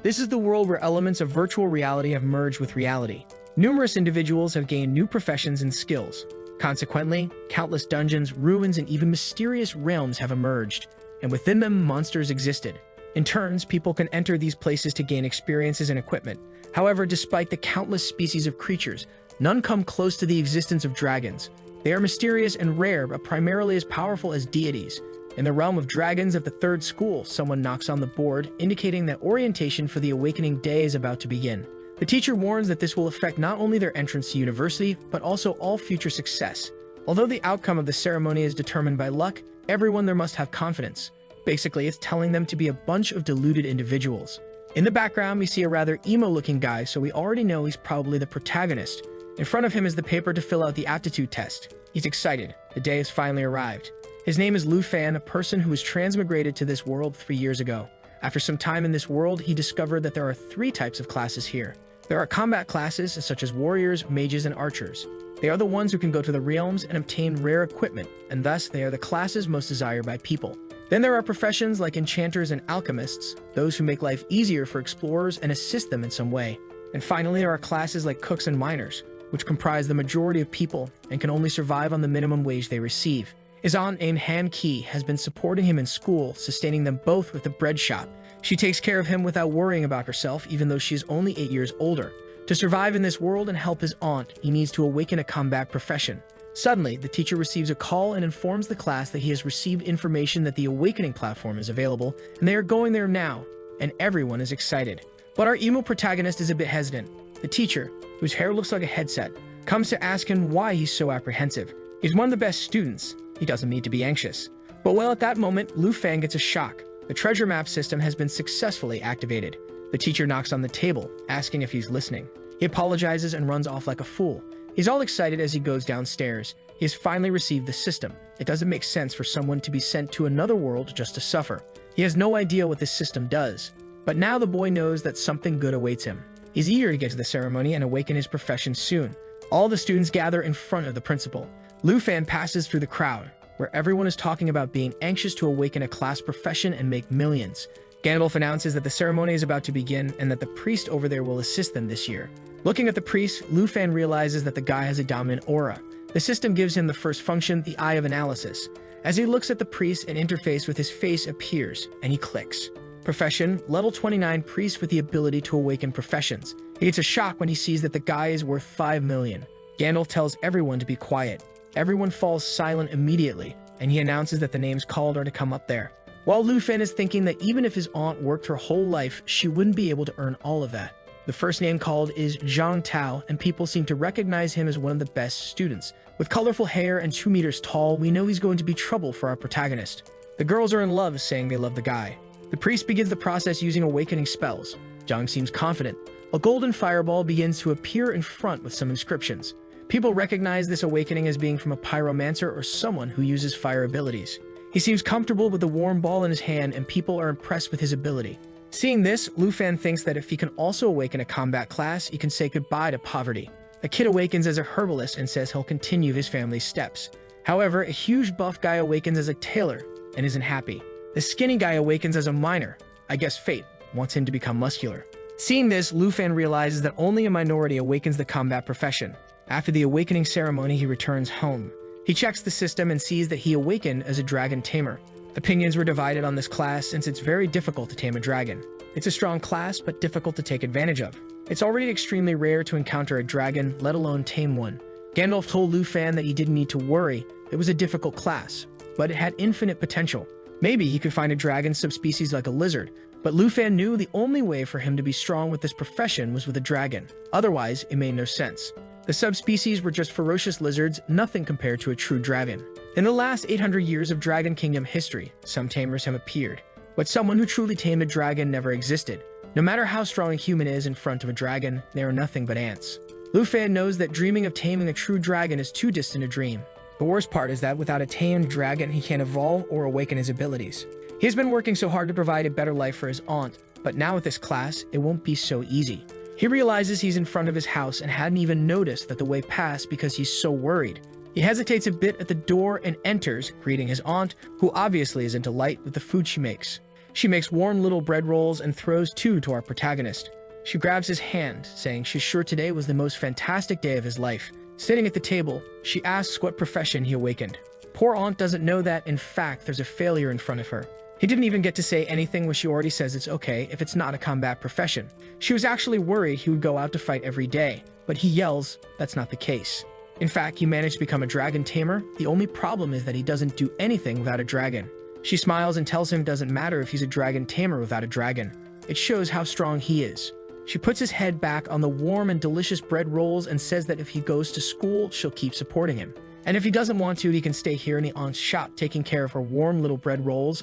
This is the world where elements of virtual reality have merged with reality. Numerous individuals have gained new professions and skills. Consequently, countless dungeons, ruins, and even mysterious realms have emerged, and within them, monsters existed. In turns, people can enter these places to gain experiences and equipment. However, despite the countless species of creatures, none come close to the existence of dragons. They are mysterious and rare, but primarily as powerful as deities. In the realm of dragons of the third school, someone knocks on the board, indicating that orientation for the awakening day is about to begin. The teacher warns that this will affect not only their entrance to university, but also all future success. Although the outcome of the ceremony is determined by luck, everyone there must have confidence. Basically, it's telling them to be a bunch of deluded individuals. In the background, we see a rather emo-looking guy, so we already know he's probably the protagonist. In front of him is the paper to fill out the aptitude test. He's excited. The day has finally arrived. His name is Lu Fan, a person who was transmigrated to this world 3 years ago. After some time in this world, he discovered that there are 3 types of classes here. There are combat classes, such as warriors, mages, and archers. They are the ones who can go to the realms and obtain rare equipment, and thus they are the classes most desired by people. Then there are professions like enchanters and alchemists, those who make life easier for explorers and assist them in some way. And finally, there are classes like cooks and miners, which comprise the majority of people and can only survive on the minimum wage they receive. His aunt named Han Ki has been supporting him in school, sustaining them both with a bread shop. She takes care of him without worrying about herself, even though she is only 8 years older. To survive in this world and help his aunt, he needs to awaken a combat profession. Suddenly, the teacher receives a call and informs the class that he has received information that the awakening platform is available, and they are going there now, and everyone is excited. But our emo protagonist is a bit hesitant. The teacher, whose hair looks like a headset, comes to ask him why he's so apprehensive. He's one of the best students. He doesn't need to be anxious. But well, at that moment, Lu Fan gets a shock. The treasure map system has been successfully activated. The teacher knocks on the table, asking if he's listening. He apologizes and runs off like a fool. He's all excited as he goes downstairs. He has finally received the system. It doesn't make sense for someone to be sent to another world just to suffer. He has no idea what this system does. But now the boy knows that something good awaits him. He's eager to get to the ceremony and awaken his profession soon. All the students gather in front of the principal. Lu Fan passes through the crowd, where everyone is talking about being anxious to awaken a class profession and make millions. Gandalf announces that the ceremony is about to begin and that the priest over there will assist them this year. Looking at the priest, Lu Fan realizes that the guy has a dominant aura. The system gives him the first function, the Eye of Analysis. As he looks at the priest, an interface with his face appears, and he clicks. Profession, level 29 priest with the ability to awaken professions. He gets a shock when he sees that the guy is worth 5 million. Gandalf tells everyone to be quiet. Everyone falls silent immediately, and he announces that the names called are to come up there. While Lu Fan is thinking that even if his aunt worked her whole life, she wouldn't be able to earn all of that. The first name called is Zhang Tao, and people seem to recognize him as one of the best students. With colorful hair and 2 meters tall, we know he's going to be trouble for our protagonist. The girls are in love, saying they love the guy. The priest begins the process using awakening spells. Zhang seems confident. A golden fireball begins to appear in front with some inscriptions. People recognize this awakening as being from a pyromancer or someone who uses fire abilities. He seems comfortable with the warm ball in his hand, and people are impressed with his ability. Seeing this, Lu Fan thinks that if he can also awaken a combat class, he can say goodbye to poverty. A kid awakens as a herbalist and says he'll continue his family's steps. However, a huge buff guy awakens as a tailor and isn't happy. The skinny guy awakens as a miner. I guess fate wants him to become muscular. Seeing this, Lu Fan realizes that only a minority awakens the combat profession. After the awakening ceremony, he returns home. He checks the system and sees that he awakened as a dragon tamer. Opinions were divided on this class since it's very difficult to tame a dragon. It's a strong class, but difficult to take advantage of. It's already extremely rare to encounter a dragon, let alone tame one. Gandalf told Lu Fan that he didn't need to worry. It was a difficult class, but it had infinite potential. Maybe he could find a dragon subspecies like a lizard, but Lu Fan knew the only way for him to be strong with this profession was with a dragon. Otherwise, it made no sense. The subspecies were just ferocious lizards, nothing compared to a true dragon. In the last 800 years of Dragon Kingdom history, some tamers have appeared, but someone who truly tamed a dragon never existed. No matter how strong a human is in front of a dragon, they are nothing but ants. Lu Fan knows that dreaming of taming a true dragon is too distant a dream. The worst part is that without a tamed dragon, he can't evolve or awaken his abilities. He has been working so hard to provide a better life for his aunt, but now with this class, it won't be so easy. He realizes he's in front of his house and hadn't even noticed that the way passed because he's so worried. He hesitates a bit at the door and enters, greeting his aunt, who obviously is into light with the food she makes. She makes warm little bread rolls and throws two to our protagonist. She grabs his hand, saying she's sure today was the most fantastic day of his life. Sitting at the table, she asks what profession he awakened. Poor aunt doesn't know that, in fact, there's a failure in front of her. He didn't even get to say anything when she already says it's okay if it's not a combat profession. She was actually worried he would go out to fight every day, but he yells that's not the case. In fact, he managed to become a dragon tamer. The only problem is that he doesn't do anything without a dragon. She smiles and tells him it doesn't matter if he's a dragon tamer without a dragon. It shows how strong he is. She puts his head back on the warm and delicious bread rolls and says that if he goes to school, she'll keep supporting him. And if he doesn't want to, he can stay here in the aunt's shop taking care of her warm little bread rolls,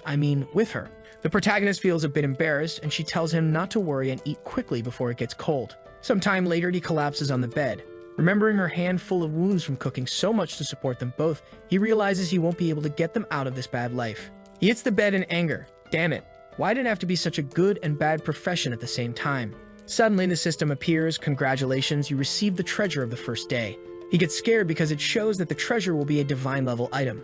with her. The protagonist feels a bit embarrassed and she tells him not to worry and eat quickly before it gets cold. Sometime later, he collapses on the bed. Remembering her hand full of wounds from cooking so much to support them both, he realizes he won't be able to get them out of this bad life. He hits the bed in anger. Damn it, why did it have to be such a good and bad profession at the same time? Suddenly, the system appears. Congratulations, you received the treasure of the first day. He gets scared because it shows that the treasure will be a divine level item.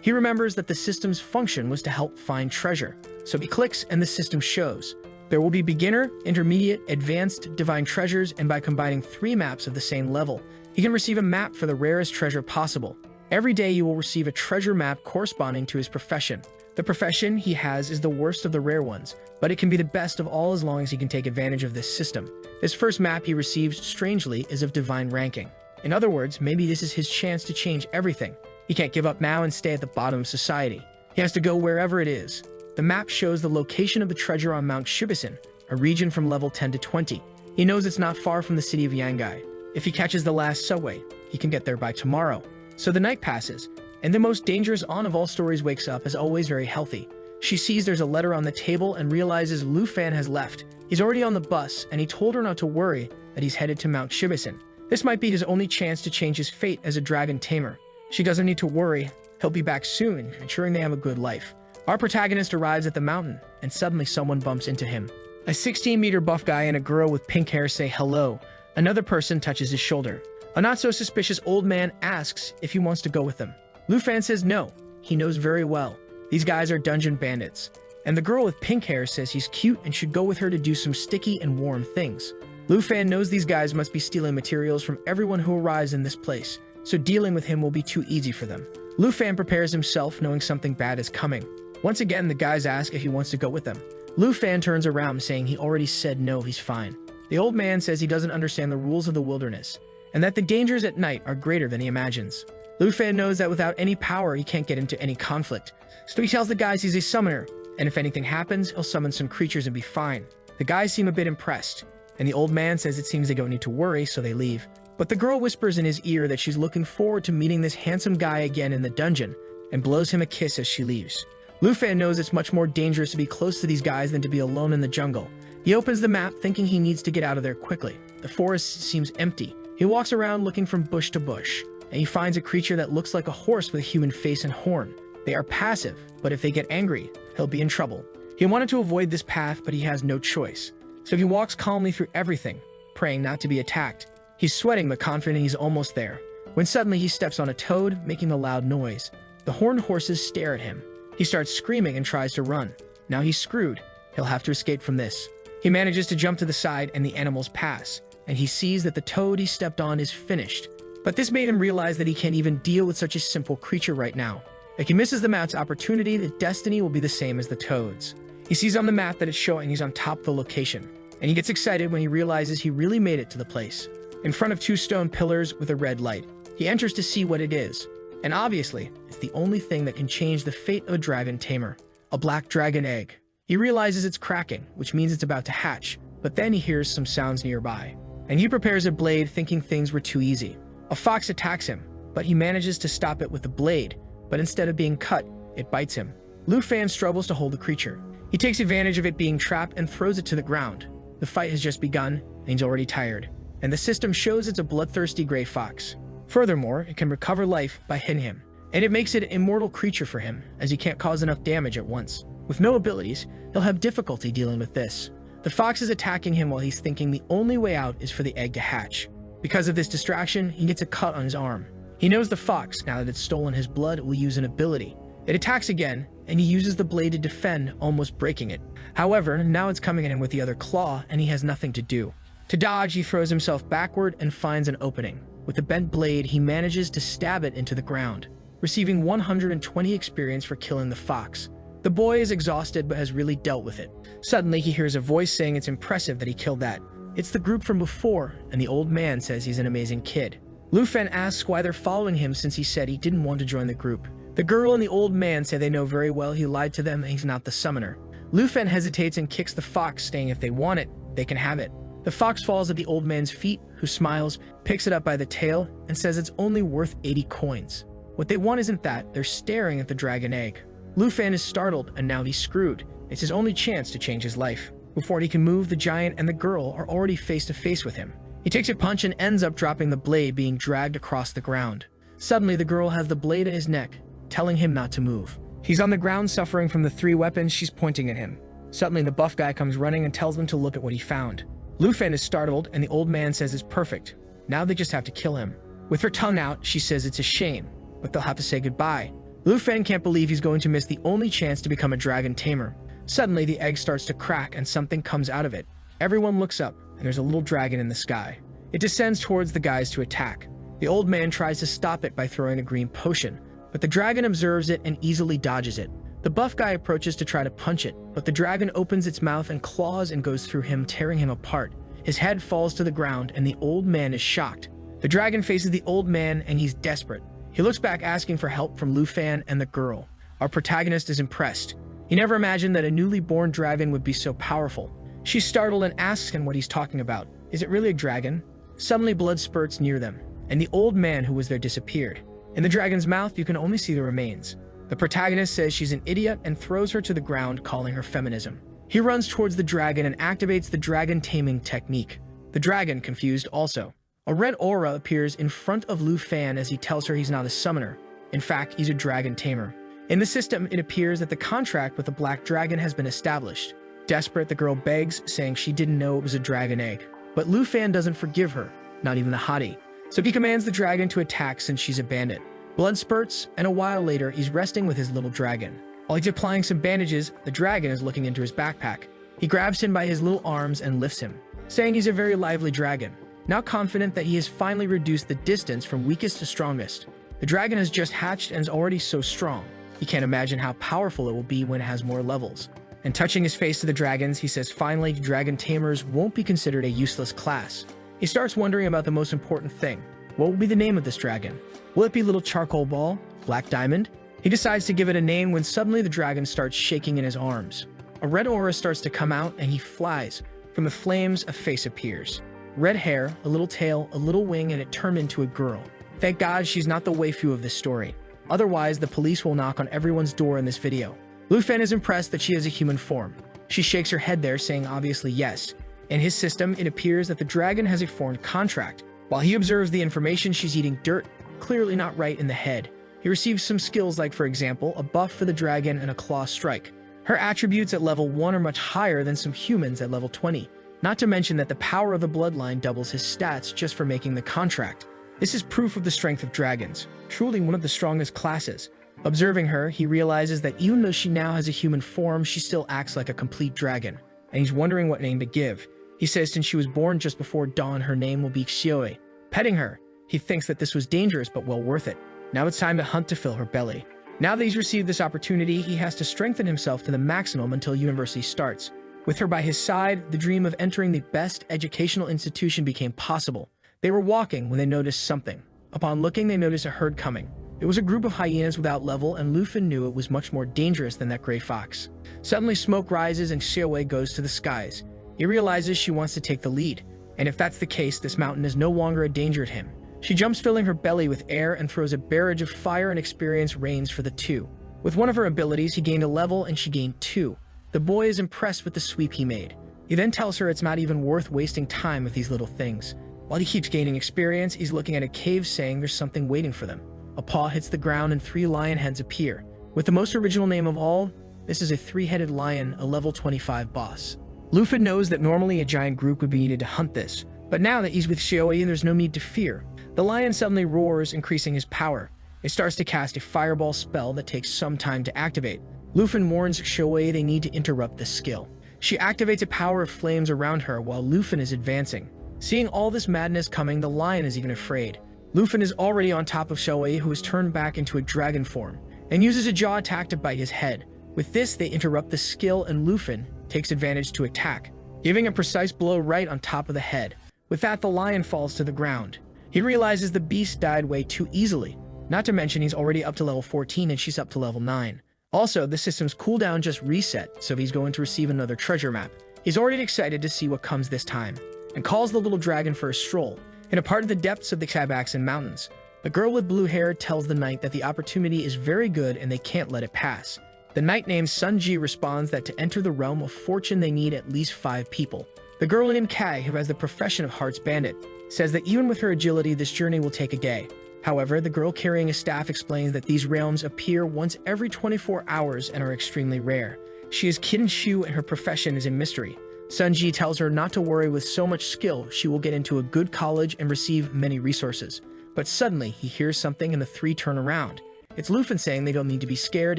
He remembers that the system's function was to help find treasure. So he clicks and the system shows. There will be beginner, intermediate, advanced, divine treasures, and by combining 3 maps of the same level, he can receive a map for the rarest treasure possible. Every day you will receive a treasure map corresponding to his profession. The profession he has is the worst of the rare ones, but it can be the best of all as long as he can take advantage of this system. This first map he receives, strangely, is of divine ranking. In other words, maybe this is his chance to change everything. He can't give up now and stay at the bottom of society. He has to go wherever it is. The map shows the location of the treasure on Mount Shibusen, a region from level 10 to 20. He knows it's not far from the city of Yangai. If he catches the last subway, he can get there by tomorrow. So the night passes, and the most dangerous aunt of all stories wakes up, as always very healthy. She sees there's a letter on the table and realizes Lu Fan has left. He's already on the bus, and he told her not to worry that he's headed to Mount Shibusen. This might be his only chance to change his fate as a dragon tamer. She doesn't need to worry. He'll be back soon, ensuring they have a good life. Our protagonist arrives at the mountain, and suddenly someone bumps into him. A 16-meter buff guy and a girl with pink hair say hello. Another person touches his shoulder. A not-so-suspicious old man asks if he wants to go with them. Lu Fan says no. He knows very well. These guys are dungeon bandits. And the girl with pink hair says he's cute and should go with her to do some sticky and warm things. Lu Fan knows these guys must be stealing materials from everyone who arrives in this place, so dealing with him will be too easy for them. Lu Fan prepares himself, knowing something bad is coming. Once again, the guys ask if he wants to go with them. Lu Fan turns around, saying he already said no, he's fine. The old man says he doesn't understand the rules of the wilderness, and that the dangers at night are greater than he imagines. Lu Fan knows that without any power, he can't get into any conflict. So he tells the guys he's a summoner, and if anything happens, he'll summon some creatures and be fine. The guys seem a bit impressed, and the old man says it seems they don't need to worry, so they leave. But the girl whispers in his ear that she's looking forward to meeting this handsome guy again in the dungeon, and blows him a kiss as she leaves. Lu Fan knows it's much more dangerous to be close to these guys than to be alone in the jungle. He opens the map, thinking he needs to get out of there quickly. The forest seems empty. He walks around looking from bush to bush, and he finds a creature that looks like a horse with a human face and horn. They are passive, but if they get angry, he'll be in trouble. He wanted to avoid this path, but he has no choice. So he walks calmly through everything, praying not to be attacked. He's sweating but confident he's almost there, when suddenly he steps on a toad, making a loud noise. The horned horses stare at him. He starts screaming and tries to run. Now he's screwed. He'll have to escape from this. He manages to jump to the side and the animals pass, and he sees that the toad he stepped on is finished. But this made him realize that he can't even deal with such a simple creature right now. If he misses the map's opportunity, the destiny will be the same as the toad's. He sees on the map that it's showing he's on top of the location, and he gets excited when he realizes he really made it to the place. In front of 2 stone pillars with a red light, he enters to see what it is. And obviously, it's the only thing that can change the fate of a dragon tamer. A black dragon egg. He realizes it's cracking, which means it's about to hatch, but then he hears some sounds nearby. And he prepares a blade, thinking things were too easy. A fox attacks him, but he manages to stop it with the blade, but instead of being cut, it bites him. Lu Fan struggles to hold the creature. He takes advantage of it being trapped and throws it to the ground. The fight has just begun, and he's already tired. And the system shows it's a bloodthirsty gray fox. Furthermore, it can recover life by hitting him, and it makes it an immortal creature for him, as he can't cause enough damage at once. With no abilities, he'll have difficulty dealing with this. The fox is attacking him while he's thinking the only way out is for the egg to hatch. Because of this distraction, he gets a cut on his arm. He knows the fox, now that it's stolen his blood, will use an ability. It attacks again, and and he uses the blade to defend, almost breaking it. However, now it's coming at him with the other claw, and he has nothing to do. To dodge, he throws himself backward and finds an opening. With the bent blade, he manages to stab it into the ground, receiving 120 experience for killing the fox. The boy is exhausted but has really dealt with it. Suddenly, he hears a voice saying it's impressive that he killed that. It's the group from before, and the old man says he's an amazing kid. Lu Fen asks why they're following him since he said he didn't want to join the group. The girl and the old man say they know very well he lied to them and he's not the summoner. Lu Fen hesitates and kicks the fox, saying if they want it, they can have it. The fox falls at the old man's feet, who smiles, picks it up by the tail, and says it's only worth 80 coins. What they want isn't that, they're staring at the dragon egg. Lu Fen is startled, and now he's screwed. It's his only chance to change his life. Before he can move, the giant and the girl are already face to face with him. He takes a punch and ends up dropping the blade, being dragged across the ground. Suddenly, the girl has the blade at his neck, telling him not to move. He's on the ground suffering from the 3 weapons she's pointing at him. Suddenly, the buff guy comes running and tells them to look at what he found. Lu Fen is startled, and the old man says it's perfect. Now they just have to kill him. With her tongue out, she says it's a shame, but they'll have to say goodbye. Lu Fen can't believe he's going to miss the only chance to become a dragon tamer. Suddenly, the egg starts to crack and something comes out of it. Everyone looks up, and there's a little dragon in the sky. It descends towards the guys to attack. The old man tries to stop it by throwing a green potion, but the dragon observes it and easily dodges it. The buff guy approaches to try to punch it, but the dragon opens its mouth and claws and goes through him, tearing him apart. His head falls to the ground, and the old man is shocked. The dragon faces the old man, and he's desperate. He looks back asking for help from Lu Fen and the girl. Our protagonist is impressed. He never imagined that a newly born dragon would be so powerful. She's startled and asks him what he's talking about. Is it really a dragon? Suddenly, blood spurts near them, and the old man who was there disappeared. In the dragon's mouth, you can only see the remains. The protagonist says she's an idiot and throws her to the ground, calling her feminism. He runs towards the dragon and activates the dragon taming technique. The dragon, confused also. A red aura appears in front of Lu Fen as he tells her he's not a summoner. In fact, he's a dragon tamer. In the system, it appears that the contract with the black dragon has been established. Desperate, the girl begs, saying she didn't know it was a dragon egg. But Lu Fen doesn't forgive her, not even the hottie. So he commands the dragon to attack since she's a bandit. Blood spurts, and a while later, he's resting with his little dragon. While he's applying some bandages, the dragon is looking into his backpack. He grabs him by his little arms and lifts him, saying he's a very lively dragon. Now confident that he has finally reduced the distance from weakest to strongest. The dragon has just hatched and is already so strong. He can't imagine how powerful it will be when it has more levels. And touching his face to the dragons, he says finally dragon tamers won't be considered a useless class. He starts wondering about the most important thing. What will be the name of this dragon? Will it be Little Charcoal Ball? Black Diamond? He decides to give it a name when suddenly the dragon starts shaking in his arms. A red aura starts to come out and he flies. From the flames, a face appears. Red hair, a little tail, a little wing, and it turned into a girl. Thank God she's not the waifu of this story. Otherwise, the police will knock on everyone's door in this video. Lu Fen is impressed that she has a human form. She shakes her head there, saying obviously yes. In his system, it appears that the dragon has a foreign contract. While he observes the information, she's eating dirt, clearly not right in the head. He receives some skills like, for example, a buff for the dragon and a claw strike. Her attributes at level 1 are much higher than some humans at level 20. Not to mention that the power of the bloodline doubles his stats just for making the contract. This is proof of the strength of dragons, truly one of the strongest classes. Observing her, he realizes that even though she now has a human form, she still acts like a complete dragon, and he's wondering what name to give. He says since she was born just before dawn, her name will be Xioi. Petting her, he thinks that this was dangerous but well worth it. Now it's time to hunt to fill her belly. Now that he's received this opportunity, he has to strengthen himself to the maximum until university starts. With her by his side, the dream of entering the best educational institution became possible. They were walking when they noticed something. Upon looking, they noticed a herd coming. It was a group of hyenas without level, and Lu Fen knew it was much more dangerous than that gray fox. Suddenly, smoke rises and Xiaowei goes to the skies. He realizes she wants to take the lead, and if that's the case, this mountain is no longer a danger to him. She jumps, filling her belly with air, and throws a barrage of fire, and experience reigns for the two. With one of her abilities, he gained a level and she gained 2. The boy is impressed with the sweep he made. He then tells her it's not even worth wasting time with these little things. While he keeps gaining experience, he's looking at a cave, saying there's something waiting for them. A paw hits the ground and 3 lion heads appear. With the most original name of all, this is a 3-headed lion, a level 25 boss. Lu Fen knows that normally a giant group would be needed to hunt this, but now that he's with Xiaowei, there's no need to fear. The lion suddenly roars, increasing his power. It starts to cast a fireball spell that takes some time to activate. Lufin warns Shoei they need to interrupt this skill. She activates a power of flames around her while Lufin is advancing. Seeing all this madness coming, the lion is even afraid. Lufin is already on top of Shoei, who is turned back into a dragon form, and uses a jaw attack to bite his head. With this, they interrupt the skill and Lufin takes advantage to attack, giving a precise blow right on top of the head. With that, the lion falls to the ground. He realizes the beast died way too easily. Not to mention he's already up to level 14 and she's up to level 9. Also, the system's cooldown just reset, so he's going to receive another treasure map. He's already excited to see what comes this time, and calls the little dragon for a stroll, in a part of the depths of the Kabaxin Mountains. The girl with blue hair tells the knight that the opportunity is very good and they can't let it pass. The knight named Sunji responds that to enter the realm of fortune they need at least 5 people. The girl named Kai, who has the profession of Heart's Bandit, says that even with her agility this journey will take a day. However, the girl carrying a staff explains that these realms appear once every 24 hours and are extremely rare. She is Kinshu and her profession is a mystery. Sunji tells her not to worry, with so much skill she will get into a good college and receive many resources. But suddenly he hears something and the 3 turn around. It's Lufin saying they don't need to be scared,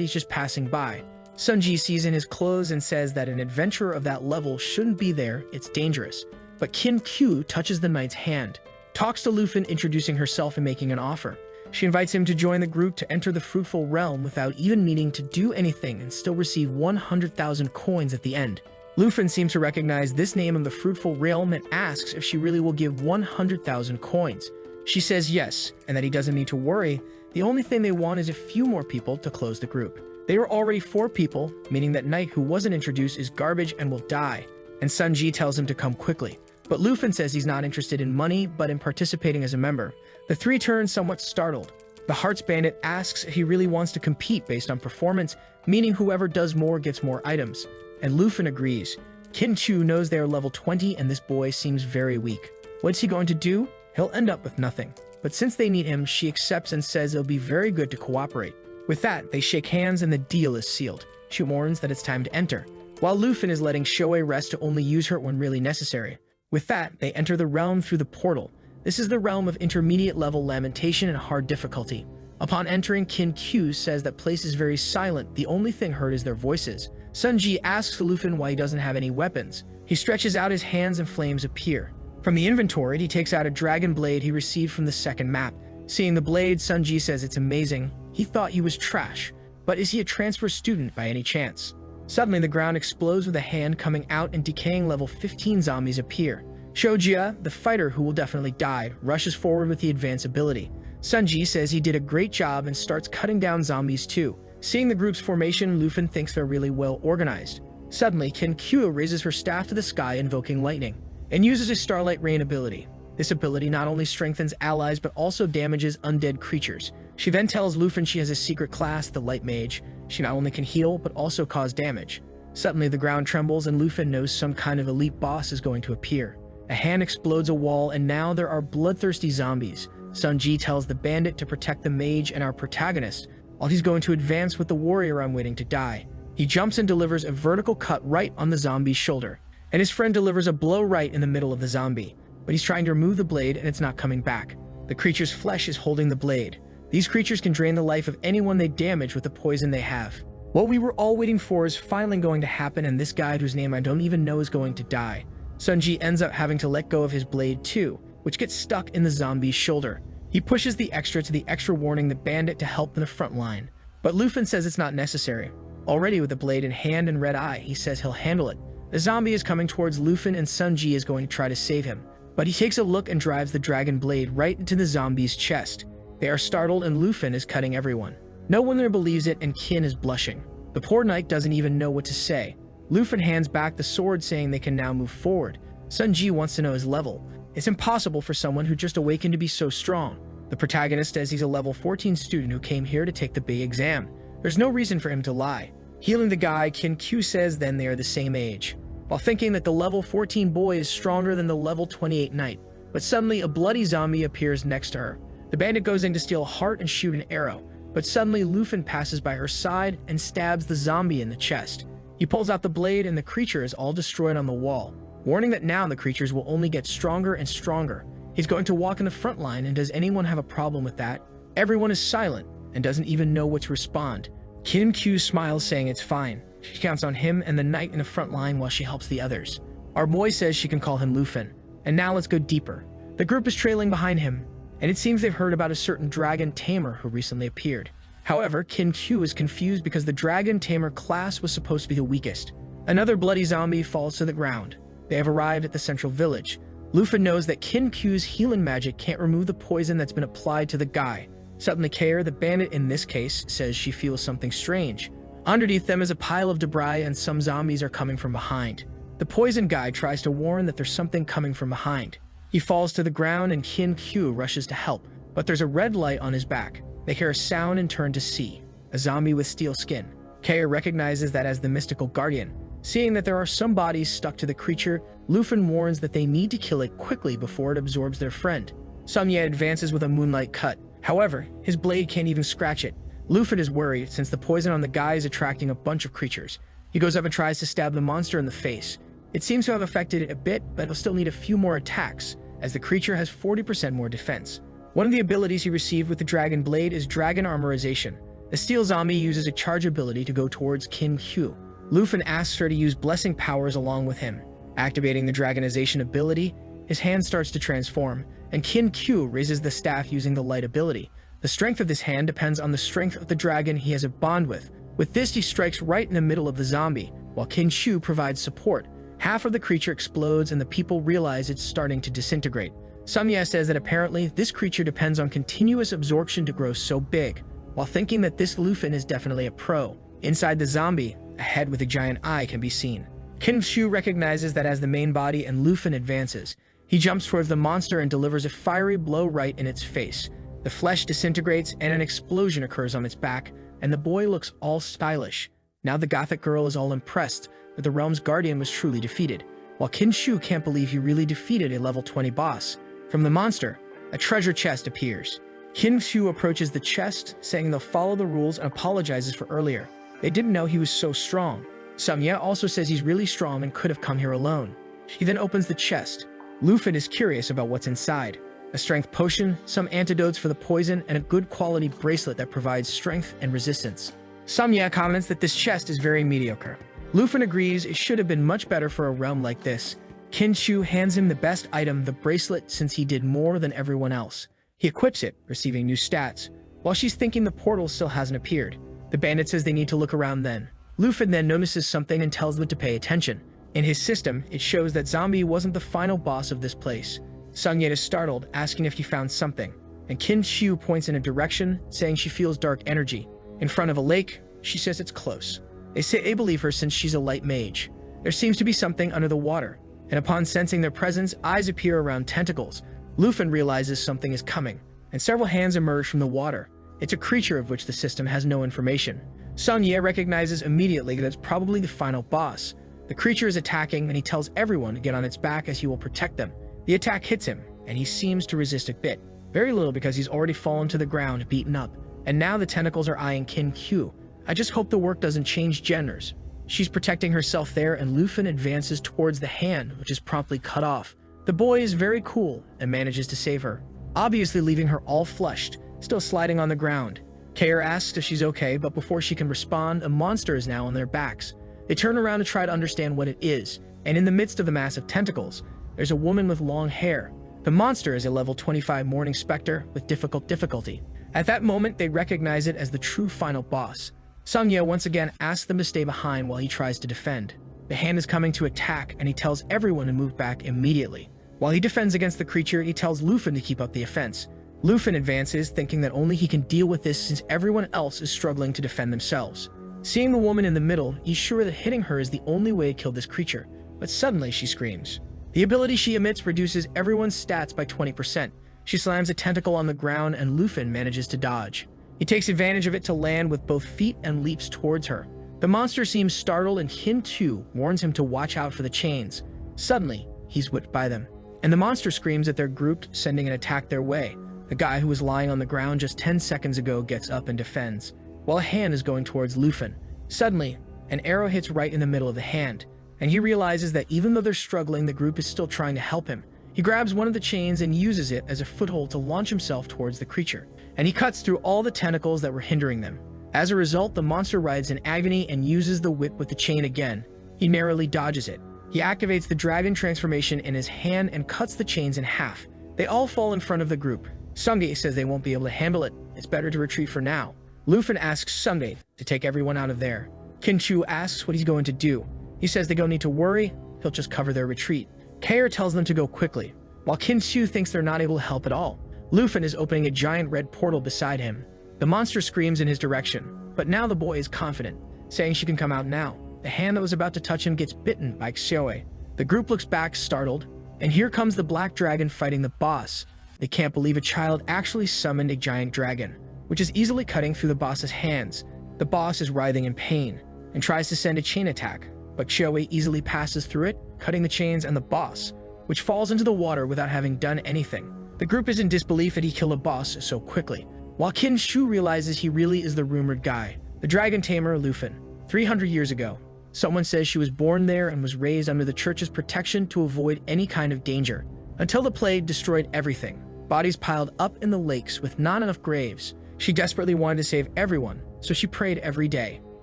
he's just passing by. Sunji sees in his clothes and says that an adventurer of that level shouldn't be there, it's dangerous. But Kinkyu touches the knight's hand, talks to Lufin, introducing herself and making an offer. She invites him to join the group to enter the fruitful realm without even needing to do anything and still receive 100,000 coins at the end. Lufin seems to recognize this name of the fruitful realm and asks if she really will give 100,000 coins. She says yes, and that he doesn't need to worry. The only thing they want is a few more people to close the group. They are already 4 people, meaning that Knight, who wasn't introduced, is garbage and will die, and Sunji tells him to come quickly. But Lufin says he's not interested in money, but in participating as a member. The 3 turn somewhat startled. The Heart's Bandit asks if he really wants to compete based on performance, meaning whoever does more gets more items, and Lufin agrees. Kinchu knows they are level 20 and this boy seems very weak. What's he going to do? He'll end up with nothing. But since they need him, she accepts and says it'll be very good to cooperate. With that, they shake hands and the deal is sealed. She warns that it's time to enter, while Lufin is letting Shoei rest to only use her when really necessary. With that, they enter the realm through the portal. This is the realm of intermediate level lamentation and hard difficulty. Upon entering, Kin-Q says that place is very silent, the only thing heard is their voices. Sunji asks Lufin why he doesn't have any weapons. He stretches out his hands and flames appear. From the inventory, he takes out a dragon blade he received from the second map. Seeing the blade, Sunji says it's amazing. He thought he was trash, but is he a transfer student by any chance? Suddenly, the ground explodes with a hand coming out and decaying level 15 zombies appear. Shojia, the fighter who will definitely die, rushes forward with the advanced ability. Sunji says he did a great job and starts cutting down zombies too. Seeing the group's formation, Lufin thinks they're really well organized. Suddenly, Kin-Kyu raises her staff to the sky invoking lightning, and uses a Starlight Rain ability. This ability not only strengthens allies but also damages undead creatures. She then tells Lufin she has a secret class, the Light Mage. She not only can heal but also cause damage. Suddenly the ground trembles and Lufin knows some kind of elite boss is going to appear. A hand explodes a wall and now there are bloodthirsty zombies. Sunji tells the bandit to protect the mage and our protagonist, while he's going to advance with the warrior I'm waiting to die. He jumps and delivers a vertical cut right on the zombie's shoulder, and his friend delivers a blow right in the middle of the zombie. But he's trying to remove the blade and it's not coming back. The creature's flesh is holding the blade. These creatures can drain the life of anyone they damage with the poison they have. What we were all waiting for is finally going to happen, and this guy whose name I don't even know is going to die. Sunji ends up having to let go of his blade too, which gets stuck in the zombie's shoulder. He pushes the extra to the extra, warning the bandit to help in the front line. But Lufin says it's not necessary. Already with the blade in hand and red eye, he says he'll handle it. The zombie is coming towards Lufin and Sunji is going to try to save him. But he takes a look and drives the dragon blade right into the zombie's chest. They are startled and Lufin is cutting everyone. No one there believes it and Kin is blushing. The poor knight doesn't even know what to say. Lufin hands back the sword saying they can now move forward. Sunji wants to know his level. It's impossible for someone who just awakened to be so strong. The protagonist says he's a level 14 student who came here to take the big exam. There's no reason for him to lie. Healing the guy, Kin-Q says then they are the same age, while thinking that the level 14 boy is stronger than the level 28 knight. But suddenly a bloody zombie appears next to her. The bandit goes in to steal a heart and shoot an arrow, but suddenly Lufin passes by her side and stabs the zombie in the chest. He pulls out the blade and the creature is all destroyed on the wall, warning that now the creatures will only get stronger and stronger. He's going to walk in the front line, and does anyone have a problem with that? Everyone is silent and doesn't even know what to respond. Kim Q smiles, saying it's fine. She counts on him and the knight in the front line while she helps the others. Our boy says she can call him Lufin. And now let's go deeper. The group is trailing behind him, and it seems they've heard about a certain dragon Tamer who recently appeared. However, Kim Q is confused because the dragon Tamer class was supposed to be the weakest. Another bloody zombie falls to the ground. They have arrived at the central village. Lufin knows that Kim Q's healing magic can't remove the poison that's been applied to the guy. Suddenly, Kair, the bandit in this case, says she feels something strange. Underneath them is a pile of debris and some zombies are coming from behind. The poison guy tries to warn that there's something coming from behind. He falls to the ground and Kim Q rushes to help, but there's a red light on his back. They hear a sound and turn to see a zombie with steel skin. Kair recognizes that as the mystical guardian. Seeing that there are some bodies stuck to the creature, Lufin warns that they need to kill it quickly before it absorbs their friend. Samye advances with a moonlight cut. However, his blade can't even scratch it. Lufin is worried since the poison on the guy is attracting a bunch of creatures. He goes up and tries to stab the monster in the face. It seems to have affected it a bit, but he'll still need a few more attacks, as the creature has 40% more defense. One of the abilities he received with the dragon blade is dragon armorization. The steel zombie uses a charge ability to go towards Kim Q. Lufin asks her to use blessing powers along with him. Activating the dragonization ability, his hand starts to transform, and Kim Q raises the staff using the light ability. The strength of this hand depends on the strength of the dragon he has a bond with. With this, he strikes right in the middle of the zombie, while Kim Q provides support. Half of the creature explodes and the people realize it's starting to disintegrate. Samye says that apparently this creature depends on continuous absorption to grow so big, while thinking that this Lufin is definitely a pro. Inside the zombie, a head with a giant eye can be seen. Kim Q recognizes that as the main body and Lufin advances. He jumps towards the monster and delivers a fiery blow right in its face. The flesh disintegrates and an explosion occurs on its back, and the boy looks all stylish. Now the gothic girl is all impressed that the realm's guardian was truly defeated, while Kim Q can't believe he really defeated a level 20 boss. From the monster, a treasure chest appears. Kim Q approaches the chest, saying they'll follow the rules and apologizes for earlier. They didn't know he was so strong. Samye also says he's really strong and could have come here alone. He then opens the chest. Lufin is curious about what's inside. A strength potion, some antidotes for the poison, and a good quality bracelet that provides strength and resistance. Samye comments that this chest is very mediocre. Lufin agrees it should have been much better for a realm like this. Kim Q hands him the best item, the bracelet, since he did more than everyone else. He equips it, receiving new stats. While she's thinking, the portal still hasn't appeared. The bandit says they need to look around then. Lufin then notices something and tells them to pay attention. In his system, it shows that Zombie wasn't the final boss of this place. Sungyet is startled, asking if he found something, and Kim Q points in a direction, saying she feels dark energy. In front of a lake, she says it's close. They say they believe her since she's a light mage. There seems to be something under the water, and upon sensing their presence, eyes appear around tentacles. Lufin realizes something is coming, and several hands emerge from the water. It's a creature of which the system has no information. Sunye recognizes immediately that it's probably the final boss. The creature is attacking, and he tells everyone to get on its back as he will protect them. The attack hits him, and he seems to resist a bit. Very little because he's already fallen to the ground, beaten up. And now the tentacles are eyeing Kim Q. I just hope the work doesn't change genders. She's protecting herself there, and Lufin advances towards the hand, which is promptly cut off. The boy is very cool and manages to save her, obviously leaving her all flushed, still sliding on the ground. Kair asks if she's okay, but before she can respond, a monster is now on their backs. They turn around to try to understand what it is, and in the midst of the massive tentacles, there's a woman with long hair. The monster is a level 25 Morning Spectre with difficulty. At that moment, they recognize it as the true final boss. Sangye once again asks them to stay behind while he tries to defend. The hand is coming to attack, and he tells everyone to move back immediately. While he defends against the creature, he tells Lufin to keep up the offense. Lufin advances, thinking that only he can deal with this since everyone else is struggling to defend themselves. Seeing the woman in the middle, he's sure that hitting her is the only way to kill this creature, but suddenly she screams. The ability she emits reduces everyone's stats by 20%. She slams a tentacle on the ground, and Lufin manages to dodge. He takes advantage of it to land with both feet and leaps towards her. The monster seems startled, and Kim too warns him to watch out for the chains. Suddenly, he's whipped by them, and the monster screams that they're grouped, sending an attack their way. The guy who was lying on the ground just 10 seconds ago gets up and defends, while a hand is going towards Lufin. Suddenly, an arrow hits right in the middle of the hand, and he realizes that even though they're struggling, the group is still trying to help him. He grabs one of the chains and uses it as a foothold to launch himself towards the creature, and he cuts through all the tentacles that were hindering them. As a result, the monster writhes in agony and uses the whip with the chain again. He narrowly dodges it. He activates the dragon transformation in his hand and cuts the chains in half. They all fall in front of the group. Sungjae says they won't be able to handle it. It's better to retreat for now. Luffy asks Sungjae to take everyone out of there. Kinchu asks what he's going to do. He says they don't need to worry, he'll just cover their retreat. Kair tells them to go quickly, while Kinchu thinks they're not able to help at all. Luffy is opening a giant red portal beside him. The monster screams in his direction, but now the boy is confident, saying she can come out now. The hand that was about to touch him gets bitten by Xiaoe. The group looks back startled, and here comes the black dragon fighting the boss. They can't believe a child actually summoned a giant dragon, which is easily cutting through the boss's hands. The boss is writhing in pain and tries to send a chain attack, but Xiaoe easily passes through it, cutting the chains and the boss, which falls into the water without having done anything. The group is in disbelief that he killed a boss so quickly, while Qin Shu realizes he really is the rumored guy, the dragon tamer Luffy. 300 years ago, someone says she was born there and was raised under the church's protection to avoid any kind of danger, until the plague destroyed everything. Bodies piled up in the lakes with not enough graves. She desperately wanted to save everyone, so she prayed every day.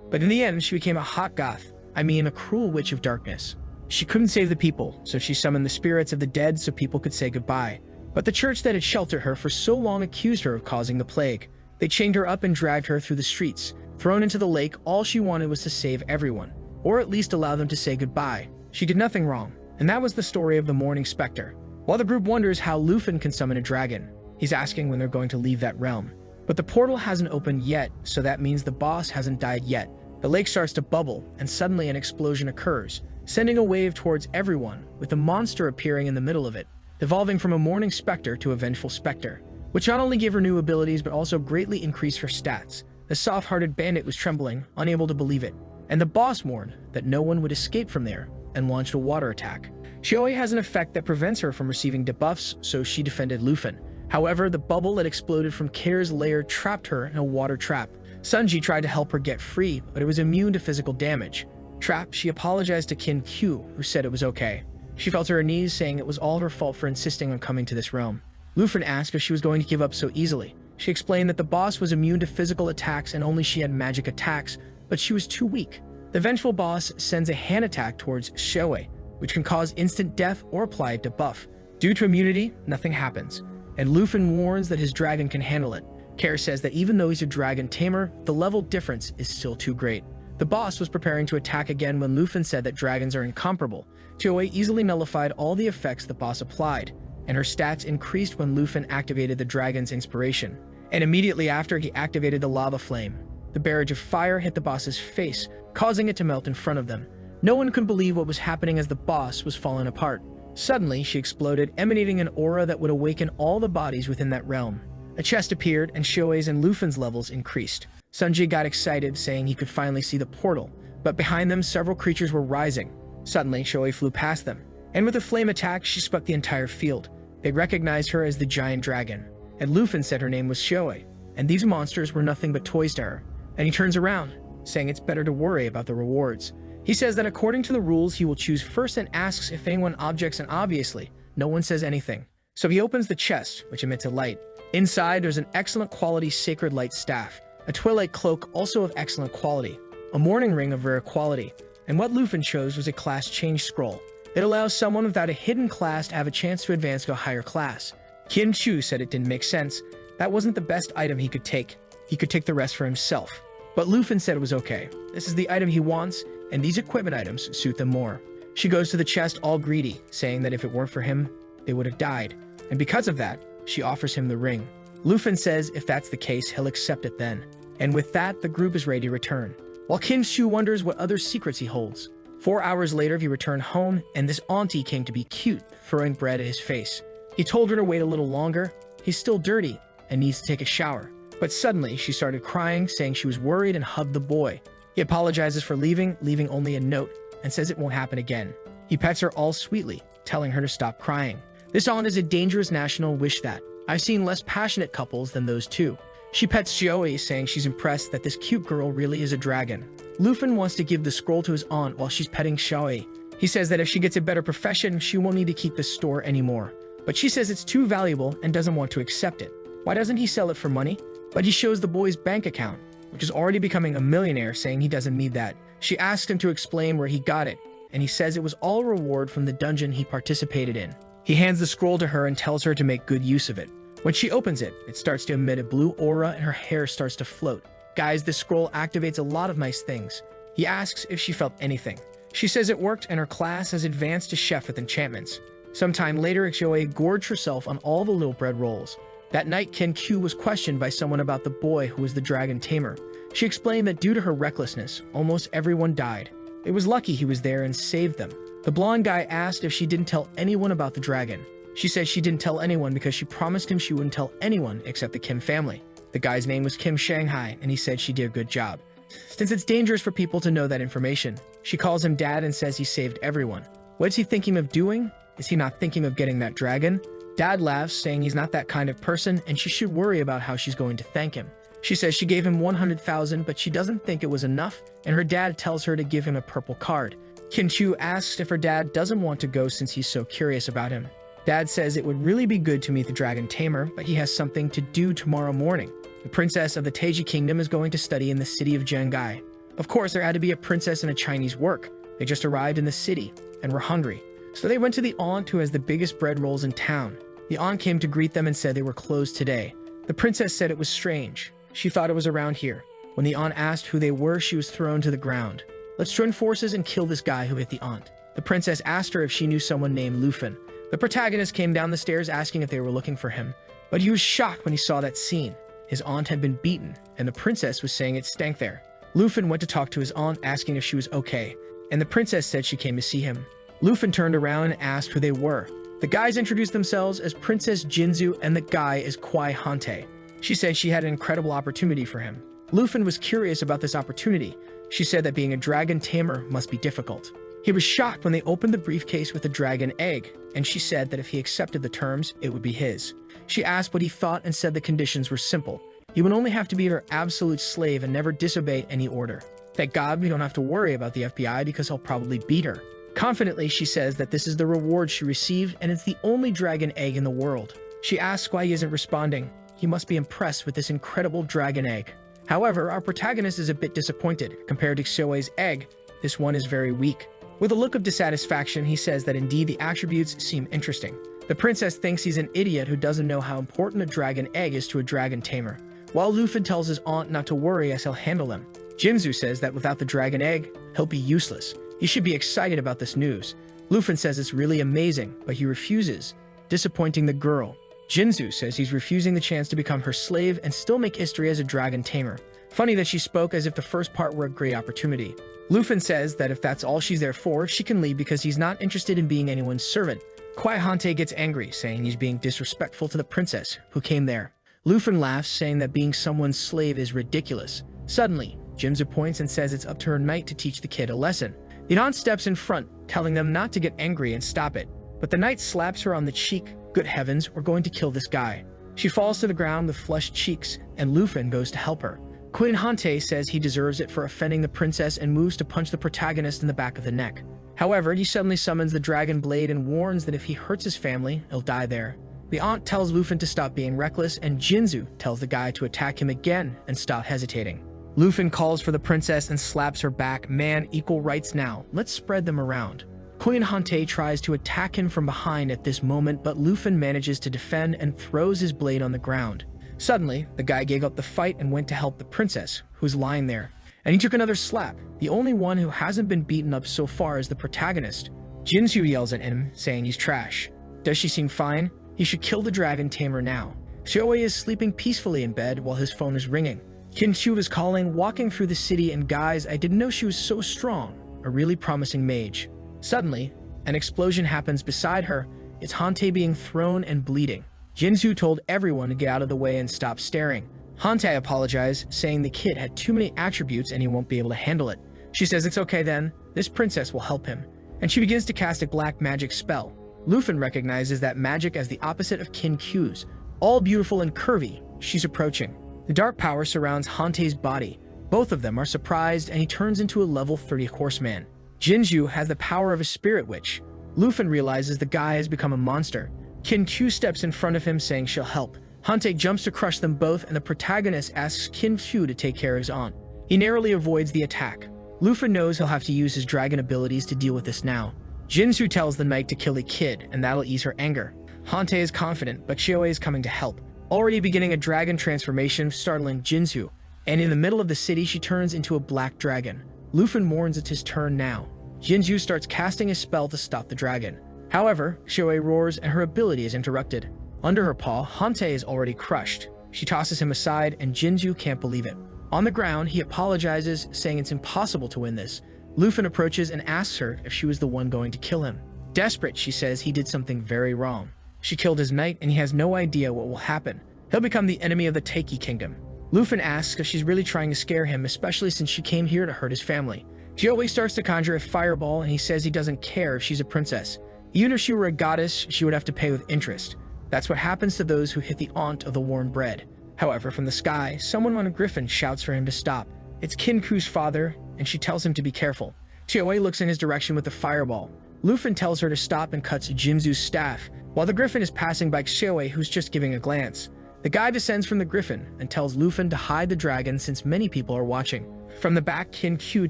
But in the end, she became a hot goth, a cruel witch of darkness. She couldn't save the people, so she summoned the spirits of the dead so people could say goodbye. But the church that had sheltered her for so long accused her of causing the plague. They chained her up and dragged her through the streets. Thrown into the lake, all she wanted was to save everyone, or at least allow them to say goodbye. She did nothing wrong, and that was the story of the Morning Spectre. While the group wonders how Luffy can summon a dragon, he's asking when they're going to leave that realm. But the portal hasn't opened yet, so that means the boss hasn't died yet. The lake starts to bubble, and suddenly an explosion occurs, sending a wave towards everyone, with a monster appearing in the middle of it, evolving from a Morning Spectre to a Vengeful Spectre, which not only gave her new abilities but also greatly increased her stats. The soft-hearted bandit was trembling, unable to believe it, and the boss warned that no one would escape from there, and launched a water attack. Xiaoe has an effect that prevents her from receiving debuffs, so she defended Luffy. However, the bubble that exploded from Kair's lair trapped her in a water trap. Sunji tried to help her get free, but it was immune to physical damage. Trapped, she apologized to Qin Q, who said it was okay. She fell to her knees, saying it was all her fault for insisting on coming to this realm. Luffy asked if she was going to give up so easily. She explained that the boss was immune to physical attacks and only she had magic attacks, but she was too weak. The vengeful boss sends a hand attack towards Xiaoe, which can cause instant death or apply a debuff. Due to immunity, nothing happens, and Luffy warns that his dragon can handle it. Kair says that even though he's a dragon tamer, the level difference is still too great. The boss was preparing to attack again when Luffy said that dragons are incomparable. Xiaoe easily nullified all the effects the boss applied, and her stats increased when Luffy activated the dragon's inspiration. And immediately after, he activated the lava flame. The barrage of fire hit the boss's face, causing it to melt in front of them. No one could believe what was happening as the boss was falling apart. Suddenly, she exploded, emanating an aura that would awaken all the bodies within that realm. A chest appeared, and Xiaoe's and Luffy's levels increased. Sunji got excited, saying he could finally see the portal, but behind them, several creatures were rising. Suddenly, Xiaoe flew past them, and with a flame attack, she swept the entire field. They recognized her as the giant dragon, and Luffy said her name was Xiaoe, and these monsters were nothing but toys to her. And he turns around, saying it's better to worry about the rewards. He says that according to the rules, he will choose first and asks if anyone objects, and obviously, no one says anything. So he opens the chest, which emits a light. Inside, there's an excellent quality sacred light staff, a twilight cloak also of excellent quality, a morning ring of rare quality, and what Luffy chose was a class change scroll. It allows someone without a hidden class to have a chance to advance to a higher class. Qin Chu said it didn't make sense. That wasn't the best item he could take. He could take the rest for himself. But Luffy said it was okay. This is the item he wants, and these equipment items suit them more. She goes to the chest all greedy, saying that if it weren't for him, they would have died. And because of that, she offers him the ring. Luffy says if that's the case, he'll accept it then. And with that, the group is ready to return, while Qin Shu wonders what other secrets he holds. 4 hours later, he returned home, and this auntie came to be cute, throwing bread at his face. He told her to wait a little longer. He's still dirty and needs to take a shower. But suddenly, she started crying, saying she was worried, and hugged the boy. He apologizes for leaving only a note, and says it won't happen again. He pets her all sweetly, telling her to stop crying. This aunt is a dangerous national wish that. I've seen less passionate couples than those two. She pets Xiaoe, saying she's impressed that this cute girl really is a dragon. Luffy wants to give the scroll to his aunt while she's petting Xiaoe. He says that if she gets a better profession, she won't need to keep the store anymore. But she says it's too valuable and doesn't want to accept it. Why doesn't he sell it for money? But he shows the boy's bank account. which is already becoming a millionaire, saying he doesn't need that. She asks him to explain where he got it, and he says it was all a reward from the dungeon he participated in. He hands the scroll to her and tells her to make good use of it. When she opens it, it starts to emit a blue aura and her hair starts to float. Guys, this scroll activates a lot of nice things. He asks if she felt anything. She says it worked and her class has advanced to chef with enchantments. Sometime later, Ixioe gorged herself on all the little bread rolls. That night, Ken-Q was questioned by someone about the boy who was the dragon tamer. She explained that due to her recklessness, almost everyone died. It was lucky he was there and saved them. The blonde guy asked if she didn't tell anyone about the dragon. She said she didn't tell anyone because she promised him she wouldn't tell anyone except the Kim family. The guy's name was Kim Shanghai, and he said she did a good job. Since it's dangerous for people to know that information, she calls him dad and says he saved everyone. What is he thinking of doing? Is he not thinking of getting that dragon? Dad laughs, saying he's not that kind of person and she should worry about how she's going to thank him. She says she gave him 100,000, but she doesn't think it was enough, and her dad tells her to give him a purple card. Kin-Chu asks if her dad doesn't want to go since he's so curious about him. Dad says it would really be good to meet the dragon tamer, but he has something to do tomorrow morning. The princess of the Taiji kingdom is going to study in the city of Zhengai. Of course, there had to be a princess and a Chinese work. They just arrived in the city and were hungry. So they went to the aunt who has the biggest bread rolls in town. The aunt came to greet them and said they were closed today. The princess said it was strange. She thought it was around here. When the aunt asked who they were, she was thrown to the ground. Let's join forces and kill this guy who hit the aunt. The princess asked her if she knew someone named Lufin. The protagonist came down the stairs asking if they were looking for him, but he was shocked when he saw that scene. His aunt had been beaten, and the princess was saying it stank there. Lufin went to talk to his aunt asking if she was okay, and the princess said she came to see him. Lufin turned around and asked who they were. The guys introduced themselves as Princess Jinzu and the guy is Kwai Hante. She said she had an incredible opportunity for him. Lufin was curious about this opportunity. She said that being a dragon tamer must be difficult. He was shocked when they opened the briefcase with a dragon egg, and she said that if he accepted the terms, it would be his. She asked what he thought and said the conditions were simple. He would only have to be her absolute slave and never disobey any order. Thank God we don't have to worry about the FBI because he'll probably beat her. Confidently, she says that this is the reward she received and it's the only dragon egg in the world. She asks why he isn't responding. He must be impressed with this incredible dragon egg. However, our protagonist is a bit disappointed. Compared to Xiue's egg, this one is very weak. With a look of dissatisfaction, he says that indeed the attributes seem interesting. The princess thinks he's an idiot who doesn't know how important a dragon egg is to a dragon tamer, while Lufin tells his aunt not to worry as he'll handle them. Jinzu says that without the dragon egg, he'll be useless. He should be excited about this news. Lufin says it's really amazing, but he refuses, disappointing the girl. Jinzu says he's refusing the chance to become her slave and still make history as a dragon tamer. Funny that she spoke as if the first part were a great opportunity. Lufin says that if that's all she's there for, she can leave because he's not interested in being anyone's servant. Kwai Hante gets angry, saying he's being disrespectful to the princess, who came there. Lufin laughs, saying that being someone's slave is ridiculous. Suddenly, Jinzu points and says it's up to her knight to teach the kid a lesson. The aunt steps in front, telling them not to get angry and stop it. But the knight slaps her on the cheek. Good heavens, we're going to kill this guy. She falls to the ground with flushed cheeks, and Lufin goes to help her. Queen Hante says he deserves it for offending the princess and moves to punch the protagonist in the back of the neck. However, he suddenly summons the dragon blade and warns that if he hurts his family, he'll die there. The aunt tells Lufin to stop being reckless, and Jinzu tells the guy to attack him again and stop hesitating. Lufin calls for the princess and slaps her back. Man, equal rights now. Let's spread them around. Queen Hante tries to attack him from behind at this moment, but Lufin manages to defend and throws his blade on the ground. Suddenly, the guy gave up the fight and went to help the princess, who's lying there. And he took another slap. The only one who hasn't been beaten up so far is the protagonist. Jinzu yells at him, saying he's trash. Does she seem fine? He should kill the dragon tamer now. Xiue is sleeping peacefully in bed while his phone is ringing. Kin-Chu is calling, walking through the city, and guys, I didn't know she was so strong. A really promising mage. Suddenly, an explosion happens beside her. It's Hante being thrown and bleeding. Jinzu told everyone to get out of the way and stop staring. Hante apologized, saying the kid had too many attributes and he won't be able to handle it. She says it's okay then, this princess will help him. And she begins to cast a black magic spell. Lufin recognizes that magic as the opposite of Kin-Q's. All beautiful and curvy, she's approaching. The dark power surrounds Hante's body. Both of them are surprised and he turns into a level 30 horseman. Jinzu has the power of a spirit witch. Lufin realizes the guy has become a monster. Kin-Q steps in front of him saying she'll help. Hante jumps to crush them both, and the protagonist asks Qin Shu to take care of his aunt. He narrowly avoids the attack. Luffy knows he'll have to use his dragon abilities to deal with this now. Jinsu tells the knight to kill the kid, and that'll ease her anger. Hante is confident, but Shioe is coming to help, already beginning a dragon transformation, startling Jinsu. And in the middle of the city, she turns into a black dragon. Luffy warns it's his turn now. Jinsu starts casting a spell to stop the dragon. However, Shioe roars and her ability is interrupted. Under her paw, Hante is already crushed. She tosses him aside, and Jinsu can't believe it. On the ground, he apologizes, saying it's impossible to win this. Luffy approaches and asks her if she was the one going to kill him. Desperate, she says he did something very wrong. She killed his knight, and he has no idea what will happen. He'll become the enemy of the Taiki Kingdom. Luffy asks if she's really trying to scare him, especially since she came here to hurt his family. Shioe starts to conjure a fireball, and he says he doesn't care if she's a princess. Even if she were a goddess, she would have to pay with interest. That's what happens to those who hit the aunt of the warm bread. However, from the sky, someone on a griffin shouts for him to stop. It's Kinku's father, and she tells him to be careful. Shioe looks in his direction with the fireball. Luffy tells her to stop and cuts Jinzu's staff, while the griffin is passing by Shioe, who's just giving a glance. The guy descends from the griffin and tells Luffy to hide the dragon since many people are watching. From the back, Kinku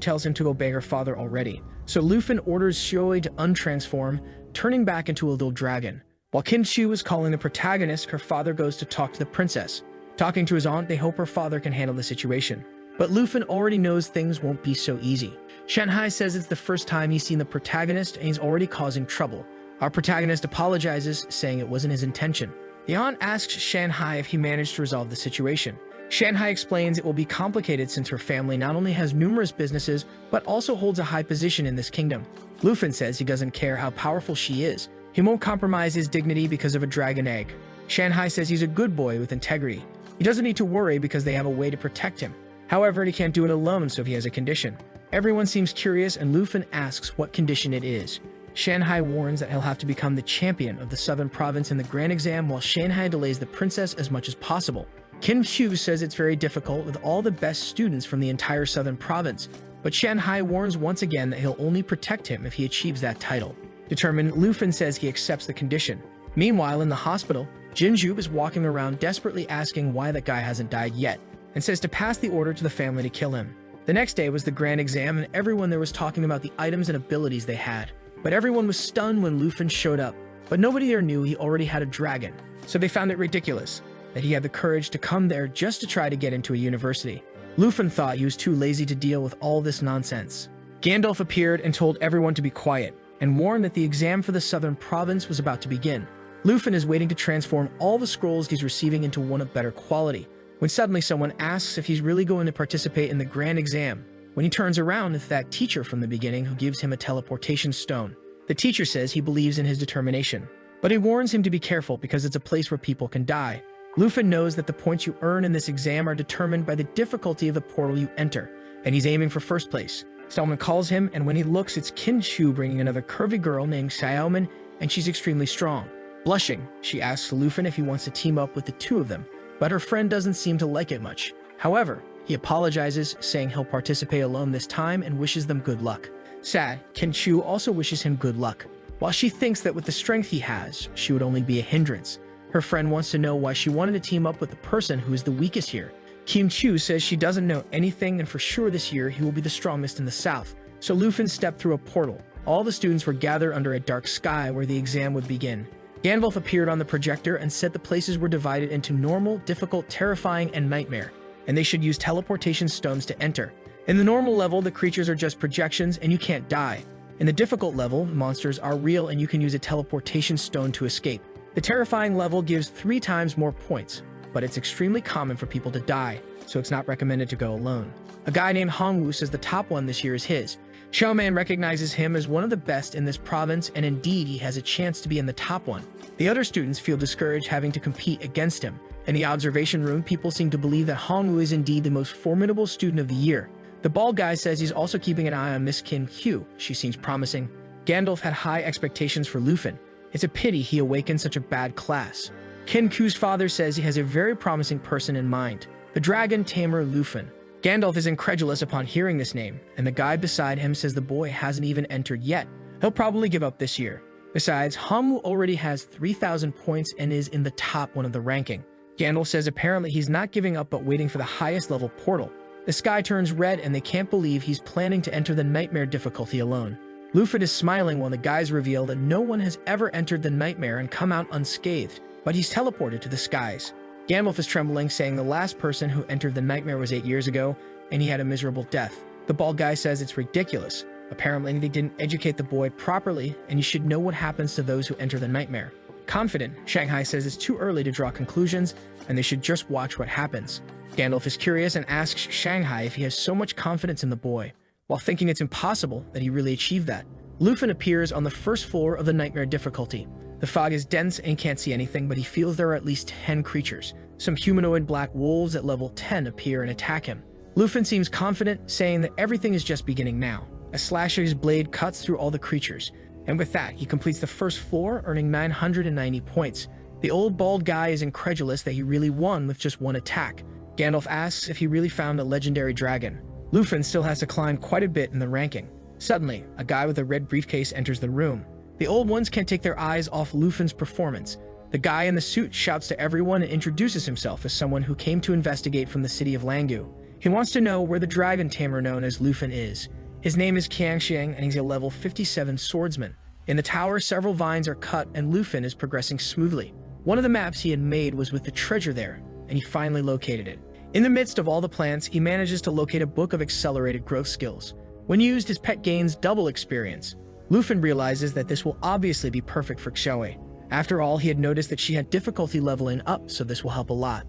tells him to obey her father already. So Luffy orders Shioe to untransform, turning back into a little dragon. While Kinshu is calling the protagonist, her father goes to talk to the princess. Talking to his aunt, they hope her father can handle the situation. But Luffy already knows things won't be so easy. Shanghai says it's the first time he's seen the protagonist and he's already causing trouble. Our protagonist apologizes, saying it wasn't his intention. The aunt asks Shanghai if he managed to resolve the situation. Shanghai explains it will be complicated since her family not only has numerous businesses, but also holds a high position in this kingdom. Luffy says he doesn't care how powerful she is. He won't compromise his dignity because of a dragon egg. Shanghai says he's a good boy with integrity. He doesn't need to worry because they have a way to protect him. However, he can't do it alone, so he has a condition. Everyone seems curious, and Luffy asks what condition it is. Shanghai warns that he'll have to become the champion of the Southern Province in the Grand Exam, while Shanghai delays the princess as much as possible. Kim Hugh says it's very difficult with all the best students from the entire Southern Province, but Shanghai warns once again that he'll only protect him if he achieves that title. Determined, Luffy says he accepts the condition. Meanwhile, in the hospital, Jinju is walking around desperately asking why that guy hasn't died yet, and says to pass the order to the family to kill him. The next day was the Grand Exam, and everyone there was talking about the items and abilities they had. But everyone was stunned when Luffy showed up. But nobody there knew he already had a dragon, so they found it ridiculous that he had the courage to come there just to try to get into a university. Luffy thought he was too lazy to deal with all this nonsense. Gandalf appeared and told everyone to be quiet, and warned that the exam for the Southern Province was about to begin. Luffy is waiting to transform all the scrolls he's receiving into one of better quality, when suddenly someone asks if he's really going to participate in the Grand Exam. When he turns around, it's that teacher from the beginning who gives him a teleportation stone. The teacher says he believes in his determination, but he warns him to be careful because it's a place where people can die. Luffy knows that the points you earn in this exam are determined by the difficulty of the portal you enter, and he's aiming for first place. Someone calls him, and when he looks, it's Kinshu bringing another curvy girl named Xiaomin, and she's extremely strong. Blushing, she asks Luffy if he wants to team up with the two of them, but her friend doesn't seem to like it much. However, he apologizes, saying he'll participate alone this time and wishes them good luck. Sad, Kinshu also wishes him good luck. While she thinks that with the strength he has, she would only be a hindrance. Her friend wants to know why she wanted to team up with the person who is the weakest here. Kim Chu says she doesn't know anything, and for sure this year he will be the strongest in the south. So Luffy stepped through a portal. All the students were gathered under a dark sky where the exam would begin. Gandalf appeared on the projector and said the places were divided into normal, difficult, terrifying, and nightmare, and they should use teleportation stones to enter. In the normal level, the creatures are just projections and you can't die. In the difficult level, the monsters are real and you can use a teleportation stone to escape. The terrifying level gives 3 times more points, but it's extremely common for people to die, so it's not recommended to go alone. A guy named Hongwu says the top one this year is his. Showman recognizes him as one of the best in this province, and indeed he has a chance to be in the top one. The other students feel discouraged having to compete against him. In the observation room, people seem to believe that Hongwu is indeed the most formidable student of the year. The bald guy says he's also keeping an eye on Miss Kim Hugh. She seems promising. Gandalf had high expectations for Luffy. It's a pity he awakened such a bad class. Kinku's father says he has a very promising person in mind, the dragon Tamer Luffy. Gandalf is incredulous upon hearing this name, and the guy beside him says the boy hasn't even entered yet. He'll probably give up this year. Besides, Hamu already has 3,000 points and is in the top one of the ranking. Gandalf says apparently he's not giving up but waiting for the highest level portal. The sky turns red and they can't believe he's planning to enter the nightmare difficulty alone. Lufin is smiling while the guys reveal that no one has ever entered the nightmare and come out unscathed, but he's teleported to the skies. Gandalf is trembling, saying the last person who entered the nightmare was 8 years ago, and he had a miserable death. The bald guy says it's ridiculous. Apparently, they didn't educate the boy properly, and you should know what happens to those who enter the nightmare. Confident, Shanghai says it's too early to draw conclusions, and they should just watch what happens. Gandalf is curious and asks Shanghai if he has so much confidence in the boy, while thinking it's impossible that he really achieved that. Lufin appears on the first floor of the nightmare difficulty. The fog is dense and he can't see anything, but he feels there are at least 10 creatures. Some humanoid black wolves at level 10 appear and attack him. Lufin seems confident, saying that everything is just beginning now. A slash of his blade cuts through all the creatures, and with that, he completes the first floor, earning 990 points. The old bald guy is incredulous that he really won with just one attack. Gandalf asks if he really found a legendary dragon. Lufin still has to climb quite a bit in the ranking. Suddenly, a guy with a red briefcase enters the room. The old ones can't take their eyes off Lufin's performance. The guy in the suit shouts to everyone and introduces himself as someone who came to investigate from the city of Langu. He wants to know where the dragon tamer known as Lufin is. His name is Qiangxiang, and he's a level 57 swordsman. In the tower, several vines are cut, and Lufin is progressing smoothly. One of the maps he had made was with the treasure there, and he finally located it. In the midst of all the plants, he manages to locate a book of accelerated growth skills. When used, his pet gains double experience. Lufin realizes that this will obviously be perfect for Xiaowei. After all, he had noticed that she had difficulty leveling up, so this will help a lot.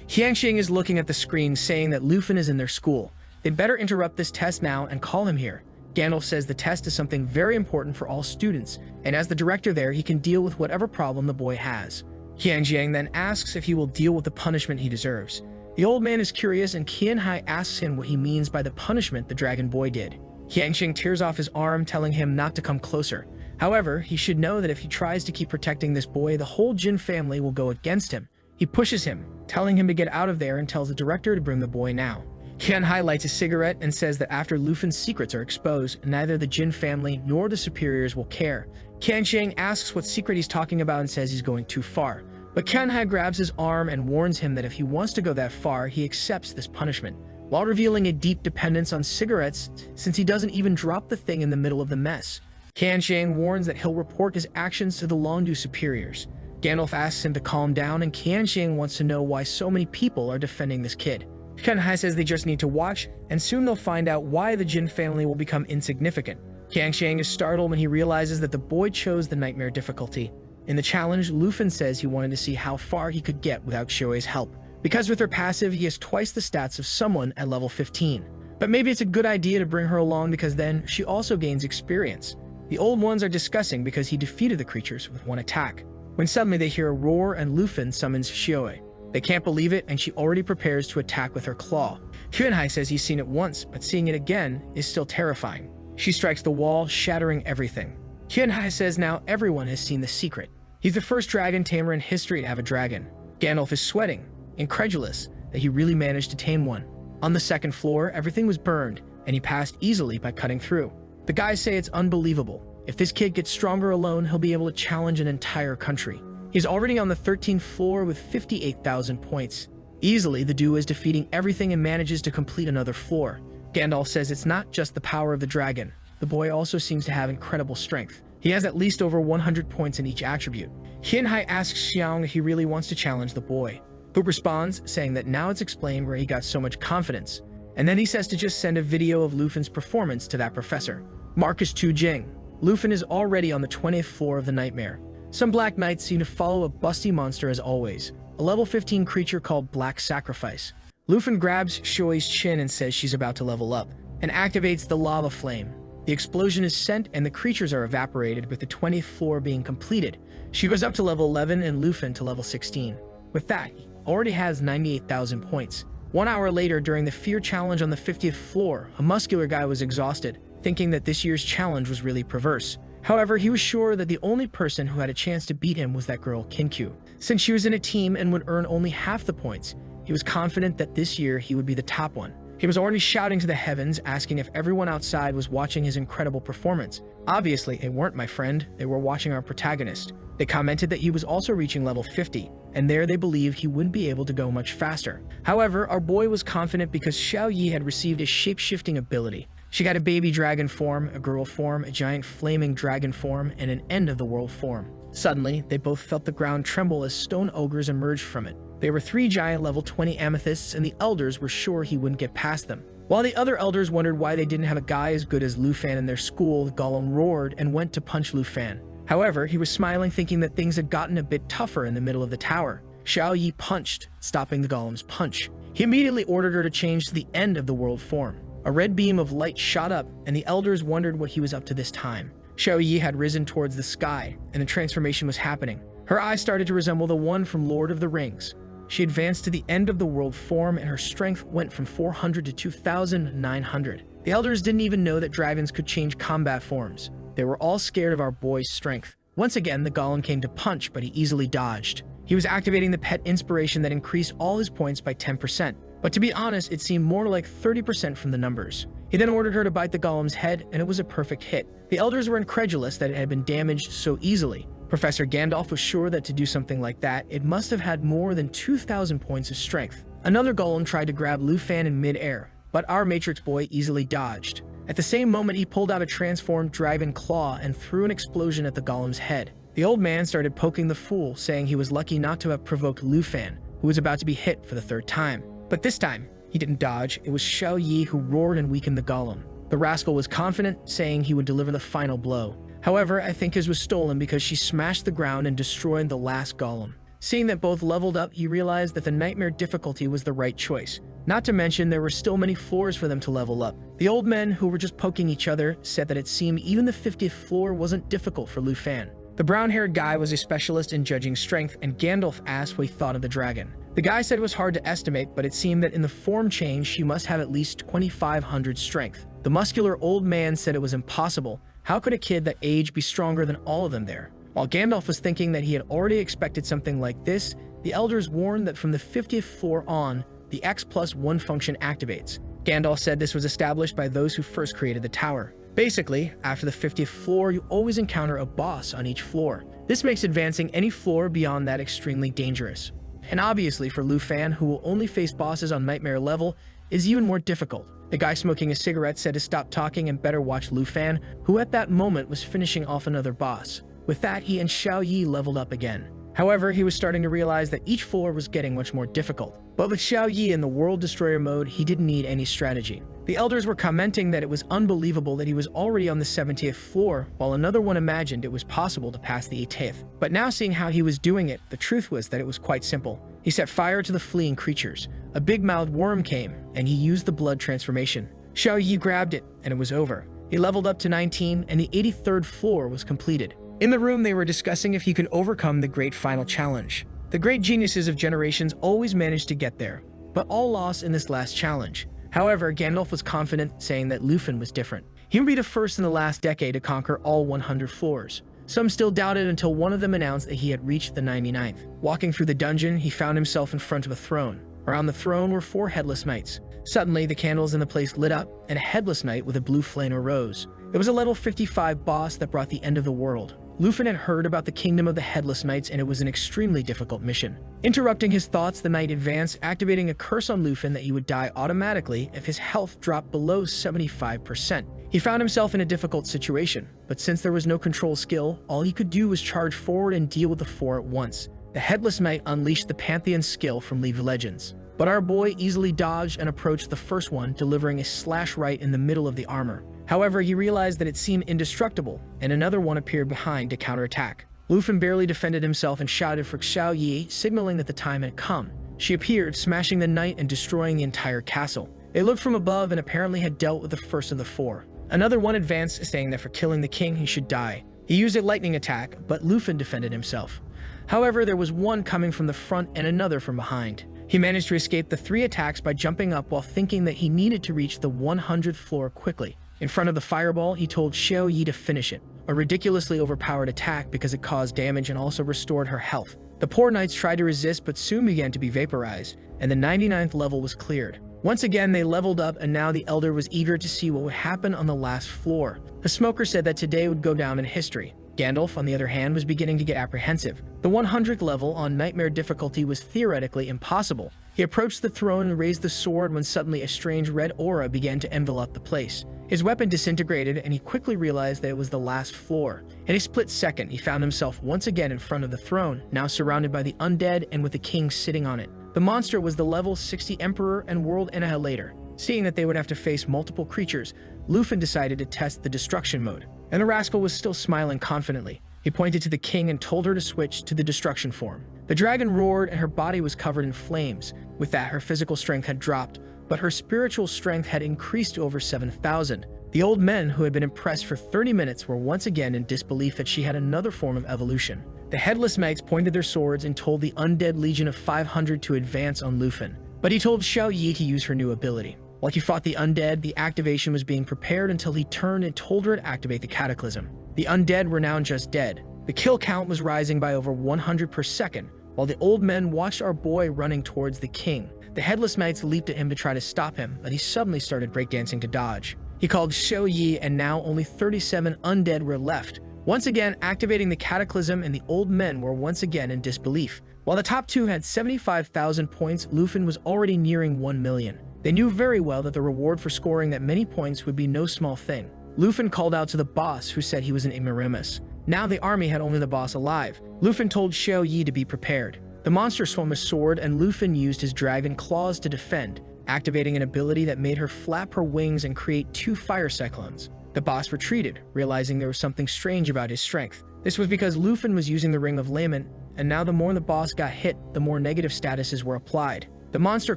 Qiangxiang is looking at the screen, saying that Lufin is in their school. They'd better interrupt this test now and call him here. Gandalf says the test is something very important for all students, and as the director there, he can deal with whatever problem the boy has. Qiangxiang then asks if he will deal with the punishment he deserves. The old man is curious, and Qianhai asks him what he means by the punishment the dragon boy did. Qiangxiang tears off his arm, telling him not to come closer. However, he should know that if he tries to keep protecting this boy, the whole Jin family will go against him. He pushes him, telling him to get out of there, and tells the director to bring the boy now. Qianhai lights a cigarette and says that after Lufin's secrets are exposed, neither the Jin family nor the superiors will care. Qiangxiang asks what secret he's talking about and says he's going too far. But Qianhai grabs his arm and warns him that if he wants to go that far, he accepts this punishment, while revealing a deep dependence on cigarettes since he doesn't even drop the thing in the middle of the mess. Qiangxiang warns that he'll report his actions to the Longdu superiors. Gandalf asks him to calm down, and Qiangxiang wants to know why so many people are defending this kid. Qianhai says they just need to watch, and soon they'll find out why the Jin family will become insignificant. Qiangxiang is startled when he realizes that the boy chose the nightmare difficulty. In the challenge, Lufin says he wanted to see how far he could get without Xiaowei's help, because with her passive, he has twice the stats of someone at level 15. But maybe it's a good idea to bring her along because then she also gains experience. The old ones are discussing because he defeated the creatures with one attack, when suddenly they hear a roar and Lufin summons Xiaowei. They can't believe it, and she already prepares to attack with her claw. Qianhai says he's seen it once, but seeing it again is still terrifying. She strikes the wall, shattering everything. Qianhai says now everyone has seen the secret. He's the first dragon tamer in history to have a dragon. Gandalf is sweating, incredulous that he really managed to tame one. On the second floor, everything was burned, and he passed easily by cutting through. The guys say it's unbelievable. If this kid gets stronger alone, he'll be able to challenge an entire country. He's already on the 13th floor with 58,000 points. Easily, the duo is defeating everything and manages to complete another floor. Gandalf says it's not just the power of the dragon. The boy also seems to have incredible strength. He has at least over 100 points in each attribute. Qianhai asks Xiang if he really wants to challenge the boy, who responds, saying that now it's explained where he got so much confidence. And then he says to just send a video of Lufin's performance to that professor. Marcus Tu Jing. Lufin is already on the 20th floor of the nightmare. Some black knights seem to follow a busty monster as always, a level 15 creature called Black Sacrifice. Lufin grabs Xiaowei's chin and says she's about to level up, and activates the lava flame. The explosion is sent and the creatures are evaporated, with the 20th floor being completed. She goes up to level 11 and Lufin to level 16. With that, he already has 98,000 points. 1 hour later, during the fear challenge on the 50th floor, a muscular guy was exhausted, thinking that this year's challenge was really perverse. However, he was sure that the only person who had a chance to beat him was that girl, Kinkyu. Since she was in a team and would earn only half the points, he was confident that this year he would be the top one. He was already shouting to the heavens, asking if everyone outside was watching his incredible performance. Obviously, they weren't, my friend. They were watching our protagonist. They commented that he was also reaching level 50, and there they believed he wouldn't be able to go much faster. However, our boy was confident because Xiao Yi had received a shape-shifting ability. She got a baby dragon form, a girl form, a giant flaming dragon form, and an end-of-the-world form. Suddenly, they both felt the ground tremble as stone ogres emerged from it. They were 3 giant level 20 amethysts, and the elders were sure he wouldn't get past them. While the other elders wondered why they didn't have a guy as good as Lu Fan in their school, the golem roared and went to punch Lu Fan. However, he was smiling, thinking that things had gotten a bit tougher in the middle of the tower. Xiao Yi punched, stopping the golem's punch. He immediately ordered her to change to the end-of-the-world form. A red beam of light shot up, and the elders wondered what he was up to this time. Xiao Yi had risen towards the sky, and the transformation was happening. Her eyes started to resemble the one from Lord of the Rings. She advanced to the end-of-the-world form, and her strength went from 400 to 2,900. The elders didn't even know that dragons could change combat forms. They were all scared of our boy's strength. Once again, the golem came to punch, but he easily dodged. He was activating the pet inspiration that increased all his points by 10%. But to be honest, it seemed more like 30% from the numbers. He then ordered her to bite the golem's head, and it was a perfect hit. The elders were incredulous that it had been damaged so easily. Professor Gandalf was sure that to do something like that, it must have had more than 2,000 points of strength. Another golem tried to grab Lu Fan in mid-air, but our Matrix boy easily dodged. At the same moment, he pulled out a transformed dragon claw and threw an explosion at the golem's head. The old man started poking the fool, saying he was lucky not to have provoked Lu Fan, who was about to be hit for the 3rd time. But this time, he didn't dodge. It was Xiao Yi who roared and weakened the golem. The rascal was confident, saying he would deliver the final blow. However, I think his was stolen because she smashed the ground and destroyed the last golem. Seeing that both leveled up, he realized that the nightmare difficulty was the right choice. Not to mention, there were still many floors for them to level up. The old men, who were just poking each other, said that it seemed even the 50th floor wasn't difficult for Lu Fan. The brown-haired guy was a specialist in judging strength, and Gandalf asked what he thought of the dragon. The guy said it was hard to estimate, but it seemed that in the form change, she must have at least 2,500 strength. The muscular old man said it was impossible. How could a kid that age be stronger than all of them there? While Gandalf was thinking that he had already expected something like this, the elders warned that from the 50th floor on, the X+1 function activates. Gandalf said this was established by those who first created the tower. Basically, after the 50th floor, you always encounter a boss on each floor. This makes advancing any floor beyond that extremely dangerous. And obviously for Lu Fan, who will only face bosses on nightmare level, is even more difficult. The guy smoking a cigarette said to stop talking and better watch Lu Fan, who at that moment was finishing off another boss. With that, he and Xiao Yi leveled up again. However, he was starting to realize that each floor was getting much more difficult. But with Xiao Yi in the World Destroyer mode, he didn't need any strategy. The elders were commenting that it was unbelievable that he was already on the 70th floor, while another one imagined it was possible to pass the 80th. But now seeing how he was doing it, the truth was that it was quite simple. He set fire to the fleeing creatures. A big-mouthed worm came, and he used the blood transformation. Xiao Yi grabbed it, and it was over. He leveled up to 19, and the 83rd floor was completed. In the room, they were discussing if he could overcome the great final challenge. The great geniuses of generations always managed to get there, but all lost in this last challenge. However, Gandalf was confident, saying that Lu Fan was different. He would be the first in the last decade to conquer all 100 floors. Some still doubted until one of them announced that he had reached the 99th. Walking through the dungeon, he found himself in front of a throne. Around the throne were 4 headless knights. Suddenly, the candles in the place lit up, and a headless knight with a blue flame arose. It was a level 55 boss that brought the end of the world. Lu Fan had heard about the kingdom of the Headless Knights, and it was an extremely difficult mission. Interrupting his thoughts, the knight advanced, activating a curse on Lu Fan that he would die automatically if his health dropped below 75%. He found himself in a difficult situation, but since there was no control skill, all he could do was charge forward and deal with the 4 at once. The Headless Knight unleashed the Pantheon skill from League of Legends. But our boy easily dodged and approached the first one, delivering a slash right in the middle of the armor. However, he realized that it seemed indestructible, and another one appeared behind to counterattack. Lu Fan barely defended himself and shouted for Xiao Yi, signaling that the time had come. She appeared, smashing the knight and destroying the entire castle. They looked from above and apparently had dealt with the first of the 4. Another one advanced, saying that for killing the king, he should die. He used a lightning attack, but Lu Fan defended himself. However, there was one coming from the front and another from behind. He managed to escape the 3 attacks by jumping up while thinking that he needed to reach the 100th floor quickly. In front of the fireball, he told Xiao Yi to finish it, a ridiculously overpowered attack because it caused damage and also restored her health. The poor knights tried to resist but soon began to be vaporized, and the 99th level was cleared. Once again, they leveled up, and now the elder was eager to see what would happen on the last floor. The smoker said that today would go down in history. Gandalf, on the other hand, was beginning to get apprehensive. The 100th level on Nightmare difficulty was theoretically impossible. He approached the throne and raised the sword when suddenly a strange red aura began to envelop the place. His weapon disintegrated, and he quickly realized that it was the last floor. In a split second, he found himself once again in front of the throne, now surrounded by the undead and with the king sitting on it. The monster was the level 60 Emperor and World Annihilator. Seeing that they would have to face multiple creatures, Lufin decided to test the destruction mode. And the rascal was still smiling confidently. He pointed to the king and told her to switch to the destruction form. The dragon roared and her body was covered in flames. With that, her physical strength had dropped, but her spiritual strength had increased to over 7,000. The old men who had been impressed for 30 minutes were once again in disbelief that she had another form of evolution. The headless knights pointed their swords and told the undead legion of 500 to advance on Lufin. But he told Xiao Yi to use her new ability. While he fought the undead, the activation was being prepared until he turned and told her to activate the cataclysm. The undead were now just dead. The kill count was rising by over 100 per second, while the old men watched our boy running towards the king. The headless knights leaped at him to try to stop him, but he suddenly started breakdancing to dodge. He called Xiao Yi, and now only 37 undead were left, once again activating the cataclysm, and the old men were once again in disbelief. While the top two had 75,000 points, Lufin was already nearing 1 million. They knew very well that the reward for scoring that many points would be no small thing. Lufin called out to the boss, who said he was an ignoramus. Now the army had only the boss alive. Lufin told Xiao Yi to be prepared. The monster swung a sword, and Lufin used his dragon claws to defend, activating an ability that made her flap her wings and create 2 fire cyclones. The boss retreated, realizing there was something strange about his strength. This was because Lufin was using the Ring of Lament, and now the more the boss got hit, the more negative statuses were applied. The monster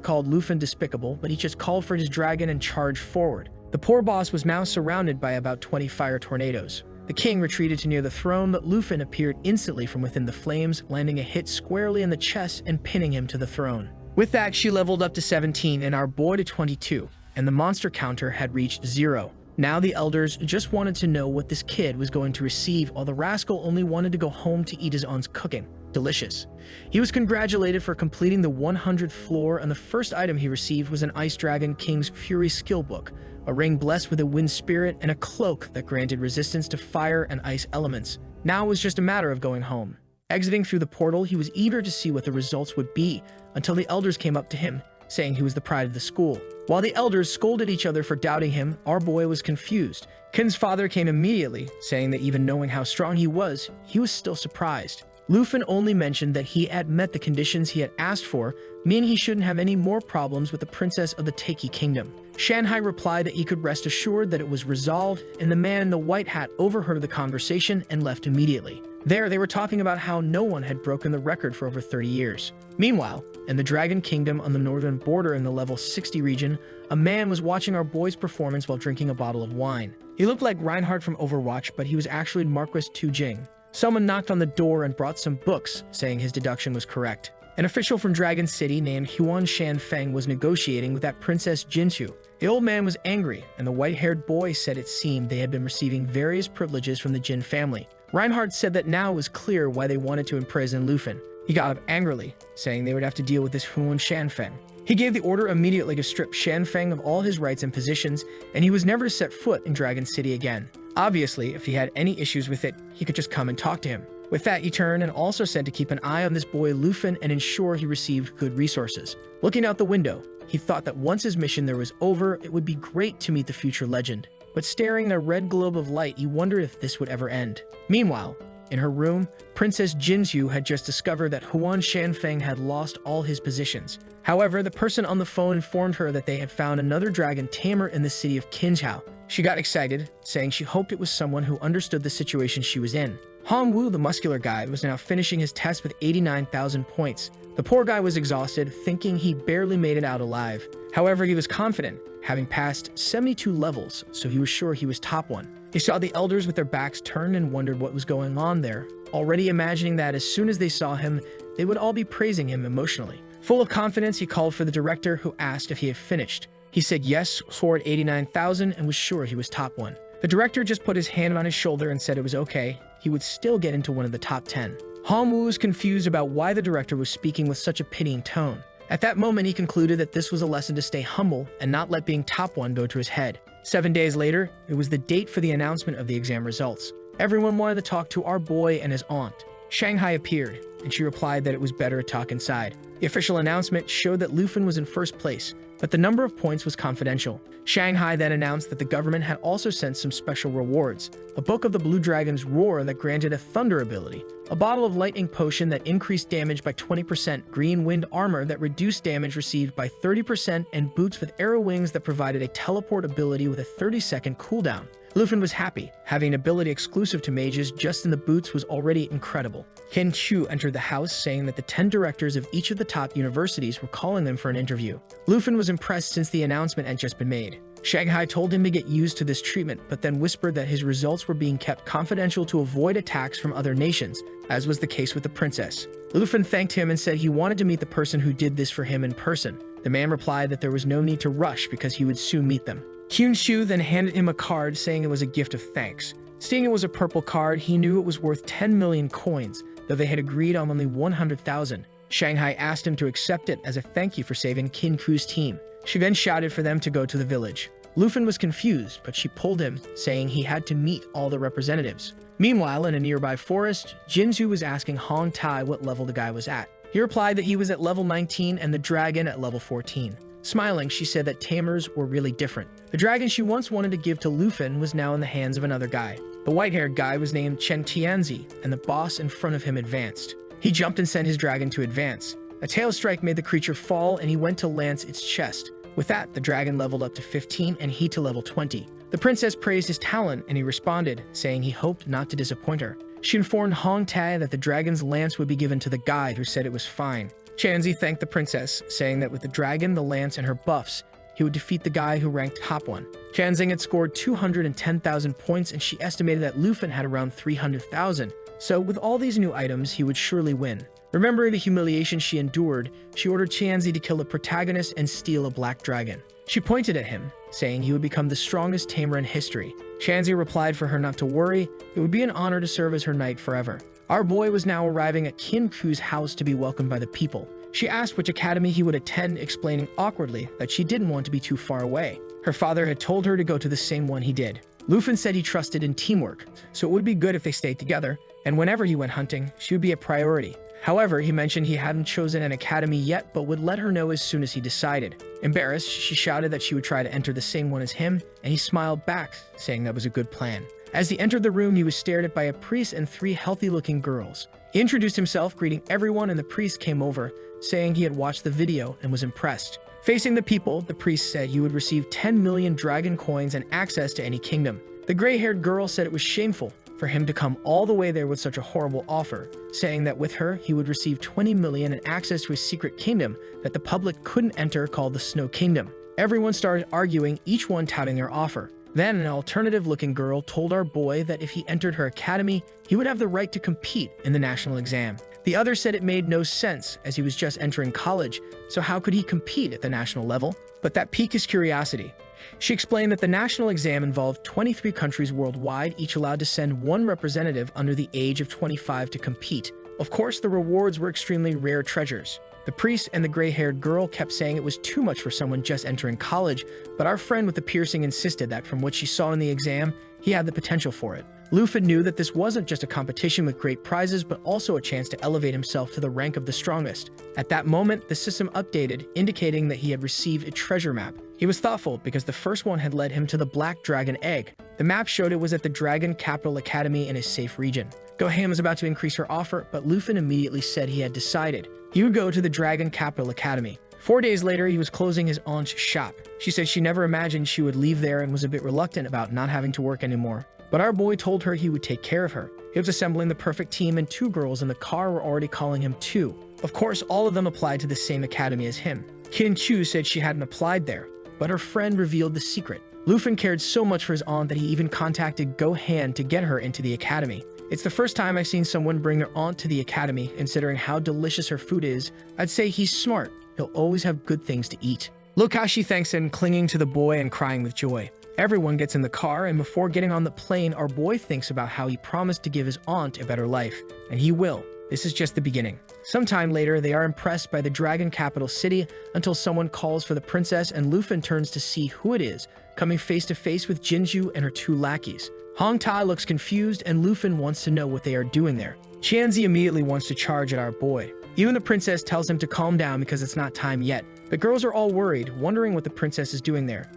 called Lufin despicable, but he just called for his dragon and charged forward. The poor boss was now surrounded by about 20 fire tornadoes. The king retreated to near the throne, but Lufin appeared instantly from within the flames, landing a hit squarely in the chest and pinning him to the throne. With that, she leveled up to 17 and our boy to 22, and the monster counter had reached 0. Now the elders just wanted to know what this kid was going to receive, while the rascal only wanted to go home to eat his aunt's cooking. Delicious. He was congratulated for completing the 100th floor, and the first item he received was an Ice Dragon King's Fury skill book, a ring blessed with a wind spirit, and a cloak that granted resistance to fire and ice elements. Now it was just a matter of going home. Exiting through the portal, he was eager to see what the results would be, until the elders came up to him, saying he was the pride of the school. While the elders scolded each other for doubting him, our boy was confused. Kin's father came immediately, saying that even knowing how strong he was still surprised. Lufin only mentioned that he had met the conditions he had asked for, meaning he shouldn't have any more problems with the princess of the Taiki kingdom. Shanhai replied that he could rest assured that it was resolved, and the man in the white hat overheard the conversation and left immediately. There, they were talking about how no one had broken the record for over 30 years. Meanwhile, in the Dragon Kingdom on the northern border in the level 60 region, a man was watching our boy's performance while drinking a bottle of wine. He looked like Reinhardt from Overwatch, but he was actually Marquis Tu Jing. Someone knocked on the door and brought some books, saying his deduction was correct. An official from Dragon City named Huan Shanfeng was negotiating with that Princess Jinsu. The old man was angry, and the white-haired boy said it seemed they had been receiving various privileges from the Jin family. Reinhardt said that now it was clear why they wanted to imprison Lufin. He got up angrily, saying they would have to deal with this Huan Shanfeng. He gave the order immediately to strip Shanfeng of all his rights and positions, and he was never to set foot in Dragon City again. Obviously, if he had any issues with it, he could just come and talk to him. With that, he turned and also said to keep an eye on this boy Lufin and ensure he received good resources. Looking out the window, he thought that once his mission there was over, it would be great to meet the future legend. But staring at a red globe of light, he wondered if this would ever end. Meanwhile, in her room, Princess Jinsu had just discovered that Huan Shanfeng had lost all his positions. However, the person on the phone informed her that they had found another dragon Tamer in the city of Qinzhou. She got excited, saying she hoped it was someone who understood the situation she was in. Hongwu, the muscular guy, was now finishing his test with 89,000 points. The poor guy was exhausted, thinking he barely made it out alive. However, he was confident, having passed 72 levels, so he was sure he was top one. He saw the elders with their backs turned and wondered what was going on there, already imagining that as soon as they saw him, they would all be praising him emotionally. Full of confidence, he called for the director, who asked if he had finished. He said yes, scored 89,000, and was sure he was top one. The director just put his hand on his shoulder and said it was okay. He would still get into one of the top 10. Hongwu was confused about why the director was speaking with such a pitying tone. At that moment, he concluded that this was a lesson to stay humble and not let being top one go to his head. 7 days later, it was the date for the announcement of the exam results. Everyone wanted to talk to our boy and his aunt. Shanghai appeared, and she replied that it was better to talk inside. The official announcement showed that Lufin was in first place, but the number of points was confidential. Shanghai then announced that the government had also sent some special rewards: a book of the Blue Dragon's Roar that granted a thunder ability, a bottle of lightning potion that increased damage by 20%, green wind armor that reduced damage received by 30%, and boots with arrow wings that provided a teleport ability with a 30-second cooldown. Lufin was happy. Having an ability exclusive to mages just in the boots was already incredible. Ken Chu entered the house saying that the 10 directors of each of the top universities were calling them for an interview. Lufin was impressed since the announcement had just been made. Shanghai told him to get used to this treatment, but then whispered that his results were being kept confidential to avoid attacks from other nations, as was the case with the princess. Lufin thanked him and said he wanted to meet the person who did this for him in person. The man replied that there was no need to rush because he would soon meet them. Kyun Shu then handed him a card saying it was a gift of thanks. Seeing it was a purple card, he knew it was worth 10 million coins, though they had agreed on only 100,000. Shanghai asked him to accept it as a thank you for saving Kin Ku's team. She then shouted for them to go to the village. Lufin was confused, but she pulled him, saying he had to meet all the representatives. Meanwhile, in a nearby forest, Jinzu was asking Hong Tai what level the guy was at. He replied that he was at level 19 and the dragon at level 14. Smiling, she said that Tamers were really different. The dragon she once wanted to give to Lufin was now in the hands of another guy. The white-haired guy was named Chen Tianzi, and the boss in front of him advanced. He jumped and sent his dragon to advance. A tail strike made the creature fall, and he went to lance its chest. With that, the dragon leveled up to 15 and he to level 20. The princess praised his talent, and he responded, saying he hoped not to disappoint her. She informed Hong Tai that the dragon's lance would be given to the guide, who said it was fine. Chanzi thanked the princess, saying that with the dragon, the lance, and her buffs, he would defeat the guy who ranked top one. Chanzing had scored 210,000 points, and she estimated that Lufin had around 300,000. So with all these new items, he would surely win. Remembering the humiliation she endured, she ordered Chanzi to kill the protagonist and steal a black dragon. She pointed at him, saying he would become the strongest tamer in history. Chanzi replied for her not to worry, it would be an honor to serve as her knight forever. Our boy was now arriving at Kin Ku's house to be welcomed by the people. She asked which academy he would attend, explaining awkwardly that she didn't want to be too far away. Her father had told her to go to the same one he did. Lufin said he trusted in teamwork, so it would be good if they stayed together, and whenever he went hunting, she would be a priority. However, he mentioned he hadn't chosen an academy yet, but would let her know as soon as he decided. Embarrassed, she shouted that she would try to enter the same one as him, and he smiled back, saying that was a good plan. As he entered the room, he was stared at by a priest and 3 healthy-looking girls. He introduced himself, greeting everyone, and the priest came over, saying he had watched the video and was impressed. Facing the people, the priest said he would receive 10 million dragon coins and access to any kingdom. The gray-haired girl said it was shameful for him to come all the way there with such a horrible offer, saying that with her, he would receive 20 million and access to a secret kingdom that the public couldn't enter called the Snow Kingdom. Everyone started arguing, each one touting their offer. Then an alternative-looking girl told our boy that if he entered her academy, he would have the right to compete in the national exam. The other said it made no sense, as he was just entering college, so how could he compete at the national level? But that piqued his curiosity. She explained that the national exam involved 23 countries worldwide, each allowed to send 1 representative under the age of 25 to compete. Of course, the rewards were extremely rare treasures. The priest and the gray-haired girl kept saying it was too much for someone just entering college, but our friend with the piercing insisted that from what she saw in the exam, he had the potential for it. Lufin knew that this wasn't just a competition with great prizes, but also a chance to elevate himself to the rank of the strongest. At that moment, the system updated, indicating that he had received a treasure map. He was thoughtful because the first one had led him to the Black Dragon Egg. The map showed it was at the Dragon Capital Academy in a safe region. Goham was about to increase her offer, but Lufin immediately said he had decided. He would go to the Dragon Capital Academy. 4 days later, he was closing his aunt's shop. She said she never imagined she would leave there and was a bit reluctant about not having to work anymore. But our boy told her he would take care of her. He was assembling the perfect team, and 2 girls in the car were already calling him Two. Of course, all of them applied to the same academy as him. Kin Chu said she hadn't applied there, but her friend revealed the secret. Lufin cared so much for his aunt that he even contacted Gohan to get her into the academy. It's the first time I've seen someone bring their aunt to the academy, considering how delicious her food is. I'd say he's smart. He'll always have good things to eat. Look how she thanks him, clinging to the boy and crying with joy. Everyone gets in the car, and before getting on the plane, our boy thinks about how he promised to give his aunt a better life, and he will. This is just the beginning. Sometime later, they are impressed by the dragon capital city until someone calls for the princess and Lufin turns to see who it is, coming face to face with Jinju and her two lackeys. Hong Tai looks confused and Lufin wants to know what they are doing there. Qianzi immediately wants to charge at our boy. Even the princess tells him to calm down because it's not time yet. The girls are all worried, wondering what the princess is doing there.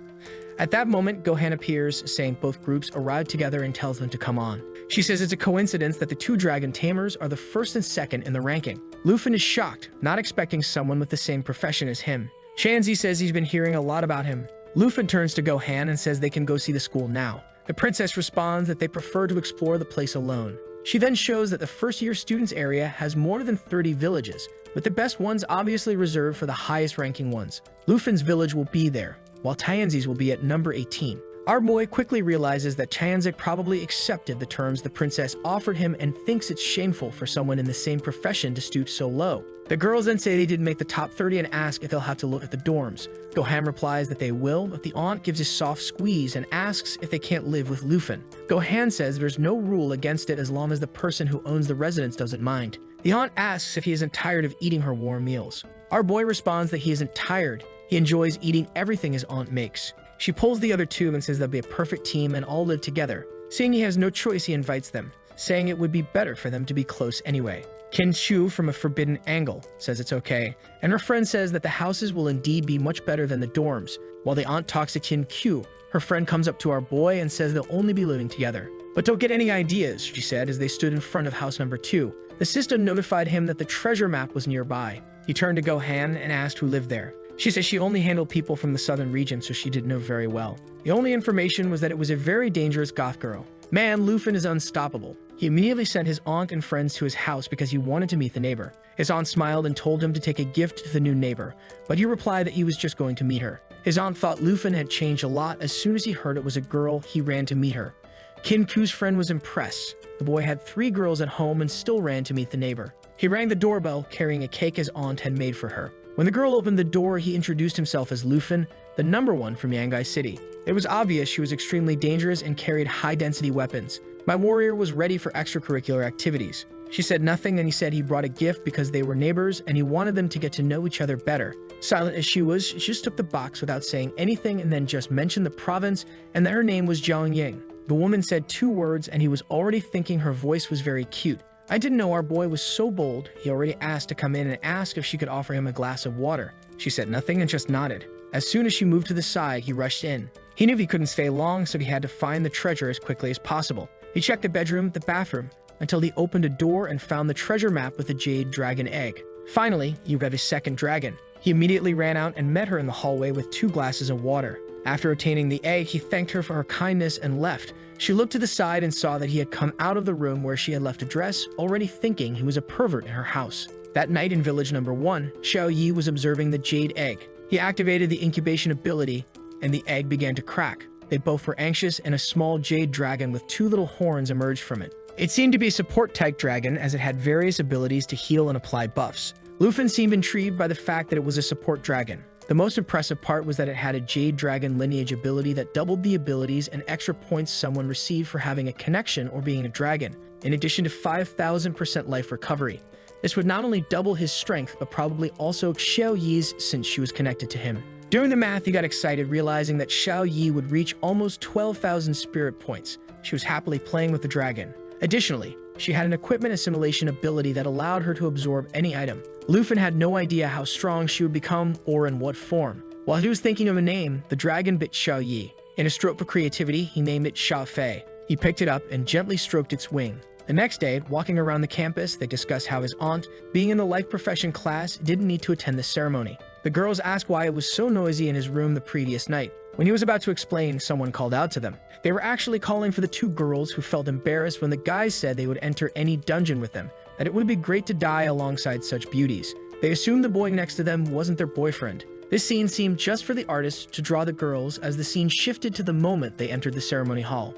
At that moment, Gohan appears, saying both groups arrived together and tells them to come on. She says it's a coincidence that the two dragon tamers are the first and second in the ranking. Lufin is shocked, not expecting someone with the same profession as him. Qianzi says he's been hearing a lot about him. Lufin turns to Gohan and says they can go see the school now. The princess responds that they prefer to explore the place alone. She then shows that the first-year students area has more than 30 villages, with the best ones obviously reserved for the highest-ranking ones. Lufin's village will be there, while Tianzi's will be at number 18. Our boy quickly realizes that Tianzi probably accepted the terms the princess offered him and thinks it's shameful for someone in the same profession to stoop so low. The girls then say they didn't make the top 30 and ask if they'll have to look at the dorms. Gohan replies that they will, but the aunt gives a soft squeeze and asks if they can't live with Lufin. Gohan says there's no rule against it as long as the person who owns the residence doesn't mind. The aunt asks if he isn't tired of eating her warm meals. Our boy responds that he isn't tired. He enjoys eating everything his aunt makes. She pulls the other two and says they'll be a perfect team and all live together. Seeing he has no choice, he invites them, saying it would be better for them to be close anyway. Qin Chu, from a forbidden angle, says it's okay, and her friend says that the houses will indeed be much better than the dorms. While the aunt talks to Qin Q, her friend comes up to our boy and says they'll only be living together. But don't get any ideas, she said as they stood in front of house number 2. The sister notified him that the treasure map was nearby. He turned to Gohan and asked who lived there. She says she only handled people from the southern region, so she didn't know very well. The only information was that it was a very dangerous goth girl. Man, Lufin is unstoppable. He immediately sent his aunt and friends to his house because he wanted to meet the neighbor. His aunt smiled and told him to take a gift to the new neighbor, but he replied that he was just going to meet her. His aunt thought Lufin had changed a lot. As soon as he heard it was a girl, he ran to meet her. Qin Ku's friend was impressed. The boy had 3 girls at home and still ran to meet the neighbor. He rang the doorbell, carrying a cake his aunt had made for her. When the girl opened the door, he introduced himself as Lufin, the number 1 from Yangai City. It was obvious she was extremely dangerous and carried high-density weapons. My warrior was ready for extracurricular activities. She said nothing, and he said he brought a gift because they were neighbors and he wanted them to get to know each other better. Silent as she was, she just took the box without saying anything and then just mentioned the province and that her name was Jiangying. The woman said 2 words and he was already thinking her voice was very cute. I didn't know our boy was so bold. He already asked to come in and asked if she could offer him a glass of water. She said nothing and just nodded. As soon as she moved to the side, he rushed in. He knew he couldn't stay long, so he had to find the treasure as quickly as possible. He checked the bedroom, the bathroom, until he opened a door and found the treasure map with the jade dragon egg. Finally, he read his second dragon. He immediately ran out and met her in the hallway with 2 glasses of water. After obtaining the egg, he thanked her for her kindness and left. She looked to the side and saw that he had come out of the room where she had left a dress, already thinking he was a pervert in her house. That night in village number 1, Xiao Yi was observing the jade egg. He activated the incubation ability, and the egg began to crack. They both were anxious, and a small jade dragon with 2 little horns emerged from it. It seemed to be a support-type dragon, as it had various abilities to heal and apply buffs. Lufin seemed intrigued by the fact that it was a support dragon. The most impressive part was that it had a Jade Dragon lineage ability that doubled the abilities and extra points someone received for having a connection or being a dragon, in addition to 5,000% life recovery. This would not only double his strength, but probably also Xiao Yi's since she was connected to him. Doing the math, he got excited, realizing that Xiao Yi would reach almost 12,000 spirit points. She was happily playing with the dragon. Additionally, she had an equipment assimilation ability that allowed her to absorb any item. Lufin had no idea how strong she would become or in what form. While he was thinking of a name, the dragon bit Xiao Yi. In a stroke for creativity, he named it Xiao Fei. He picked it up and gently stroked its wing. The next day, walking around the campus, they discussed how his aunt, being in the life profession class, didn't need to attend the ceremony. The girls asked why it was so noisy in his room the previous night. When he was about to explain, someone called out to them. They were actually calling for the 2 girls who felt embarrassed when the guys said they would enter any dungeon with them, that it would be great to die alongside such beauties. They assumed the boy next to them wasn't their boyfriend. This scene seemed just for the artist to draw the girls as the scene shifted to the moment they entered the ceremony hall.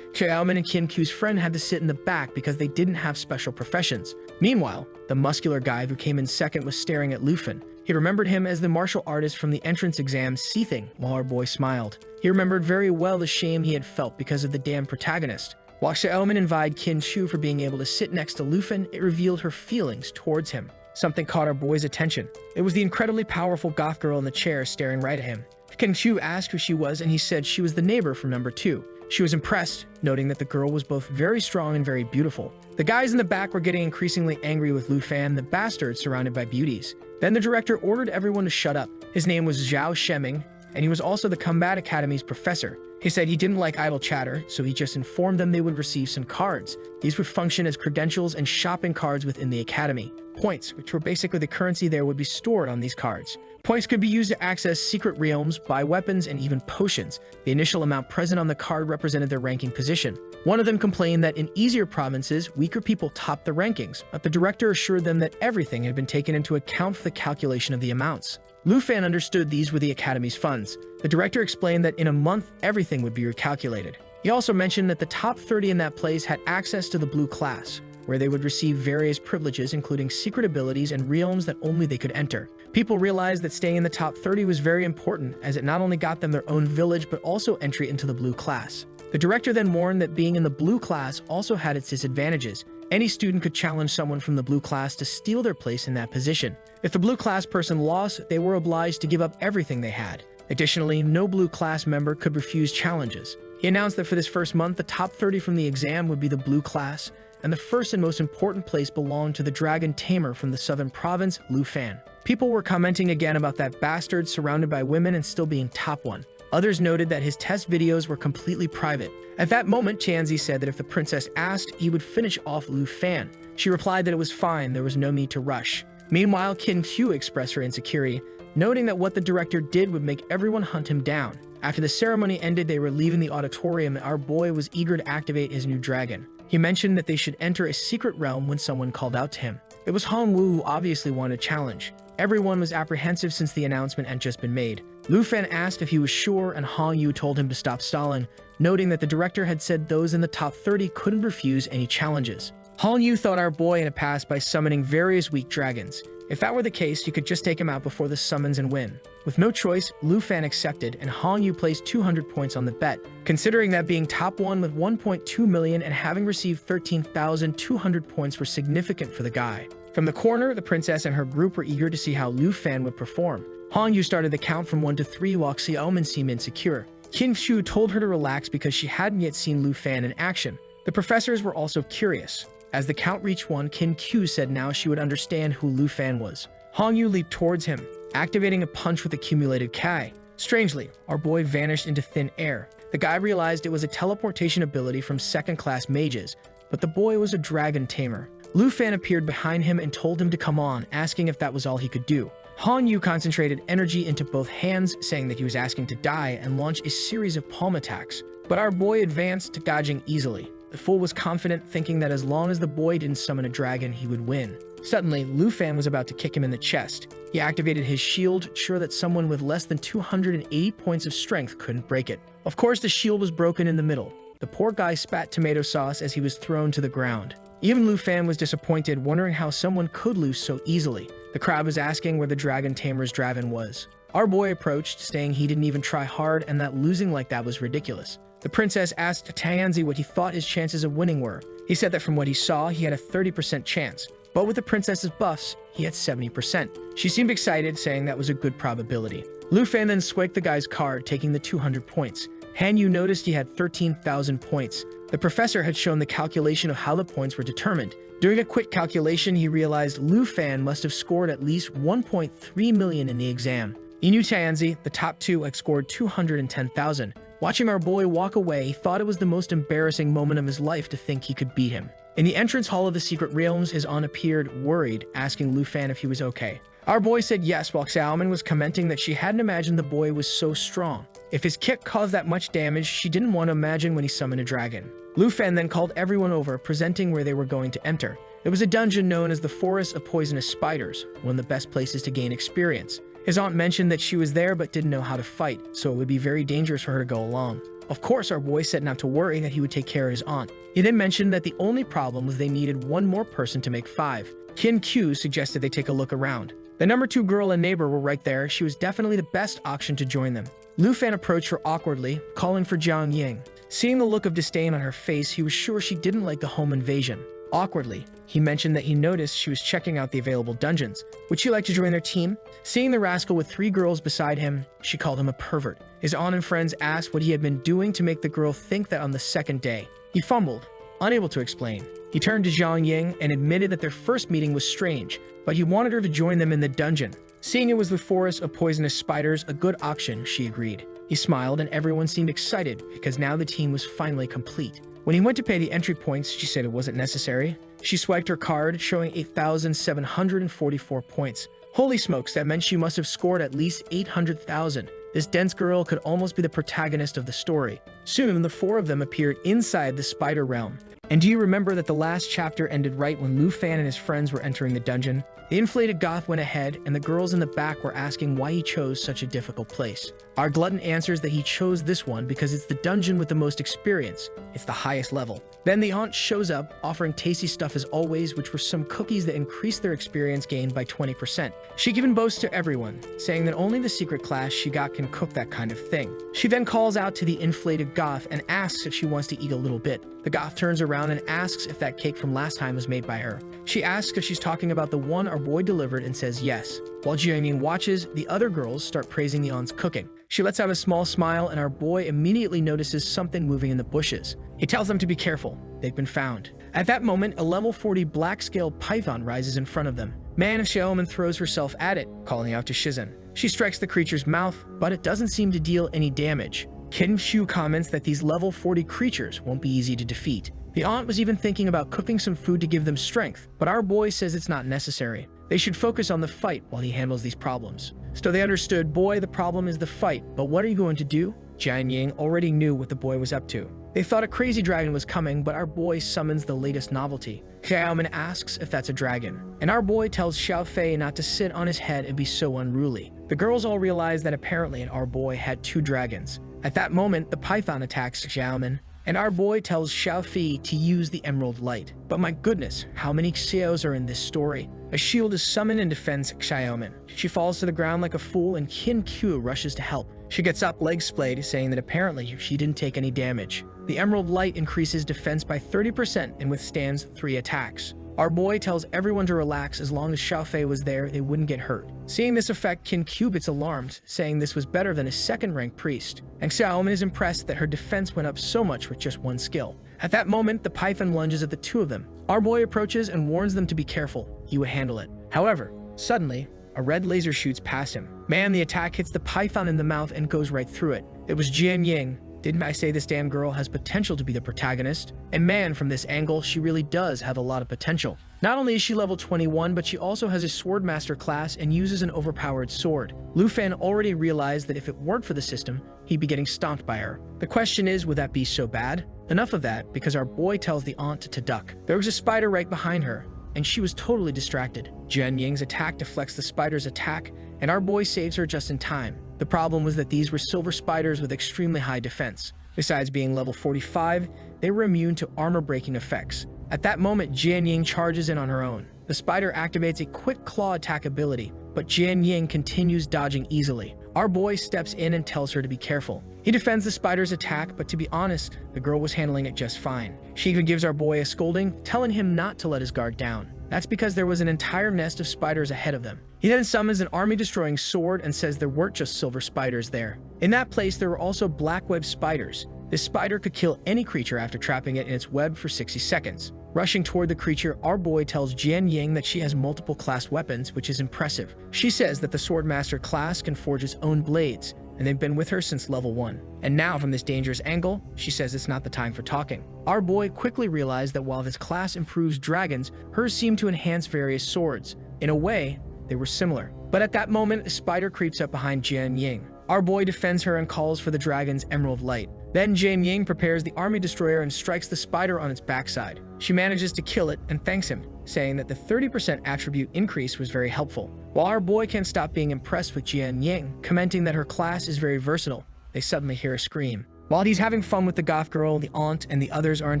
Xiaomin and Qin Ku's friend had to sit in the back because they didn't have special professions. Meanwhile, the muscular guy who came in second was staring at Lufin. He remembered him as the martial artist from the entrance exam, seething while our boy smiled. He remembered very well the shame he had felt because of the damn protagonist. While Xiaomin invited Qin Chu for being able to sit next to Lufan, it revealed her feelings towards him. Something caught our boy's attention. It was the incredibly powerful goth girl in the chair staring right at him. Qin Chu asked who she was, and he said she was the neighbor from number 2. She was impressed, noting that the girl was both very strong and very beautiful. The guys in the back were getting increasingly angry with Lufan, the bastard surrounded by beauties. Then the director ordered everyone to shut up. His name was Zhao Sheming, and he was also the Combat Academy's professor. He said he didn't like idle chatter, so he just informed them they would receive some cards. These would function as credentials and shopping cards within the academy. Points, which were basically the currency there, would be stored on these cards. Points could be used to access secret realms, buy weapons, and even potions. The initial amount present on the card represented their ranking position. One of them complained that in easier provinces, weaker people topped the rankings, but the director assured them that everything had been taken into account for the calculation of the amounts. Lufan understood these were the Academy's funds. The director explained that in a month, everything would be recalculated. He also mentioned that the top 30 in that place had access to the blue class, where they would receive various privileges including secret abilities and realms that only they could enter. People realized that staying in the top 30 was very important, as it not only got them their own village but also entry into the blue class. The director then warned that being in the blue class also had its disadvantages. Any student could challenge someone from the blue class to steal their place in that position. If the blue class person lost, they were obliged to give up everything they had. Additionally, no blue class member could refuse challenges. He announced that for this first month, the top 30 from the exam would be the blue class, and the first and most important place belonged to the dragon Tamer from the southern province, Lufan. People were commenting again about that bastard surrounded by women and still being top 1. Others noted that his test videos were completely private. At that moment, Tianzi said that if the princess asked, he would finish off Lufan. She replied that it was fine, there was no need to rush. Meanwhile, Qin Chu expressed her insecurity, noting that what the director did would make everyone hunt him down. After the ceremony ended, they were leaving the auditorium and our boy was eager to activate his new dragon. He mentioned that they should enter a secret realm when someone called out to him. It was Hongwu who obviously wanted a challenge. Everyone was apprehensive since the announcement had just been made. Lufan asked if he was sure, and Hongwu told him to stop stalling, noting that the director had said those in the top 30 couldn't refuse any challenges. Hongwu thought our boy had passed by summoning various weak dragons. If that were the case, you could just take him out before the summons and win. With no choice, Lufan accepted, and Hongwu placed 200 points on the bet. Considering that being top 1 with 1.2 million and having received 13,200 points were significant for the guy. From the corner, the princess and her group were eager to see how Lufan would perform. Hongwu started the count from 1 to 3 while Xiaomin seemed insecure. Qin Chu told her to relax because she hadn't yet seen Lufan in action. The professors were also curious. As the count reached 1, Qin Chu said now she would understand who Lufan was. Hongwu leaped towards him, activating a punch with accumulated Kai. Strangely, our boy vanished into thin air. The guy realized it was a teleportation ability from second-class mages, but the boy was a dragon tamer. Lufan appeared behind him and told him to come on, asking if that was all he could do. Hongwu concentrated energy into both hands, saying that he was asking to die, and launched a series of palm attacks. But our boy advanced, dodging easily. The fool was confident, thinking that as long as the boy didn't summon a dragon, he would win. Suddenly, Lufan was about to kick him in the chest. He activated his shield, sure that someone with less than 280 points of strength couldn't break it. Of course, the shield was broken in the middle. The poor guy spat tomato sauce as he was thrown to the ground. Even Lufan was disappointed, wondering how someone could lose so easily. The crowd was asking where the dragon tamer's dragon was. Our boy approached, saying he didn't even try hard and that losing like that was ridiculous. The princess asked Tianzi what he thought his chances of winning were. He said that from what he saw, he had a 30% chance. But with the princess's buffs, he had 70%. She seemed excited, saying that was a good probability. Lufan then swiped the guy's card, taking the 200 points. Hongwu noticed he had 13,000 points. The professor had shown the calculation of how the points were determined. Doing a quick calculation, he realized Lufan must have scored at least 1.3 million in the exam. He knew Tianzi, the top 2, had scored 210,000. Watching our boy walk away, he thought it was the most embarrassing moment of his life to think he could beat him. In the entrance hall of the secret realms, his aunt appeared, worried, asking Lufan if he was okay. Our boy said yes, while Xiaomin was commenting that she hadn't imagined the boy was so strong. If his kick caused that much damage, she didn't want to imagine when he summoned a dragon. Lufan then called everyone over, presenting where they were going to enter. It was a dungeon known as the Forest of Poisonous Spiders, one of the best places to gain experience. His aunt mentioned that she was there but didn't know how to fight, so it would be very dangerous for her to go along. Of course, our boy said not to worry, that he would take care of his aunt. He then mentioned that the only problem was they needed one more person to make 5. Qin Chu suggested they take a look around. The number 2 girl and neighbor were right there. She was definitely the best option to join them. Lufan approached her awkwardly, calling for Jiang Ying. Seeing the look of disdain on her face, he was sure she didn't like the home invasion. Awkwardly, he mentioned that he noticed she was checking out the available dungeons. Would she like to join their team? Seeing the rascal with 3 girls beside him, she called him a pervert. His aunt and friends asked what he had been doing to make the girl think that on the second day. He fumbled, unable to explain. He turned to Zhang Ying and admitted that their first meeting was strange, but he wanted her to join them in the dungeon. Seeing it was the forest of poisonous spiders, a good option, she agreed. He smiled and everyone seemed excited because now the team was finally complete. When he went to pay the entry points, she said it wasn't necessary. She swiped her card, showing 8,744 points. Holy smokes, that meant she must have scored at least 800,000. This dense girl could almost be the protagonist of the story. Soon, the 4 of them appeared inside the spider realm. And do you remember that the last chapter ended right when Lu Fan and his friends were entering the dungeon? The inflated goth went ahead, and the girls in the back were asking why he chose such a difficult place. Our glutton answers that he chose this one because it's the dungeon with the most experience. It's the highest level. Then the aunt shows up, offering tasty stuff as always, which were some cookies that increased their experience gained by 20%. She even boasts to everyone, saying that only the secret class she got can cook that kind of thing. She then calls out to the inflated goth and asks if she wants to eat a little bit. The goth turns around and asks if that cake from last time was made by her. She asks if she's talking about the one our boy delivered and says yes. While Jianming watches, the other girls start praising the aunt's cooking. She lets out a small smile and our boy immediately notices something moving in the bushes. He tells them to be careful. They've been found. At that moment, a level 40 black-scaled python rises in front of them. Man of Xiaoman throws herself at it, calling out to Shizen. She strikes the creature's mouth, but it doesn't seem to deal any damage. Qin Shu comments that these level 40 creatures won't be easy to defeat. The aunt was even thinking about cooking some food to give them strength, but our boy says it's not necessary. They should focus on the fight while he handles these problems. So they understood, boy, the problem is the fight, but what are you going to do? Jian Ying already knew what the boy was up to. They thought a crazy dragon was coming, but our boy summons the latest novelty. Xiaoman asks if that's a dragon, and our boy tells Xiao Fei not to sit on his head and be so unruly. The girls all realize that apparently our boy had 2 dragons. At that moment, the python attacks Xiaoman, and our boy tells Xiao Fei to use the emerald light. But my goodness, how many Xiaos are in this story? A shield is summoned and defends Xiaoman. She falls to the ground like a fool and Qin Q rushes to help. She gets up, legs splayed, saying that apparently she didn't take any damage. The emerald light increases defense by 30% and withstands 3 attacks. Our boy tells everyone to relax as long as Xiao Fei was there, they wouldn't get hurt. Seeing this effect, Qin Q gets alarmed, saying this was better than a second-rank priest. And Xiaoman is impressed that her defense went up so much with just 1 skill. At that moment, the python lunges at the 2 of them. Our boy approaches and warns them to be careful. He would handle it. However, suddenly, a red laser shoots past him. Man, the attack hits the python in the mouth and goes right through it. It was Jian Ying. Didn't I say this damn girl has potential to be the protagonist? And man, from this angle, she really does have a lot of potential. Not only is she level 21, but she also has a Swordmaster class and uses an overpowered sword. Lu Fan already realized that if it weren't for the system, he'd be getting stomped by her. The question is, would that be so bad? Enough of that, because our boy tells the aunt to duck. There was a spider right behind her, and she was totally distracted. Jian Ying's attack deflects the spider's attack, and our boy saves her just in time. The problem was that these were silver spiders with extremely high defense. Besides being level 45, they were immune to armor-breaking effects. At that moment, Jian Ying charges in on her own. The spider activates a quick claw attack ability, but Jian Ying continues dodging easily. Our boy steps in and tells her to be careful. He defends the spider's attack, but to be honest, the girl was handling it just fine. She even gives our boy a scolding, telling him not to let his guard down. That's because there was an entire nest of spiders ahead of them. He then summons an army-destroying sword and says there weren't just silver spiders there. In that place, there were also black web spiders. This spider could kill any creature after trapping it in its web for 60 seconds. Rushing toward the creature, our boy tells Jian Ying that she has multiple class weapons, which is impressive. She says that the Swordmaster class can forge its own blades, and they've been with her since level 1. And now, from this dangerous angle, she says it's not the time for talking. Our boy quickly realized that while this class improves dragons, hers seemed to enhance various swords. In a way, they were similar. But at that moment, a spider creeps up behind Jian Ying. Our boy defends her and calls for the dragon's emerald light. Then Jian Ying prepares the army destroyer and strikes the spider on its backside. She manages to kill it and thanks him, saying that the 30% attribute increase was very helpful. While our boy can't stop being impressed with Jian Ying, commenting that her class is very versatile, they suddenly hear a scream. While he's having fun with the goth girl, the aunt and the others are in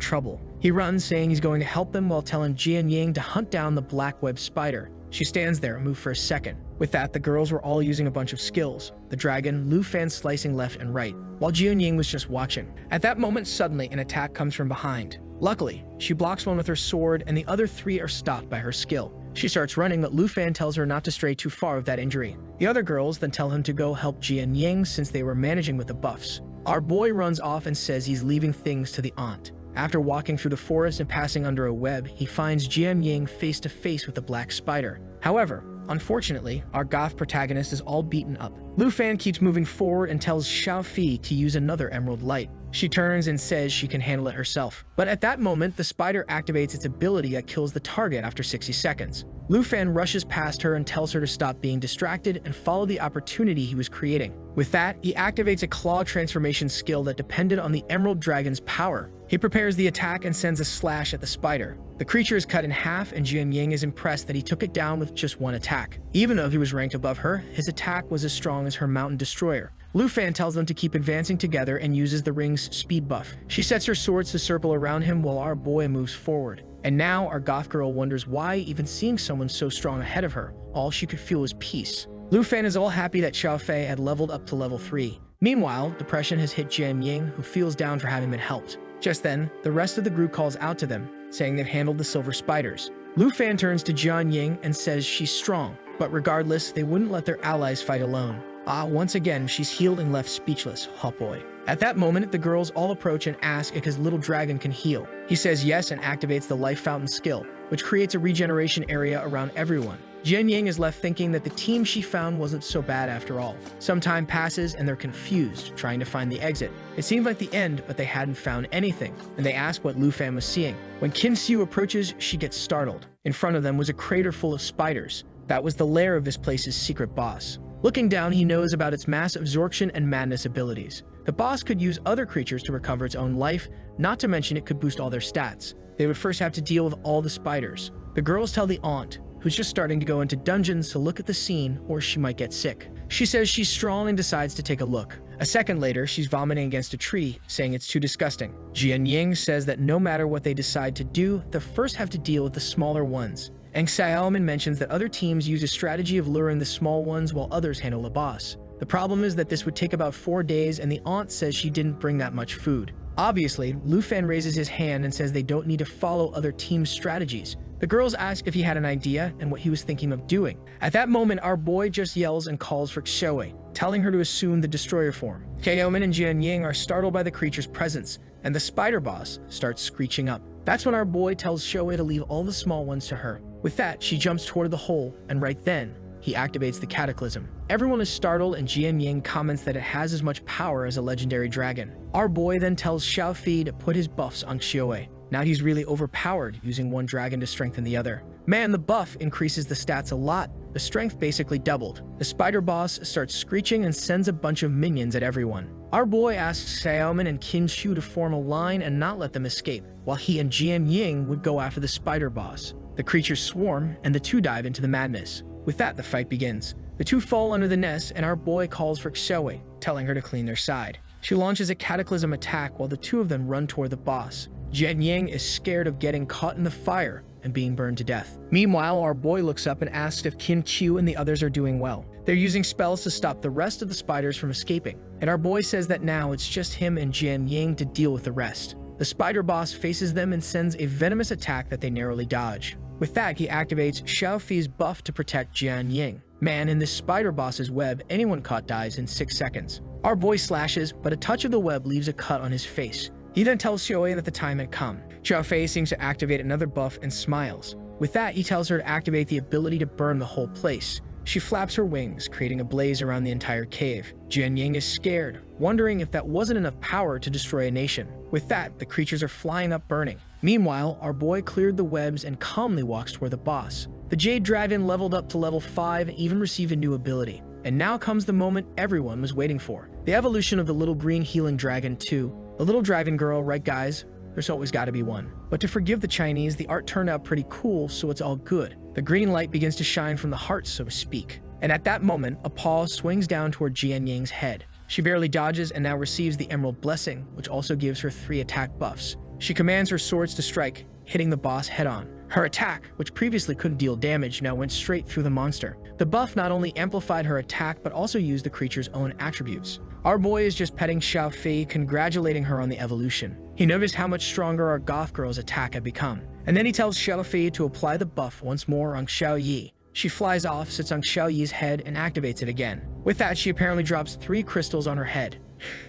trouble. He runs, saying he's going to help them while telling Jian Ying to hunt down the black web spider. She stands there, moved for a second. With that, the girls were all using a bunch of skills. The dragon, Lu Fan slicing left and right, while Jian Ying was just watching. At that moment, suddenly, an attack comes from behind. Luckily, she blocks one with her sword, and the other three are stopped by her skill. She starts running, but Lu Fan tells her not to stray too far with that injury. The other girls then tell him to go help Jian Ying since they were managing with the buffs. Our boy runs off and says he's leaving things to the aunt. After walking through the forest and passing under a web, he finds Jian Ying face to face with a black spider. However, unfortunately, our goth protagonist is all beaten up. Lu Fan keeps moving forward and tells Xiao Fi to use another emerald light. She turns and says she can handle it herself. But at that moment, the spider activates its ability that kills the target after 60 seconds. Lu Fan rushes past her and tells her to stop being distracted and follow the opportunity he was creating. With that, he activates a claw transformation skill that depended on the Emerald Dragon's power. He prepares the attack and sends a slash at the spider. The creature is cut in half, and Jian Ying is impressed that he took it down with just one attack. Even though he was ranked above her, his attack was as strong as her mountain destroyer. Lu Fan tells them to keep advancing together and uses the ring's speed buff. She sets her swords to circle around him while our boy moves forward. And now our goth girl wonders why, even seeing someone so strong ahead of her, all she could feel was peace. Lu Fan is all happy that Xiao Fei had leveled up to level 3. Meanwhile, depression has hit Jian Ying, who feels down for having been helped. Just then, the rest of the group calls out to them, saying they've handled the silver spiders. Lu Fan turns to Jian Ying and says she's strong, but regardless, they wouldn't let their allies fight alone. Once again, she's healed and left speechless, hot boy. At that moment, the girls all approach and ask if his little dragon can heal. He says yes and activates the life fountain skill, which creates a regeneration area around everyone. Jian Ying is left thinking that the team she found wasn't so bad after all. Some time passes and they're confused, trying to find the exit. It seemed like the end, but they hadn't found anything, and they ask what Lu Fan was seeing. When Qin Xiu approaches, she gets startled. In front of them was a crater full of spiders. That was the lair of this place's secret boss. Looking down, he knows about its mass absorption and madness abilities. The boss could use other creatures to recover its own life, not to mention it could boost all their stats. They would first have to deal with all the spiders. The girls tell the aunt, who's just starting to go into dungeons, to look at the scene or she might get sick. She says she's strong and decides to take a look. A second later, she's vomiting against a tree, saying it's too disgusting. Jian Ying says that no matter what they decide to do, they'll first have to deal with the smaller ones. And Xiaomin mentions that other teams use a strategy of luring the small ones while others handle the boss. The problem is that this would take about 4 days, and the aunt says she didn't bring that much food. Obviously, Lu Fan raises his hand and says they don't need to follow other teams' strategies. The girls ask if he had an idea and what he was thinking of doing. At that moment, our boy just yells and calls for Xiaowei, telling her to assume the destroyer form. Xiaomin and Jian Ying are startled by the creature's presence, and the spider boss starts screeching up. That's when our boy tells Xiaowei to leave all the small ones to her. With that, she jumps toward the hole, and right then, he activates the cataclysm. Everyone is startled, and Jian Ying comments that it has as much power as a legendary dragon. Our boy then tells Xiao Fi to put his buffs on Xiaowei. Now he's really overpowered, using one dragon to strengthen the other. Man, the buff increases the stats a lot. The strength basically doubled. The spider boss starts screeching and sends a bunch of minions at everyone. Our boy asks Xiaomin and Qin Xiu to form a line and not let them escape, while he and Jian Ying would go after the spider boss. The creatures swarm, and the two dive into the madness. With that, the fight begins. The two fall under the nest, and our boy calls for Xiaowei, telling her to clean their side. She launches a cataclysm attack while the two of them run toward the boss. Jian Ying is scared of getting caught in the fire and being burned to death. Meanwhile, our boy looks up and asks if Qin Qiu and the others are doing well. They're using spells to stop the rest of the spiders from escaping, and our boy says that now it's just him and Jian Ying to deal with the rest. The spider boss faces them and sends a venomous attack that they narrowly dodge. With that, he activates Xiao Fi's buff to protect Jian Ying. Man, in this spider boss's web, anyone caught dies in 6 seconds. Our boy slashes, but a touch of the web leaves a cut on his face. He then tells Xiaowei that the time had come. Xiao Fei seems to activate another buff and smiles. With that, he tells her to activate the ability to burn the whole place. She flaps her wings, creating a blaze around the entire cave. Jian Ying is scared, wondering if that wasn't enough power to destroy a nation. With that, the creatures are flying up burning. Meanwhile, our boy cleared the webs and calmly walks toward the boss. The Jade Dragon leveled up to level 5 and even received a new ability. And now comes the moment everyone was waiting for. The evolution of the little green healing dragon too. The little dragon girl, right guys? There's always got to be one. But to forgive the Chinese, the art turned out pretty cool, so it's all good. The green light begins to shine from the heart, so to speak. And at that moment, a paw swings down toward Jian Ying's head. She barely dodges and now receives the Emerald Blessing, which also gives her 3 attack buffs. She commands her swords to strike, hitting the boss head-on. Her attack, which previously couldn't deal damage, now went straight through the monster. The buff not only amplified her attack, but also used the creature's own attributes. Our boy is just petting Xiaofei, congratulating her on the evolution. He noticed how much stronger our goth girl's attack had become. And then he tells Xiaofei to apply the buff once more on Xiaoyi. She flies off, sits on Xiaoyi's head, and activates it again. With that, she apparently drops 3 crystals on her head.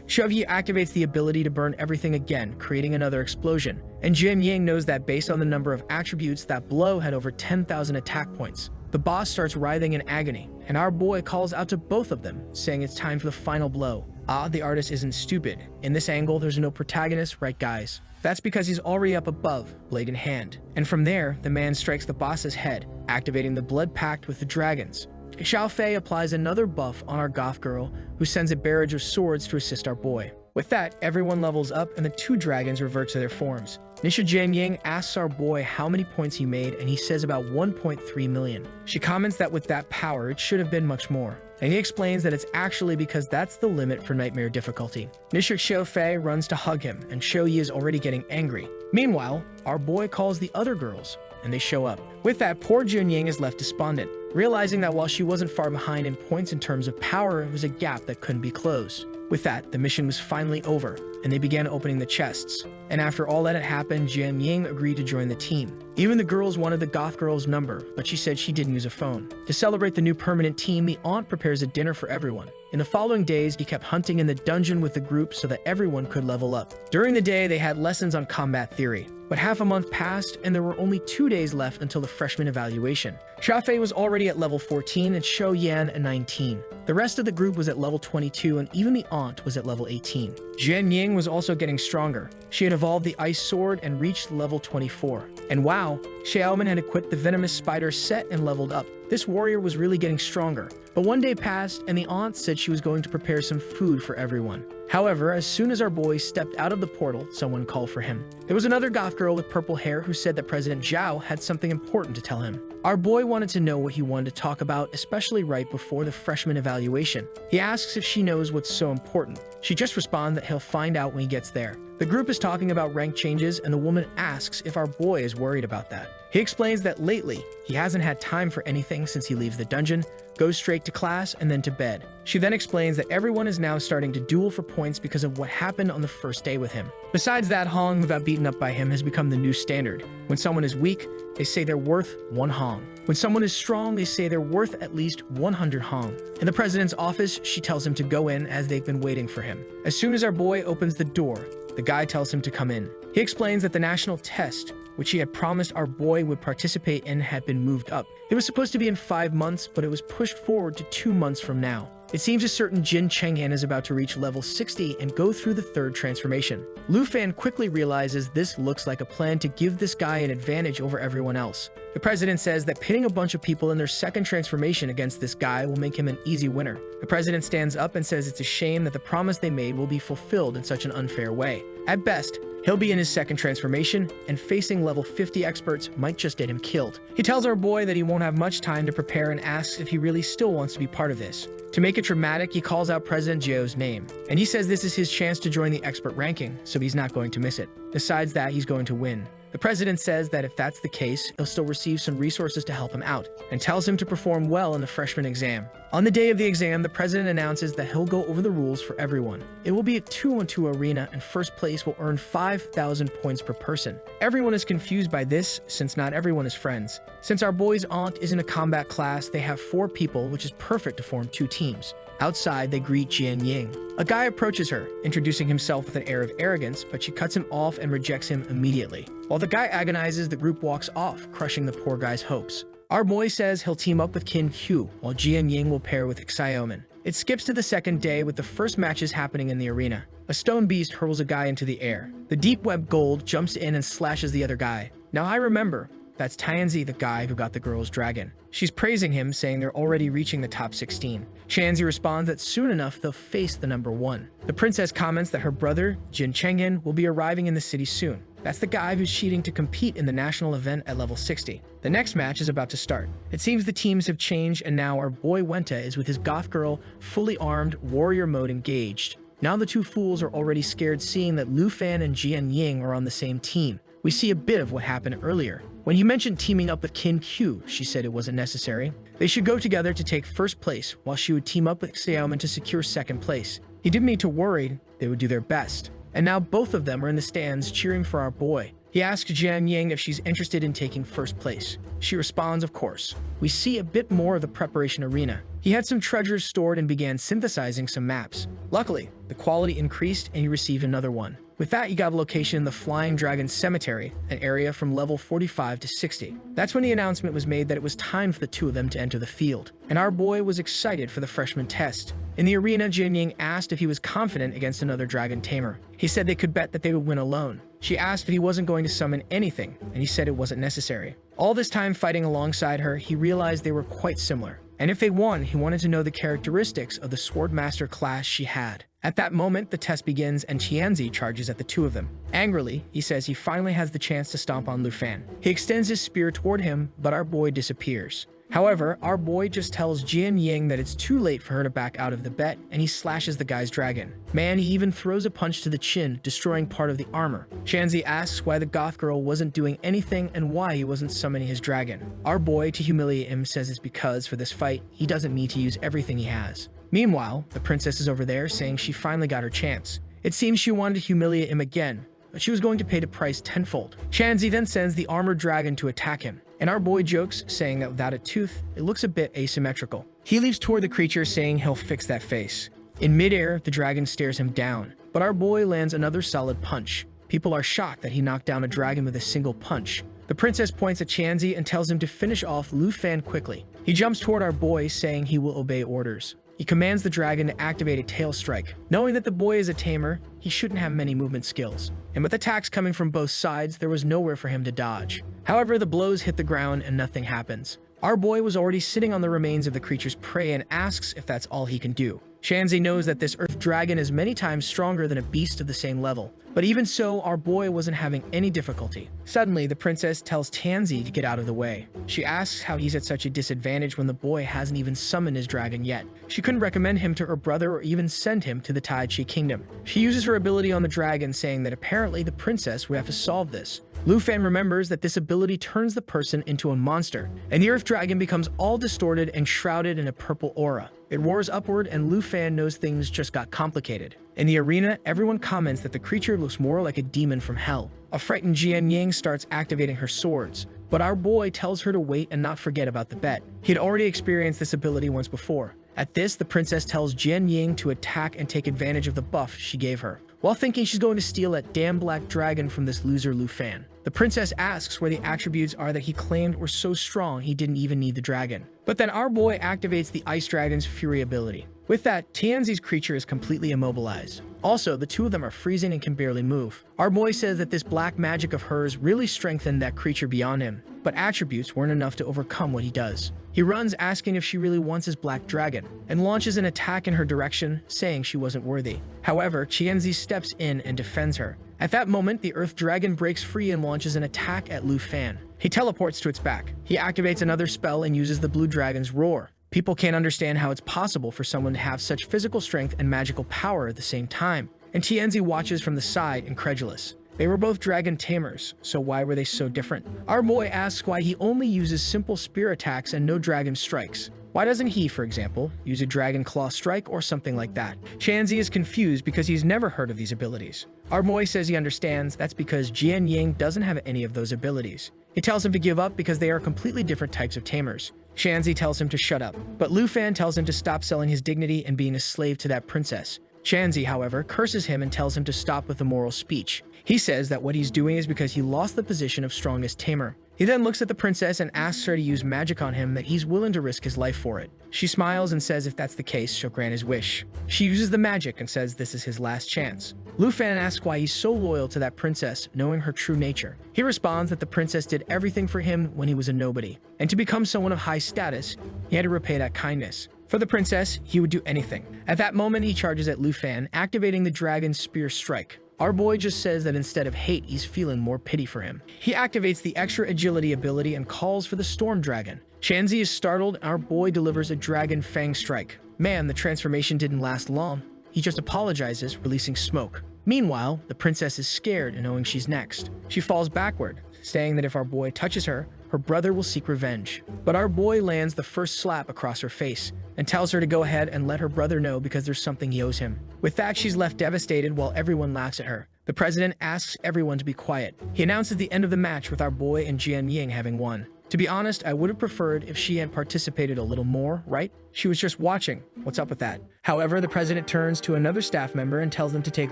Xiaoyi activates the ability to burn everything again, creating another explosion. And Jian Ying knows that based on the number of attributes, that blow had over 10,000 attack points. The boss starts writhing in agony, and our boy calls out to both of them, saying it's time for the final blow. The artist isn't stupid. In this angle, there's no protagonist, right guys? That's because he's already up above, blade in hand. And from there, the man strikes the boss's head, activating the blood pact with the dragons. Xiaofei applies another buff on our goth girl, who sends a barrage of swords to assist our boy. With that, everyone levels up and the 2 dragons revert to their forms. Nisha Jianying asks our boy how many points he made, and he says about 1.3 million. She comments that with that power, it should have been much more. And he explains that it's actually because that's the limit for nightmare difficulty. Nisha Xiaofei runs to hug him, and Xiaoyi is already getting angry. Meanwhile, our boy calls the other girls, and they show up. With that, poor Junying is left despondent, realizing that while she wasn't far behind in points in terms of power, it was a gap that couldn't be closed. With that, the mission was finally over, and they began opening the chests. And after all that had happened, Jian Ying agreed to join the team. Even the girls wanted the goth girl's number, but she said she didn't use a phone. To celebrate the new permanent team, the aunt prepares a dinner for everyone. In the following days, he kept hunting in the dungeon with the group so that everyone could level up. During the day, they had lessons on combat theory. But half a month passed, and there were only 2 days left until the freshman evaluation. Xiaofei was already at level 14 and Shou Yan at 19. The rest of the group was at level 22, and even the aunt was at level 18. Jian Ying was also getting stronger. She had evolved the ice sword and reached level 24. And wow, Xiaoman had equipped the venomous spider set and leveled up. This warrior was really getting stronger. But one day passed, and the aunt said she was going to prepare some food for everyone. However, as soon as our boy stepped out of the portal, someone called for him. There was another goth girl with purple hair who said that President Zhao had something important to tell him. Our boy wanted to know what he wanted to talk about, especially right before the freshman evaluation. He asks if she knows what's so important. She just responds that he'll find out when he gets there. The group is talking about rank changes, and the woman asks if our boy is worried about that. He explains that lately, he hasn't had time for anything since he leaves the dungeon, goes straight to class, and then to bed. She then explains that everyone is now starting to duel for points because of what happened on the first day with him. Besides that, Hong, who got beaten up by him, has become the new standard. When someone is weak, they say they're worth 1 Hong. When someone is strong, they say they're worth at least 100 Hong. In the president's office, she tells him to go in as they've been waiting for him. As soon as our boy opens the door, the guy tells him to come in. He explains that the national test, which he had promised our boy would participate in, had been moved up. It was supposed to be in 5 months, but it was pushed forward to 2 months from now. It seems a certain Jin Chenghan is about to reach level 60 and go through the 3rd transformation. Lu Fan quickly realizes this looks like a plan to give this guy an advantage over everyone else. The president says that pitting a bunch of people in their 2nd transformation against this guy will make him an easy winner. The president stands up and says it's a shame that the promise they made will be fulfilled in such an unfair way. At best, he'll be in his 2nd transformation, and facing level 50 experts might just get him killed. He tells our boy that he won't have much time to prepare and asks if he really still wants to be part of this. To make it dramatic, he calls out President Zhao's name, and he says this is his chance to join the expert ranking, so he's not going to miss it. Besides that, he's going to win. The president says that if that's the case, he'll still receive some resources to help him out, and tells him to perform well in the freshman exam. On the day of the exam, the president announces that he'll go over the rules for everyone. It will be a 2-on-2 arena, and first place will earn 5,000 points per person. Everyone is confused by this, since not everyone is friends. Since our boy's aunt is in a combat class, they have 4 people, which is perfect to form 2 teams. Outside, they greet Jian Ying. A guy approaches her, introducing himself with an air of arrogance, but she cuts him off and rejects him immediately. While the guy agonizes, the group walks off, crushing the poor guy's hopes. Our boy says he'll team up with Qin Hu, while Jian Ying will pair with Xiaoman. It skips to the 2nd day with the first matches happening in the arena. A stone beast hurls a guy into the air. The deep web gold jumps in and slashes the other guy. Now I remember, that's Tianzi, the guy who got the girl's dragon. She's praising him, saying they're already reaching the top 16. Tianzi responds that soon enough they'll face the number 1. The princess comments that her brother, Jin Chenghan, will be arriving in the city soon. That's the guy who's cheating to compete in the national event at level 60. The next match is about to start. It seems the teams have changed, and now our boy Wenta is with his goth girl, fully armed, warrior mode engaged. Now the 2 fools are already scared, seeing that Lu Fan and Jian Ying are on the same team. We see a bit of what happened earlier. When he mentioned teaming up with Kin Q, she said it wasn't necessary. They should go together to take first place, while she would team up with Xiaoman to secure second place. He didn't need to worry, they would do their best. And now both of them are in the stands cheering for our boy. He asks Jian Yang if she's interested in taking first place. She responds, of course. We see a bit more of the preparation arena. He had some treasures stored and began synthesizing some maps. Luckily, the quality increased and he received another one. With that, he got a location in the Flying Dragon Cemetery, an area from level 45 to 60. That's when the announcement was made that it was time for the two of them to enter the field. And our boy was excited for the freshman test. In the arena, Jin Ying asked if he was confident against another dragon tamer. He said they could bet that they would win alone. She asked if he wasn't going to summon anything, and he said it wasn't necessary. All this time fighting alongside her, he realized they were quite similar. And if they won, he wanted to know the characteristics of the Swordmaster class she had. At that moment, the test begins and Tianzi charges at the two of them. Angrily, he says he finally has the chance to stomp on Lu Fan. He extends his spear toward him, but our boy disappears. However, our boy just tells Jian Ying that it's too late for her to back out of the bet, and he slashes the guy's dragon. Man, he even throws a punch to the chin, destroying part of the armor. Shanzi asks why the goth girl wasn't doing anything and why he wasn't summoning his dragon. Our boy, to humiliate him, says it's because, for this fight, he doesn't need to use everything he has. Meanwhile, the princess is over there saying she finally got her chance. It seems she wanted to humiliate him again, but she was going to pay the price tenfold. Shanzi then sends the armored dragon to attack him, and our boy jokes, saying that without a tooth, it looks a bit asymmetrical. He leaps toward the creature, saying he'll fix that face. In midair, the dragon stares him down, but our boy lands another solid punch. People are shocked that he knocked down a dragon with a single punch. The princess points at Shanzi and tells him to finish off Lu Fan quickly. He jumps toward our boy, saying he will obey orders. He commands the dragon to activate a tail strike. Knowing that the boy is a tamer, he shouldn't have many movement skills. And with attacks coming from both sides, there was nowhere for him to dodge. However, the blows hit the ground and nothing happens. Our boy was already sitting on the remains of the creature's prey and asks if that's all he can do. Shanzi knows that this earth dragon is many times stronger than a beast of the same level. But even so, our boy wasn't having any difficulty. Suddenly, the princess tells Tianzi to get out of the way. She asks how he's at such a disadvantage when the boy hasn't even summoned his dragon yet. She couldn't recommend him to her brother or even send him to the Taichi kingdom. She uses her ability on the dragon, saying that apparently the princess would have to solve this. Lu Fan remembers that this ability turns the person into a monster, and the earth dragon becomes all distorted and shrouded in a purple aura. It roars upward, and Lu Fan knows things just got complicated. In the arena, everyone comments that the creature looks more like a demon from hell. A frightened Jian Yang starts activating her swords, but our boy tells her to wait and not forget about the bet. He had already experienced this ability once before. At this, the princess tells Jian Yang to attack and take advantage of the buff she gave her, while thinking she's going to steal that damn black dragon from this loser Lu Fan. The princess asks where the attributes are that he claimed were so strong he didn't even need the dragon. But then our boy activates the ice dragon's fury ability. With that, Tianzi's creature is completely immobilized. Also, the two of them are freezing and can barely move. Our boy says that this black magic of hers really strengthened that creature beyond him, but attributes weren't enough to overcome what he does. He runs asking if she really wants his black dragon, and launches an attack in her direction, saying she wasn't worthy. However, Tianzi steps in and defends her. At that moment, the earth dragon breaks free and launches an attack at Lu Fan. He teleports to its back. He activates another spell and uses the blue dragon's roar. People can't understand how it's possible for someone to have such physical strength and magical power at the same time. And Tianzi watches from the side, incredulous. They were both dragon tamers, so why were they so different? Our boy asks why he only uses simple spear attacks and no dragon strikes. Why doesn't he, for example, use a dragon claw strike or something like that? Shanzi is confused because he's never heard of these abilities. Our boy says he understands that's because Jian Yang doesn't have any of those abilities. He tells him to give up because they are completely different types of tamers. Shanzi tells him to shut up, but Lu Fan tells him to stop selling his dignity and being a slave to that princess. Shanzi, however, curses him and tells him to stop with the moral speech. He says that what he's doing is because he lost the position of strongest tamer. He then looks at the princess and asks her to use magic on him that he's willing to risk his life for it. She smiles and says if that's the case, she'll grant his wish. She uses the magic and says this is his last chance. Lu Fan asks why he's so loyal to that princess, knowing her true nature. He responds that the princess did everything for him when he was a nobody, and to become someone of high status, he had to repay that kindness. For the princess, he would do anything. At that moment, he charges at Lu Fan, activating the dragon's spear strike. Our boy just says that instead of hate, he's feeling more pity for him. He activates the extra agility ability and calls for the storm dragon. Shanzi is startled, and our boy delivers a dragon fang strike. Man, the transformation didn't last long. He just apologizes, releasing smoke. Meanwhile, the princess is scared and knowing she's next. She falls backward, saying that if our boy touches her, her brother will seek revenge. But our boy lands the first slap across her face and tells her to go ahead and let her brother know because there's something he owes him. With that, she's left devastated while everyone laughs at her. The president asks everyone to be quiet. He announces the end of the match with our boy and Jian Ying having won. To be honest, I would have preferred if she had participated a little more, right? She was just watching. What's up with that? However, the president turns to another staff member and tells them to take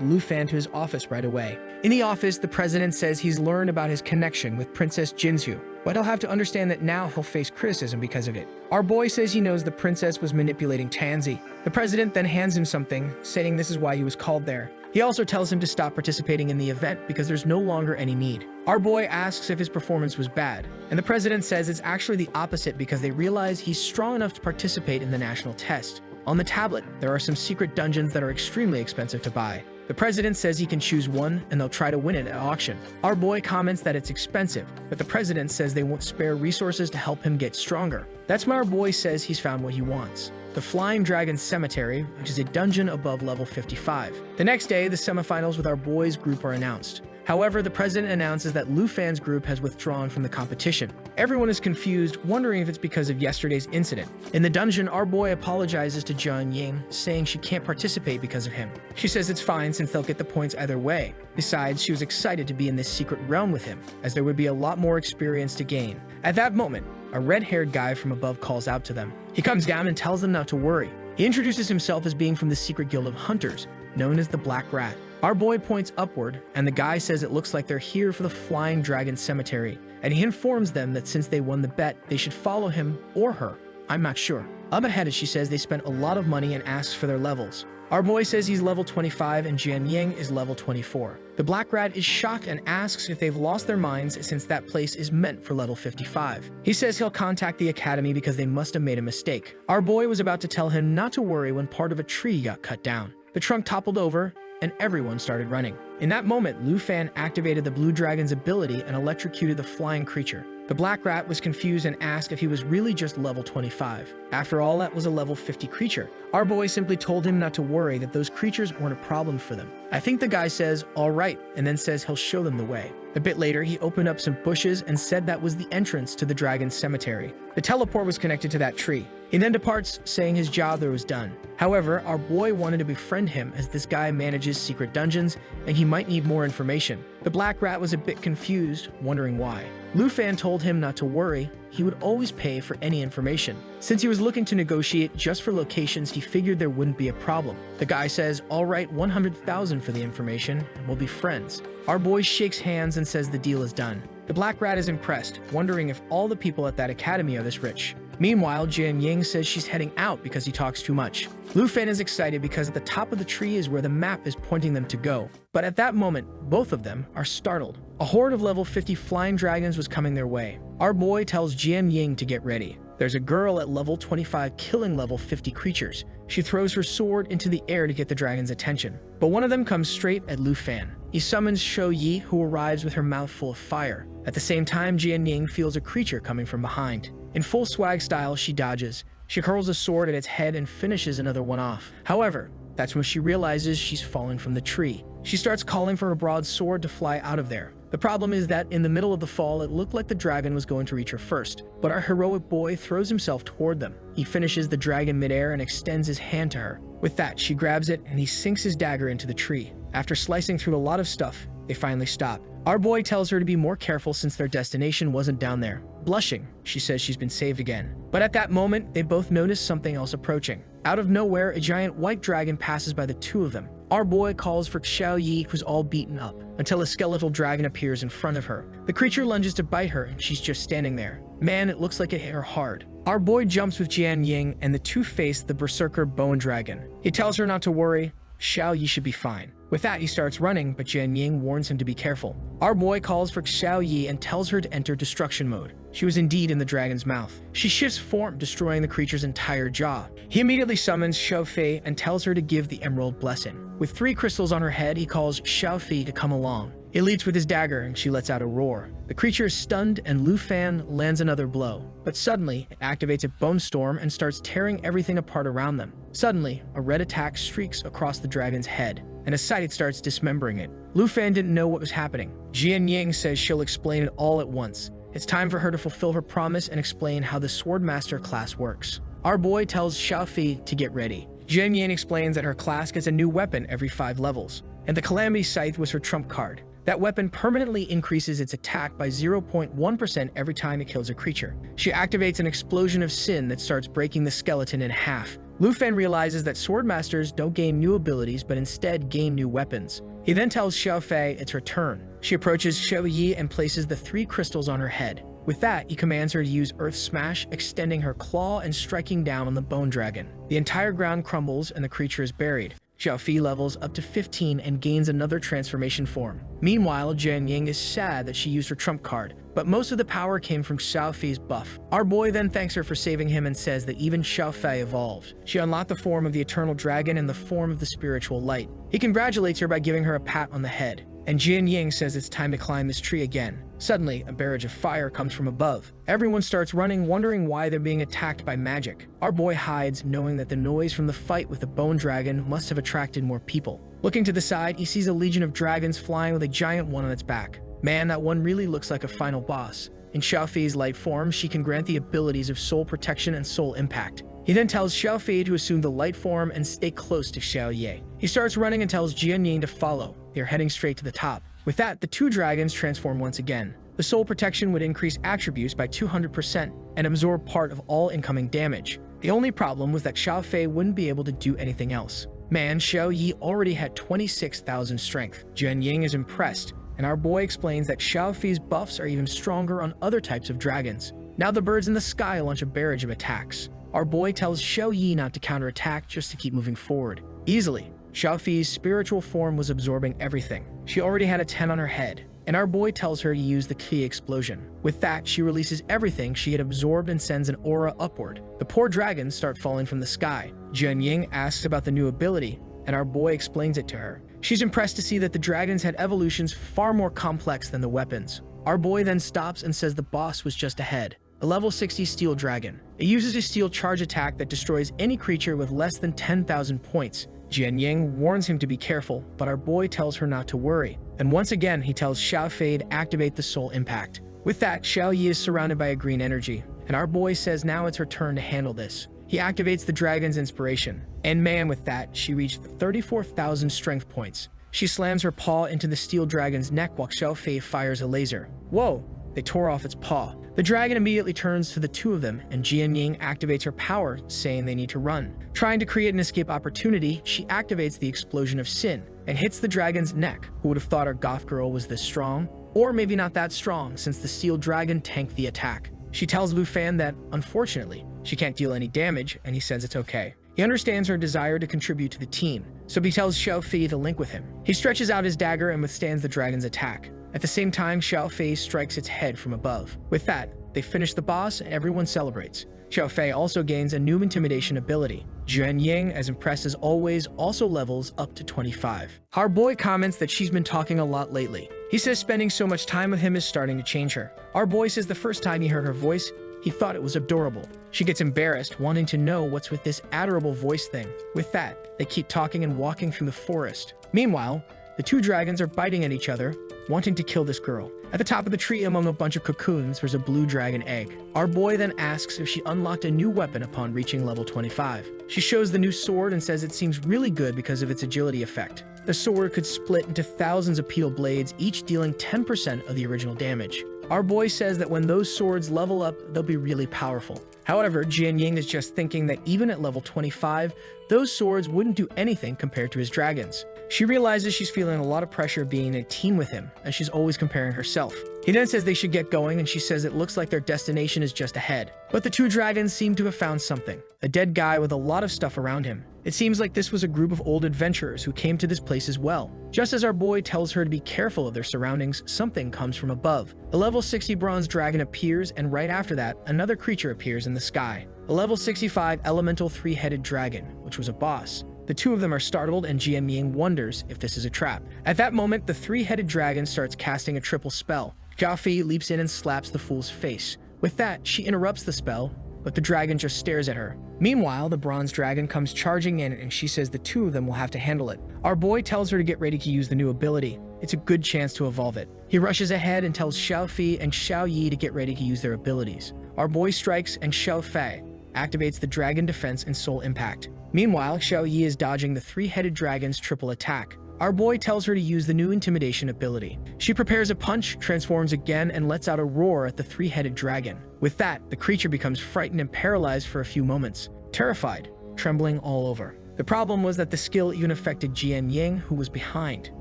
Lu Fan to his office right away. In the office, the president says he's learned about his connection with Princess Jinsu, but he'll have to understand that now he'll face criticism because of it. Our boy says he knows the princess was manipulating Tansy. The president then hands him something, saying this is why he was called there. He also tells him to stop participating in the event because there's no longer any need. Our boy asks if his performance was bad, and the president says it's actually the opposite because they realize he's strong enough to participate in the national test. On the tablet, there are some secret dungeons that are extremely expensive to buy. The president says he can choose one and they'll try to win it at auction. Our boy comments that it's expensive, but the president says they won't spare resources to help him get stronger. That's when our boy says he's found what he wants: the Flying Dragon Cemetery, which is a dungeon above level 55. The next day, the semifinals with our boys group are announced. However, the president announces that Lu Fan's group has withdrawn from the competition. Everyone is confused, wondering if it's because of yesterday's incident. In the dungeon, our boy apologizes to Jian Ying, saying she can't participate because of him. She says it's fine since they'll get the points either way. Besides, she was excited to be in this secret realm with him, as there would be a lot more experience to gain. At that moment, a red-haired guy from above calls out to them. He comes down and tells them not to worry. He introduces himself as being from the secret guild of hunters, known as the Black Rat. Our boy points upward, and the guy says it looks like they're here for the Flying Dragon Cemetery, and he informs them that since they won the bet, they should follow him or her. I'm not sure. Up ahead, she says they spent a lot of money and asks for their levels. Our boy says he's level 25 and Jian Ying is level 24. The Black Rat is shocked and asks if they've lost their minds since that place is meant for level 55. He says he'll contact the academy because they must have made a mistake. Our boy was about to tell him not to worry when part of a tree got cut down. The trunk toppled over, and everyone started running. In that moment, Lu Fan activated the Blue Dragon's ability and electrocuted the flying creature. The Black Rat was confused and asked if he was really just level 25. After all, that was a level 50 creature. Our boy simply told him not to worry, that those creatures weren't a problem for them. I think the guy says, all right, and then says he'll show them the way. A bit later, he opened up some bushes and said that was the entrance to the Dragon's Cemetery. The teleport was connected to that tree. He then departs, saying his job there was done. However, our boy wanted to befriend him as this guy manages secret dungeons and he might need more information. The Black Rat was a bit confused, wondering why. Lu Fan told him not to worry, he would always pay for any information. Since he was looking to negotiate just for locations, he figured there wouldn't be a problem. The guy says, all right, 100,000 for the information, and we'll be friends. Our boy shakes hands and says the deal is done. The Black Rat is impressed, wondering if all the people at that academy are this rich. Meanwhile, Jian Ying says she's heading out because he talks too much. Lu Fan is excited because at the top of the tree is where the map is pointing them to go. But at that moment, both of them are startled. A horde of level 50 flying dragons was coming their way. Our boy tells Jian Ying to get ready. There's a girl at level 25 killing level 50 creatures. She throws her sword into the air to get the dragon's attention. But one of them comes straight at Lu Fan. He summons Shou Yi, who arrives with her mouth full of fire. At the same time, Jian Ying feels a creature coming from behind. In full swag style, she dodges. She hurls a sword at its head and finishes another one off. However, that's when she realizes she's fallen from the tree. She starts calling for her broadsword to fly out of there. The problem is that in the middle of the fall, it looked like the dragon was going to reach her first, but our heroic boy throws himself toward them. He finishes the dragon midair and extends his hand to her. With that, she grabs it and he sinks his dagger into the tree. After slicing through a lot of stuff, they finally stop. Our boy tells her to be more careful since their destination wasn't down there. Blushing, she says she's been saved again. But at that moment, they both notice something else approaching. Out of nowhere, a giant white dragon passes by the two of them. Our boy calls for Shou Yi, who's all beaten up, until a skeletal dragon appears in front of her. The creature lunges to bite her, and she's just standing there. Man, it looks like it hit her hard. Our boy jumps with Jian Ying, and the two face the berserker bone dragon. He tells her not to worry. Shou Yi should be fine. With that, he starts running, but Jian Ying warns him to be careful. Our boy calls for Shou Yi and tells her to enter destruction mode. She was indeed in the dragon's mouth. She shifts form, destroying the creature's entire jaw. He immediately summons Shou Fei and tells her to give the Emerald Blessing. With 3 crystals on her head, he calls Shou Fei to come along. He leads with his dagger and she lets out a roar. The creature is stunned and Lu Fan lands another blow. But suddenly, it activates a bone storm and starts tearing everything apart around them. Suddenly, a red attack streaks across the dragon's head. and a sight starts dismembering it. Lu Fan didn't know what was happening. Jian Ying says she'll explain it all at once. It's time for her to fulfill her promise and explain how the Swordmaster class works. Our boy tells Xiaofi to get ready. Jian Ying explains that her class gets a new weapon every 5 levels, and the Calamity Scythe was her trump card. That weapon permanently increases its attack by 0.1% every time it kills a creature. She activates an explosion of sin that starts breaking the skeleton in half. Lu Fan realizes that Swordmasters don't gain new abilities but instead gain new weapons. He then tells Xiaofei it's her turn. She approaches Xiao Yi and places the 3 crystals on her head. With that, he commands her to use Earth Smash, extending her claw and striking down on the bone dragon. The entire ground crumbles and the creature is buried. Xiaofi levels up to 15 and gains another transformation form. Meanwhile, Jian Ying is sad that she used her trump card, but most of the power came from Xiaofi's buff. Our boy then thanks her for saving him and says that even Xiaofei evolved. She unlocked the form of the Eternal Dragon and the form of the Spiritual Light. He congratulates her by giving her a pat on the head, and Jian Ying says it's time to climb this tree again. Suddenly, a barrage of fire comes from above. Everyone starts running, wondering why they're being attacked by magic. Our boy hides, knowing that the noise from the fight with the bone dragon must have attracted more people. Looking to the side, he sees a legion of dragons flying with a giant one on its back. Man, that one really looks like a final boss. In Xiaofei's light form, she can grant the abilities of soul protection and soul impact. He then tells Xiaofei to assume the light form and stay close to Xiao Ye. He starts running and tells Jian Ying to follow. They are heading straight to the top. With that, the 2 dragons transform once again. The soul protection would increase attributes by 200% and absorb part of all incoming damage. The only problem was that Xiaofei wouldn't be able to do anything else. Man, Xiao Yi already had 26,000 strength. Jian Ying is impressed, and our boy explains that Xiaofei's buffs are even stronger on other types of dragons. Now the birds in the sky launch a barrage of attacks. Our boy tells Xiao Yi not to counterattack, just to keep moving forward. Easily, Xiaofei's spiritual form was absorbing everything. She already had a 10 on her head, and our boy tells her to use the key explosion. With that, she releases everything she had absorbed and sends an aura upward. The poor dragons start falling from the sky. Jian Ying asks about the new ability, and our boy explains it to her. She's impressed to see that the dragons had evolutions far more complex than the weapons. Our boy then stops and says the boss was just ahead. A level 60 steel dragon. It uses a steel charge attack that destroys any creature with less than 10,000 points. Jian Ying warns him to be careful, but our boy tells her not to worry. And once again, he tells Xiaofei to activate the soul impact. With that, Xiao Yi is surrounded by a green energy, and our boy says now it's her turn to handle this. He activates the dragon's inspiration. And man, with that, she reached 34,000 strength points. She slams her paw into the steel dragon's neck while Xiaofei fires a laser. Whoa! They tore off its paw. The dragon immediately turns to the 2 of them, and Jian Ying activates her power, saying they need to run. Trying to create an escape opportunity, she activates the explosion of sin and hits the dragon's neck. Who would have thought our goth girl was this strong? Or maybe not that strong, since the steel dragon tanked the attack. She tells Lu Fan that, unfortunately, she can't deal any damage, and he says it's okay. He understands her desire to contribute to the team, so he tells Xiaofei to link with him. He stretches out his dagger and withstands the dragon's attack. At the same time, Xiaofei strikes its head from above. With that, they finish the boss and everyone celebrates. Xiaofei also gains a new intimidation ability. Jian Ying, as impressed as always, also levels up to 25. Our boy comments that she's been talking a lot lately. He says spending so much time with him is starting to change her. Our boy says the first time he heard her voice, he thought it was adorable. She gets embarrassed, wanting to know what's with this adorable voice thing. With that, they keep talking and walking through the forest. Meanwhile, the 2 dragons are biting at each other, wanting to kill this girl. At the top of the tree, among a bunch of cocoons, there's a blue dragon egg. Our boy then asks if she unlocked a new weapon upon reaching level 25. She shows the new sword and says it seems really good because of its agility effect. The sword could split into thousands of peeled blades, each dealing 10% of the original damage. Our boy says that when those swords level up, they'll be really powerful. However, Jian Ying is just thinking that even at level 25, those swords wouldn't do anything compared to his dragons. She realizes she's feeling a lot of pressure being in a team with him, as she's always comparing herself. He then says they should get going, and she says it looks like their destination is just ahead. But the 2 dragons seem to have found something. A dead guy with a lot of stuff around him. It seems like this was a group of old adventurers who came to this place as well. Just as our boy tells her to be careful of their surroundings, something comes from above. A level 60 bronze dragon appears, and right after that, another creature appears in the sky. A level 65 elemental 3-headed dragon, which was a boss. The 2 of them are startled, and Jian Ying wonders if this is a trap. At that moment, the 3-headed dragon starts casting a triple spell. Xiaofei leaps in and slaps the fool's face. With that, she interrupts the spell, but the dragon just stares at her. Meanwhile, the bronze dragon comes charging in and she says the two of them will have to handle it. Our boy tells her to get ready to use the new ability. It's a good chance to evolve it. He rushes ahead and tells Xiaofi and Xiaoyi to get ready to use their abilities. Our boy strikes and Xiaofei activates the dragon defense and soul impact. Meanwhile, Xiaoyi is dodging the three-headed dragon's triple attack. Our boy tells her to use the new intimidation ability. She prepares a punch, transforms again, and lets out a roar at the three-headed dragon. With that, the creature becomes frightened and paralyzed for a few moments, terrified, trembling all over. The problem was that the skill even affected Jian Ying, who was behind.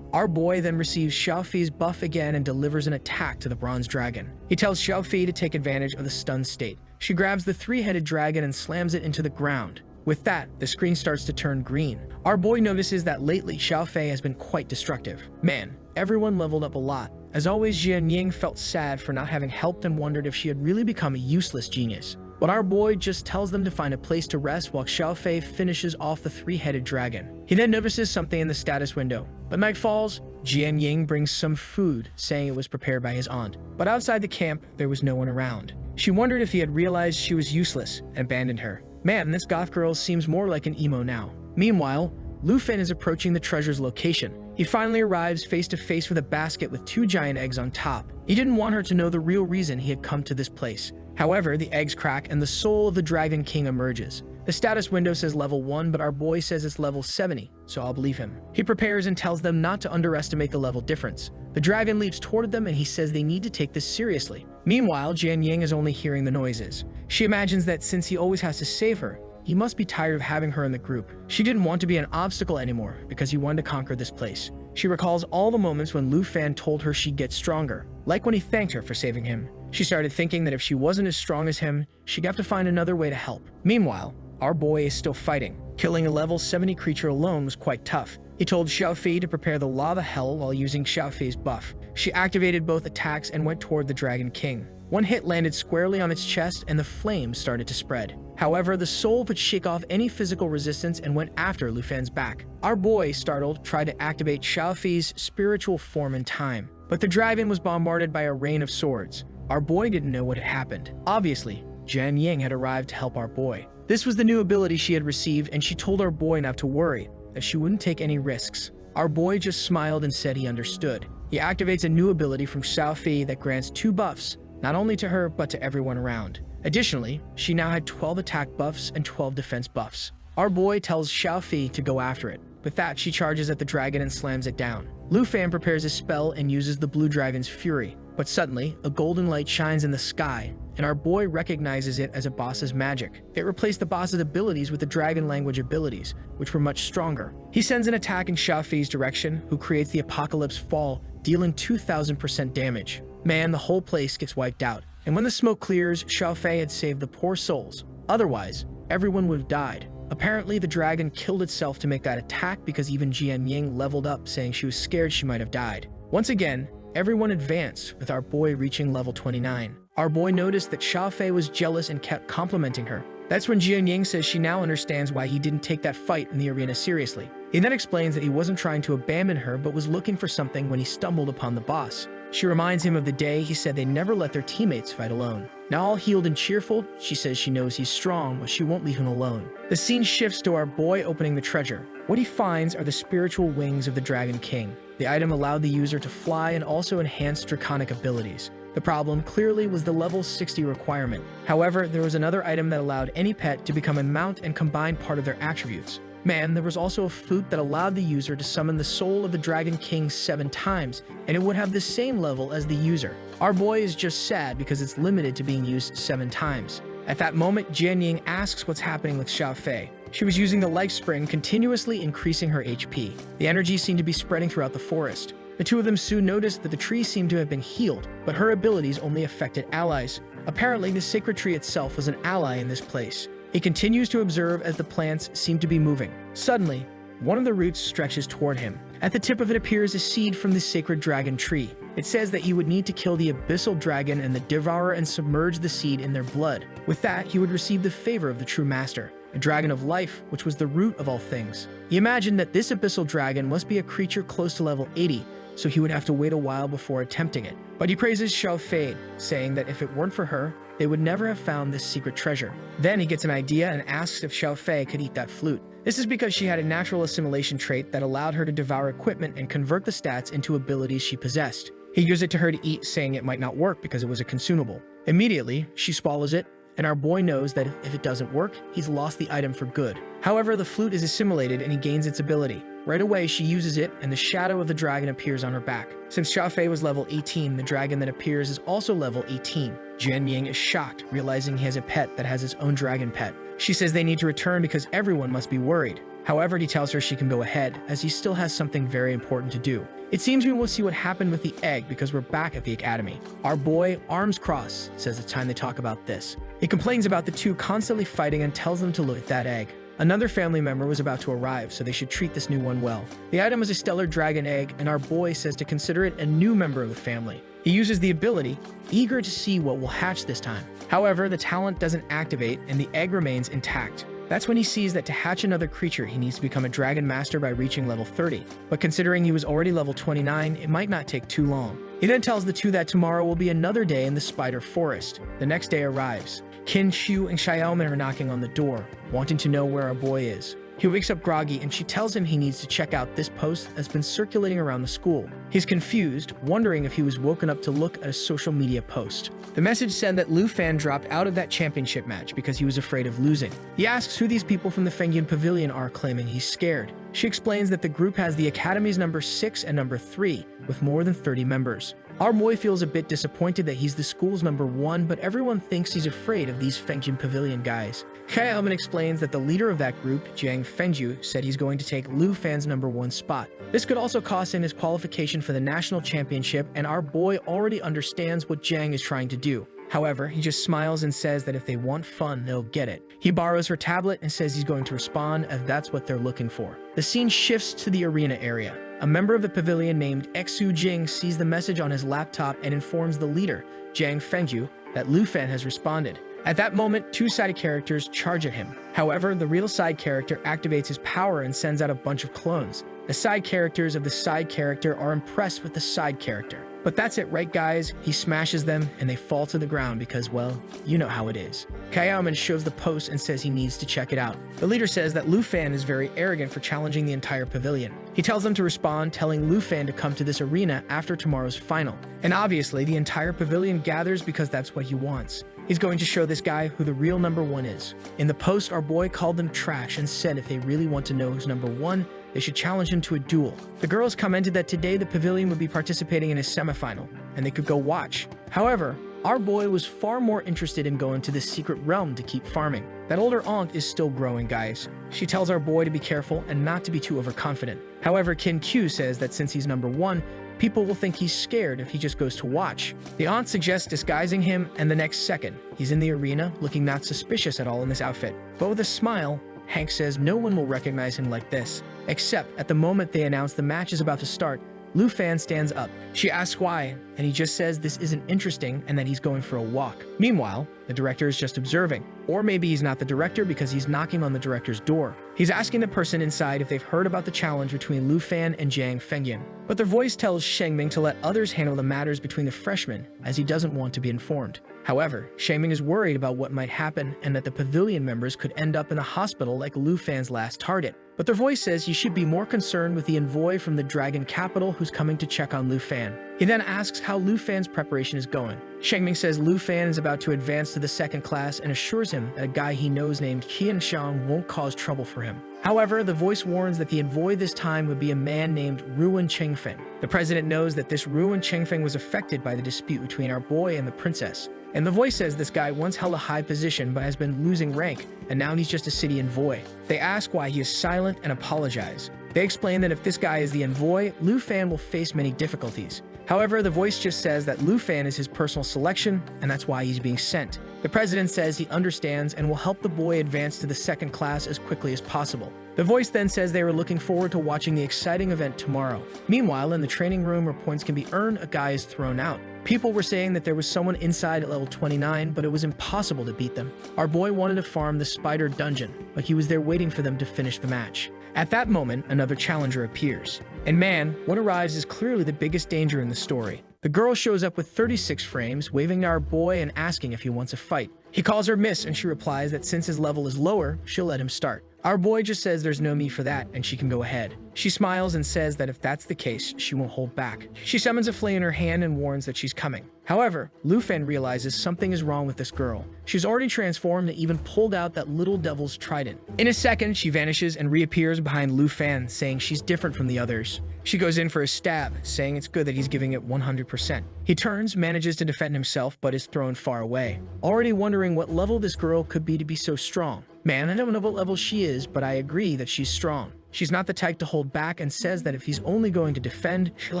Our boy then receives Xiaofi's buff again and delivers an attack to the bronze dragon. He tells Xiaofi to take advantage of the stunned state. She grabs the three-headed dragon and slams it into the ground. With that, the screen starts to turn green. Our boy notices that lately Xiaofei has been quite destructive. Man, everyone leveled up a lot. As always, Jian Ying felt sad for not having helped and wondered if she had really become a useless genius. But our boy just tells them to find a place to rest while Xiaofei finishes off the three-headed dragon. He then notices something in the status window. But night falls, Jian Ying brings some food, saying it was prepared by his aunt. But outside the camp, there was no one around. She wondered if he had realized she was useless and abandoned her. Man, this goth girl seems more like an emo now. Meanwhile, Lu Fen is approaching the treasure's location. He finally arrives face to face with a basket with two giant eggs on top. He didn't want her to know the real reason he had come to this place. However, the eggs crack and the soul of the Dragon King emerges. The status window says level 1, but our boy says it's level 70, so I'll believe him. He prepares and tells them not to underestimate the level difference. The dragon leaps toward them and he says they need to take this seriously. Meanwhile, Jian Ying is only hearing the noises. She imagines that since he always has to save her, he must be tired of having her in the group. She didn't want to be an obstacle anymore because he wanted to conquer this place. She recalls all the moments when Lu Fan told her she'd get stronger, like when he thanked her for saving him. She started thinking that if she wasn't as strong as him, she'd have to find another way to help. Meanwhile, our boy is still fighting. Killing a level 70 creature alone was quite tough. He told Xiaofi to prepare the lava hell while using Xiaofi's buff. She activated both attacks and went toward the Dragon King. One hit landed squarely on its chest and the flames started to spread. However, the soul would shake off any physical resistance and went after Lu Fan's back. Our boy, startled, tried to activate Xiaofi's spiritual form in time, but the dragon was bombarded by a rain of swords. Our boy didn't know what had happened. Obviously, Jian Ying had arrived to help our boy. This was the new ability she had received, and she told our boy not to worry, that she wouldn't take any risks. Our boy just smiled and said he understood. He activates a new ability from Xiaofi that grants 2 buffs, not only to her, but to everyone around. Additionally, she now had 12 attack buffs and 12 defense buffs. Our boy tells Xiaofi to go after it. With that, she charges at the dragon and slams it down. Lu Fan prepares a spell and uses the blue dragon's fury. But suddenly, a golden light shines in the sky, and our boy recognizes it as a boss's magic. It replaced the boss's abilities with the dragon language abilities, which were much stronger. He sends an attack in Xiaofi's direction, who creates the Apocalypse Fall, dealing 2000% damage. Man, the whole place gets wiped out. And when the smoke clears, Xiaofei had saved the poor souls. Otherwise, everyone would have died. Apparently, the dragon killed itself to make that attack because even Jian Ying leveled up, saying she was scared she might have died. Once again, everyone advanced, with our boy reaching level 29. Our boy noticed that Xiaofei was jealous and kept complimenting her. That's when Jian Ying says she now understands why he didn't take that fight in the arena seriously. He then explains that he wasn't trying to abandon her, but was looking for something when he stumbled upon the boss. She reminds him of the day he said they never let their teammates fight alone. Now all healed and cheerful, she says she knows he's strong, but she won't leave him alone. The scene shifts to our boy opening the treasure. What he finds are the spiritual wings of the Dragon King. The item allowed the user to fly and also enhance draconic abilities. The problem clearly was the level 60 requirement. However, there was another item that allowed any pet to become a mount and combine part of their attributes. Man, there was also a flute that allowed the user to summon the soul of the Dragon King 7 times, and it would have the same level as the user. Our boy is just sad because it's limited to being used 7 times. At that moment, Jian Ying asks what's happening with Xiaofei. She was using the life spring, continuously increasing her HP. The energy seemed to be spreading throughout the forest. The two of them soon noticed that the tree seemed to have been healed, but her abilities only affected allies. Apparently, the sacred tree itself was an ally in this place. He continues to observe as the plants seem to be moving. Suddenly, one of the roots stretches toward him. At the tip of it appears a seed from the sacred dragon tree. It says that he would need to kill the abyssal dragon and the devourer and submerge the seed in their blood. With that, he would receive the favor of the true master, a dragon of life, which was the root of all things. He imagined that this abyssal dragon must be a creature close to level 80, so he would have to wait a while before attempting it. But he praises Xiaofei, saying that if it weren't for her, they would never have found this secret treasure. Then he gets an idea and asks if Xiao Fei could eat that flute. This is because she had a natural assimilation trait that allowed her to devour equipment and convert the stats into abilities she possessed. He gives it to her to eat, saying it might not work because it was a consumable. Immediately, she swallows it, and our boy knows that if it doesn't work, he's lost the item for good. However, the flute is assimilated and he gains its ability. Right away, she uses it, and the shadow of the dragon appears on her back. Since Xiao Fei was level 18, the dragon that appears is also level 18. Jian Ying is shocked, realizing he has a pet that has its own dragon pet. She says they need to return because everyone must be worried. However, he tells her she can go ahead, as he still has something very important to do. It seems we will see what happened with the egg because we're back at the academy. Our boy, arms crossed, says it's time they talk about this. He complains about the two constantly fighting and tells them to look at that egg. Another family member was about to arrive, so they should treat this new one well. The item is a stellar dragon egg, and our boy says to consider it a new member of the family. He uses the ability, eager to see what will hatch this time. However, the talent doesn't activate, and the egg remains intact. That's when he sees that to hatch another creature, he needs to become a dragon master by reaching level 30. But considering he was already level 29, it might not take too long. He then tells the two that tomorrow will be another day in the spider forest. The next day arrives. Qin Shu and Xiaoman are knocking on the door, wanting to know where our boy is. He wakes up groggy and she tells him he needs to check out this post that's been circulating around the school. He's confused, wondering if he was woken up to look at a social media post. The message said that Lu Fan dropped out of that championship match because he was afraid of losing. He asks who these people from the Fengyun Pavilion are, claiming he's scared. She explains that the group has the Academy's number 6 and number 3, with more than 30 members. Our boy feels a bit disappointed that he's the school's number 1, but everyone thinks he's afraid of these Fengyun Pavilion guys. Xiaoman explains that the leader of that group, Jiang Fengju, said he's going to take Lu Fan's number 1 spot. This could also cost him his qualification for the national championship, and our boy already understands what Jiang is trying to do. However, he just smiles and says that if they want fun, they'll get it. He borrows her tablet and says he's going to respond, as that's what they're looking for. The scene shifts to the arena area. A member of the pavilion named Xu Jing sees the message on his laptop and informs the leader, Jiang Fengju, that Lu Fan has responded. At that moment, two side characters charge at him. However, the real side character activates his power and sends out a bunch of clones. The side characters of the side character are impressed with the side character. But that's it, right guys? He smashes them and they fall to the ground because, well, you know how it is. Xiaoman shows the post and says he needs to check it out. The leader says that Lu Fan is very arrogant for challenging the entire pavilion. He tells them to respond, telling Lu Fan to come to this arena after tomorrow's final. And obviously, the entire pavilion gathers because that's what he wants. He's going to show this guy who the real number 1 is. In the post, our boy called them trash and said if they really want to know who's number 1, they should challenge him to a duel. The girls commented that today the pavilion would be participating in a semifinal, and they could go watch. However, our boy was far more interested in going to this secret realm to keep farming. That older aunt is still growing, guys. She tells our boy to be careful and not to be too overconfident. However, Qin Q says that since he's number 1, people will think he's scared if he just goes to watch. The aunt suggests disguising him, and the next second, he's in the arena looking not suspicious at all in this outfit. But with a smile, Hank says no one will recognize him like this. Except at the moment they announce the match is about to start, Lu Fan stands up. She asks why, and he just says this isn't interesting and that he's going for a walk. Meanwhile, the director is just observing. Or maybe he's not the director because he's knocking on the director's door. He's asking the person inside if they've heard about the challenge between Lu Fan and Jiang Fengyan. But their voice tells Shengming to let others handle the matters between the freshmen, as he doesn't want to be informed. However, Shengming is worried about what might happen and that the pavilion members could end up in a hospital like Lu Fan's last target. But their voice says he should be more concerned with the envoy from the Dragon Capital who's coming to check on Lu Fan. He then asks how Lu Fan's preparation is going. Shengming says Lu Fan is about to advance to the 2nd class and assures him that a guy he knows named Qian Shang won't cause trouble for him. However, the voice warns that the envoy this time would be a man named Ruan Chengfeng. The president knows that this Ruan Chengfeng was affected by the dispute between our boy and the princess. And the voice says this guy once held a high position but has been losing rank, and now he's just a city envoy. They ask why he is silent and apologize. They explain that if this guy is the envoy, Lu Fan will face many difficulties. However, the voice just says that Lu Fan is his personal selection, and that's why he's being sent. The president says he understands and will help the boy advance to the 2nd class as quickly as possible. The voice then says they are looking forward to watching the exciting event tomorrow. Meanwhile, in the training room where points can be earned, a guy is thrown out. People were saying that there was someone inside at level 29, but it was impossible to beat them. Our boy wanted to farm the spider dungeon, but he was there waiting for them to finish the match. At that moment, another challenger appears. And man, what arrives is clearly the biggest danger in the story. The girl shows up with 36 frames, waving to our boy and asking if he wants a fight. He calls her miss, and she replies that since his level is lower, she'll let him start. Our boy just says there's no me for that, and she can go ahead. She smiles and says that if that's the case, she won't hold back. She summons a flame in her hand and warns that she's coming. However, Lufan realizes something is wrong with this girl. She's already transformed and even pulled out that little devil's trident. In a second, she vanishes and reappears behind Lufan, saying she's different from the others. She goes in for a stab, saying it's good that he's giving it 100%. He turns, manages to defend himself, but is thrown far away. Already wondering what level this girl could be to be so strong. Man, I don't know what level she is, but I agree that she's strong. She's not the type to hold back and says that if he's only going to defend, she'll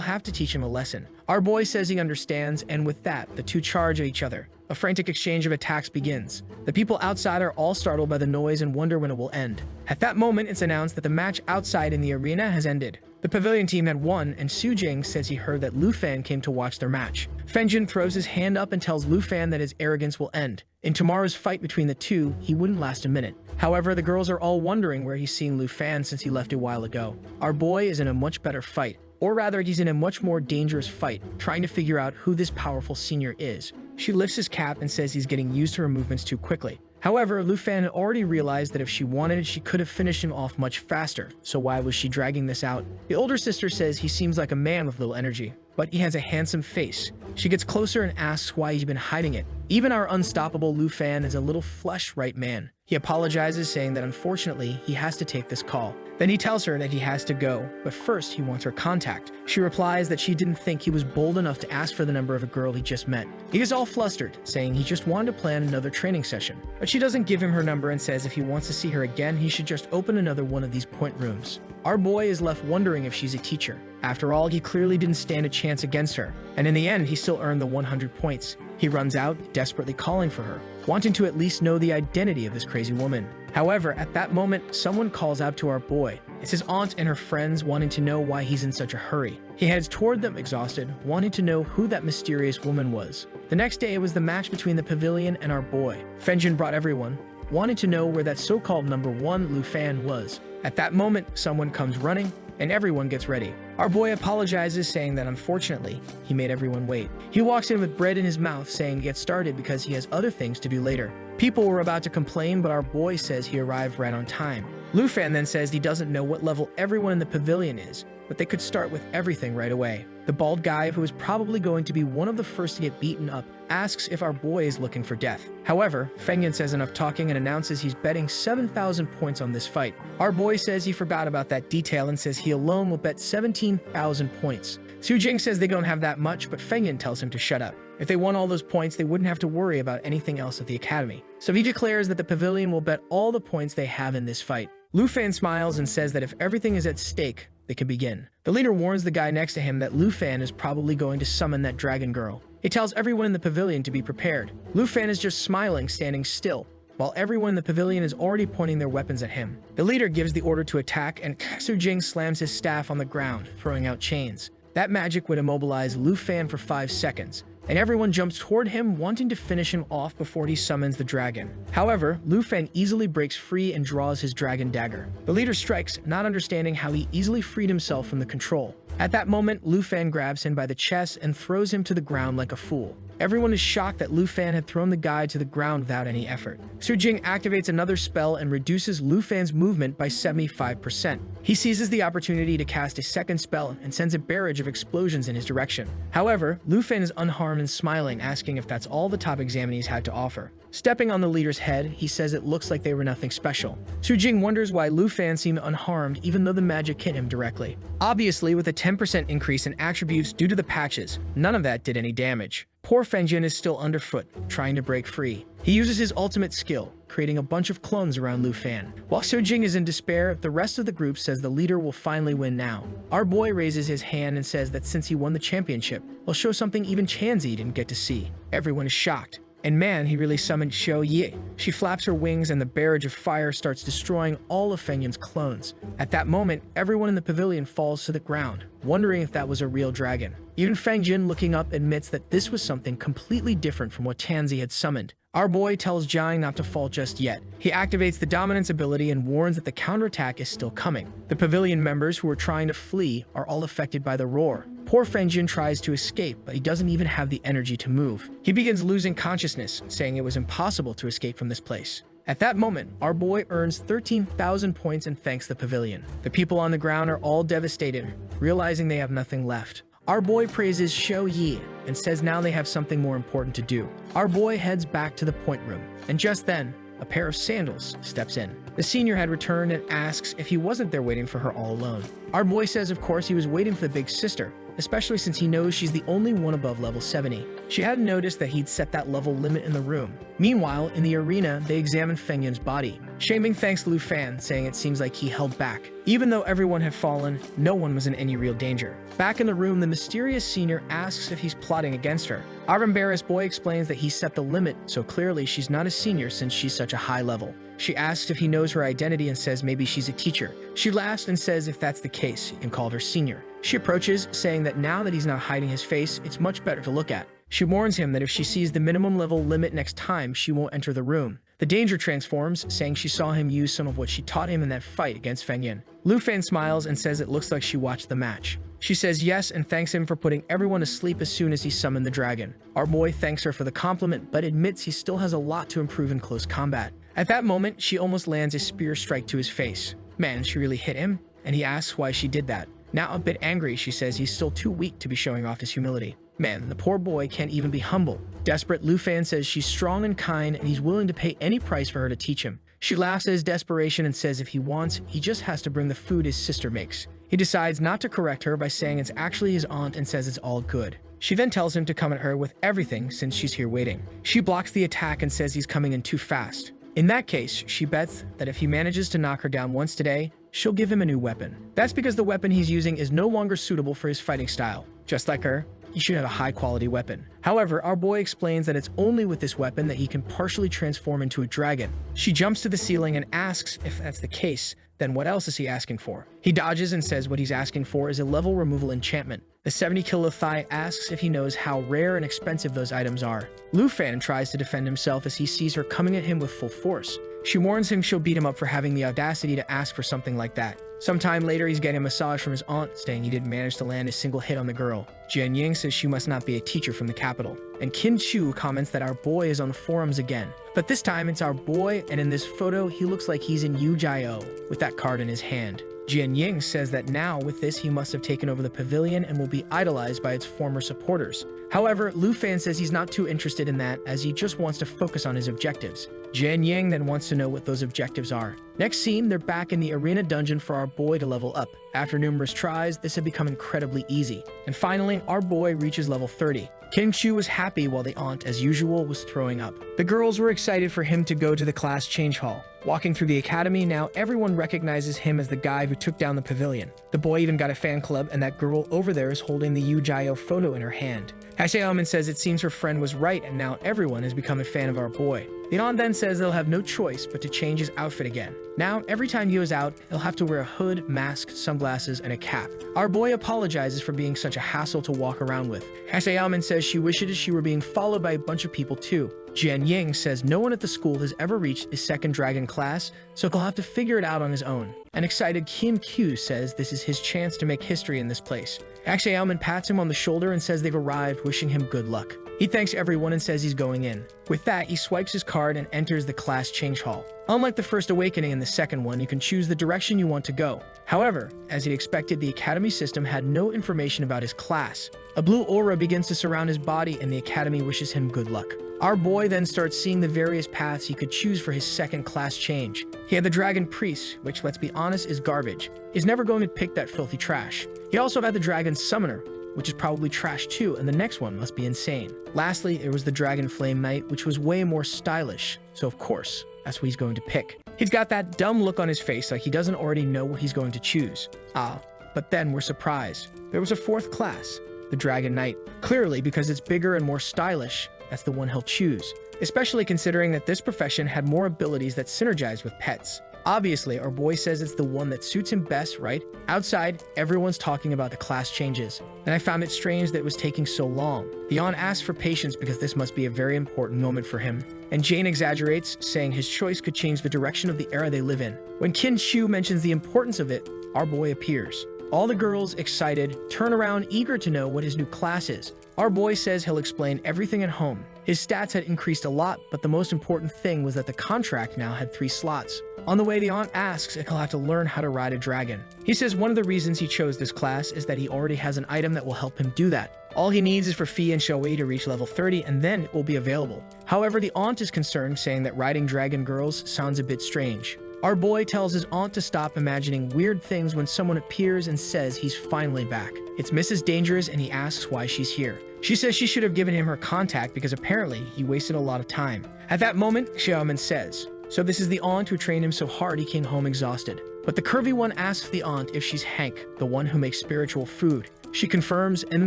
have to teach him a lesson. Our boy says he understands, and with that, the two charge at each other. A frantic exchange of attacks begins. The people outside are all startled by the noise and wonder when it will end. At that moment, it's announced that the match outside in the arena has ended. The pavilion team had won, and Sujing says he heard that Lufan came to watch their match. Fenjin throws his hand up and tells Lufan that his arrogance will end. In tomorrow's fight between the two, he wouldn't last a minute. However, the girls are all wondering where he's seen Lufan since he left a while ago. Our boy is in a much better fight. Or rather, he's in a much more dangerous fight, trying to figure out who this powerful senior is. She lifts his cap and says he's getting used to her movements too quickly. However, Lufan had already realized that if she wanted, she could have finished him off much faster, so why was she dragging this out? The older sister says he seems like a man with little energy, but he has a handsome face. She gets closer and asks why he's been hiding it. Even our unstoppable Lufan is a little flesh-right man. He apologizes, saying that unfortunately, he has to take this call. Then he tells her that he has to go, but first he wants her contact. She replies that she didn't think he was bold enough to ask for the number of a girl he just met. He is all flustered, saying he just wanted to plan another training session. But she doesn't give him her number and says if he wants to see her again, he should just open another one of these point rooms. Our boy is left wondering if she's a teacher. After all, he clearly didn't stand a chance against her, and in the end, he still earned the 100 points. He runs out, desperately calling for her, wanting to at least know the identity of this crazy woman. However, at that moment, someone calls out to our boy. It's his aunt and her friends, wanting to know why he's in such a hurry. He heads toward them exhausted, wanting to know who that mysterious woman was. The next day, it was the match between the pavilion and our boy. Fenjin brought everyone, wanting to know where that so-called number 1 Lufan was. At that moment, someone comes running, and everyone gets ready. Our boy apologizes, saying that unfortunately, he made everyone wait. He walks in with bread in his mouth, saying get started because he has other things to do later. People were about to complain, but our boy says he arrived right on time. Lufan then says he doesn't know what level everyone in the pavilion is, but they could start with everything right away. The bald guy, who is probably going to be one of the first to get beaten up, asks if our boy is looking for death. However, Fengyun says enough talking and announces he's betting 7,000 points on this fight. Our boy says he forgot about that detail and says he alone will bet 17,000 points. Sujing says they don't have that much, but Fengyun tells him to shut up. If they won all those points, they wouldn't have to worry about anything else at the academy. So he declares that the pavilion will bet all the points they have in this fight. Lufan smiles and says that if everything is at stake, they can begin. The leader warns the guy next to him that Lufan is probably going to summon that dragon girl. He tells everyone in the pavilion to be prepared. Lufan is just smiling, standing still, while everyone in the pavilion is already pointing their weapons at him. The leader gives the order to attack, and Sujing slams his staff on the ground, throwing out chains. That magic would immobilize Lufan for 5 seconds, and everyone jumps toward him, wanting to finish him off before he summons the dragon. However, Lufan easily breaks free and draws his dragon dagger. The leader strikes, not understanding how he easily freed himself from the control. At that moment, Lufan grabs him by the chest and throws him to the ground like a fool. Everyone is shocked that Lufan had thrown the guy to the ground without any effort. Sujing activates another spell and reduces Lufan's movement by 75%. He seizes the opportunity to cast a second spell and sends a barrage of explosions in his direction. However, Lufan is unharmed and smiling, asking if that's all the top examinees had to offer. Stepping on the leader's head, he says it looks like they were nothing special. Sujing wonders why Lufan seemed unharmed even though the magic hit him directly. Obviously, with a 10% increase in attributes due to the patches, none of that did any damage. Poor Fenjin is still underfoot, trying to break free. He uses his ultimate skill, creating a bunch of clones around Lufan. While Sujing is in despair, the rest of the group says the leader will finally win now. Our boy raises his hand and says that since he won the championship, he'll show something even Chanzi didn't get to see. Everyone is shocked. And man, he really summoned Xiao Yi. She flaps her wings and the barrage of fire starts destroying all of Fengyun's clones. At that moment, everyone in the pavilion falls to the ground, wondering if that was a real dragon. Even Fengyun, looking up, admits that this was something completely different from what Tanzi had summoned. Our boy tells Jiang not to fall just yet. He activates the dominance ability and warns that the counterattack is still coming. The pavilion members who are trying to flee are all affected by the roar. Poor Fengjin tries to escape, but he doesn't even have the energy to move. He begins losing consciousness, saying it was impossible to escape from this place. At that moment, our boy earns 13,000 points and thanks the pavilion. The people on the ground are all devastated, realizing they have nothing left. Our boy praises Shou Yi and says now they have something more important to do. Our boy heads back to the point room, and just then, a pair of sandals steps in. The senior had returned and asks if he wasn't there waiting for her all alone. Our boy says of course he was waiting for the big sister, especially since he knows she's the only one above level 70. She hadn't noticed that he'd set that level limit in the room. Meanwhile, in the arena, they examine Fengyun's body. Shaming thanks Lu Fan, saying it seems like he held back. Even though everyone had fallen, no one was in any real danger. Back in the room, the mysterious senior asks if he's plotting against her. Our embarrassed boy explains that he set the limit, so clearly she's not a senior since she's such a high level. She asks if he knows her identity and says maybe she's a teacher. She laughs and says if that's the case, he can call her senior. She approaches, saying that now that he's not hiding his face, it's much better to look at. She warns him that if she sees the minimum level limit next time, she won't enter the room. The danger transforms, saying she saw him use some of what she taught him in that fight against Fengyun. Lu Fan smiles and says it looks like she watched the match. She says yes and thanks him for putting everyone to sleep as soon as he summoned the dragon. Our boy thanks her for the compliment, but admits he still has a lot to improve in close combat. At that moment, she almost lands a spear strike to his face. Man, she really hit him? And he asks why she did that. Now a bit angry, she says he's still too weak to be showing off his humility. Man, the poor boy can't even be humble. Desperate, Lu Fan says she's strong and kind and he's willing to pay any price for her to teach him. She laughs at his desperation and says if he wants, he just has to bring the food his sister makes. He decides not to correct her by saying it's actually his aunt and says it's all good. She then tells him to come at her with everything since she's here waiting. She blocks the attack and says he's coming in too fast. In that case, she bets that if he manages to knock her down once today, she'll give him a new weapon. That's because the weapon he's using is no longer suitable for his fighting style. Just like her, he should have a high-quality weapon. However, our boy explains that it's only with this weapon that he can partially transform into a dragon. She jumps to the ceiling and asks if that's the case, then what else is he asking for? He dodges and says what he's asking for is a level removal enchantment. The 70 kilo thigh asks if he knows how rare and expensive those items are. Lu Fan tries to defend himself as he sees her coming at him with full force. She warns him she'll beat him up for having the audacity to ask for something like that. Sometime later, he's getting a massage from his aunt, saying he didn't manage to land a single hit on the girl. Jian Ying says she must not be a teacher from the capital. And Qin Chu comments that our boy is on the forums again. But this time, it's our boy, and in this photo, he looks like he's in Yujio, with that card in his hand. Jian Ying says that now, with this, he must have taken over the pavilion and will be idolized by its former supporters. However, Lu Fan says he's not too interested in that, as he just wants to focus on his objectives. Jian Ying then wants to know what those objectives are. Next scene, they're back in the arena dungeon for our boy to level up. After numerous tries, this had become incredibly easy. And finally, our boy reaches level 30. King Chu was happy while the aunt, as usual, was throwing up. The girls were excited for him to go to the class change hall. Walking through the academy, now everyone recognizes him as the guy who took down the pavilion. The boy even got a fan club, and that girl over there is holding the Yu Jiao photo in her hand. Haseoman says it seems her friend was right, and now everyone has become a fan of our boy. The aunt then says they'll have no choice but to change his outfit again. Now, every time he goes out, he'll have to wear a hood, mask, sunglasses, and a cap. Our boy apologizes for being such a hassle to walk around with. Haseoman says she wishes she were being followed by a bunch of people too. Jian Ying says no one at the school has ever reached the second dragon class, so he'll have to figure it out on his own. An excited Kim Q says this is his chance to make history in this place. Haseoman pats him on the shoulder and says they've arrived, wishing him good luck. He thanks everyone and says he's going in. With that, he swipes his card and enters the class change hall. Unlike the first awakening and the second one, you can choose the direction you want to go. However, as he expected, the academy system had no information about his class. A blue aura begins to surround his body and the academy wishes him good luck. Our boy then starts seeing the various paths he could choose for his second class change. He had the Dragon Priest, which, let's be honest, is garbage. He's never going to pick that filthy trash. He also had the Dragon Summoner, which is probably trash too, and the next one must be insane. Lastly, there was the Dragon Flame Knight, which was way more stylish, so of course, that's what he's going to pick. He's got that dumb look on his face like he doesn't already know what he's going to choose. But then we're surprised. There was a fourth class, the Dragon Knight. Clearly, because it's bigger and more stylish, that's the one he'll choose, especially considering that this profession had more abilities that synergize with pets. Obviously, our boy says it's the one that suits him best, right? Outside, everyone's talking about the class changes, and I found it strange that it was taking so long. The aunt asks for patience because this must be a very important moment for him, and Jane exaggerates, saying his choice could change the direction of the era they live in. When Qin Chu mentions the importance of it, our boy appears. All the girls, excited, turn around eager to know what his new class is. Our boy says he'll explain everything at home. His stats had increased a lot, but the most important thing was that the contract now had 3 slots. On the way, the aunt asks if he'll have to learn how to ride a dragon. He says one of the reasons he chose this class is that he already has an item that will help him do that. All he needs is for Fee and Shoei to reach level 30 and then it will be available. However, the aunt is concerned, saying that riding dragon girls sounds a bit strange. Our boy tells his aunt to stop imagining weird things when someone appears and says he's finally back. It's Mrs. Dangerous and he asks why she's here. She says she should have given him her contact because apparently he wasted a lot of time. At that moment, Xiaoman says, "So this is the aunt who trained him so hard he came home exhausted." But the curvy one asks the aunt if she's Hank, the one who makes spiritual food. She confirms, and the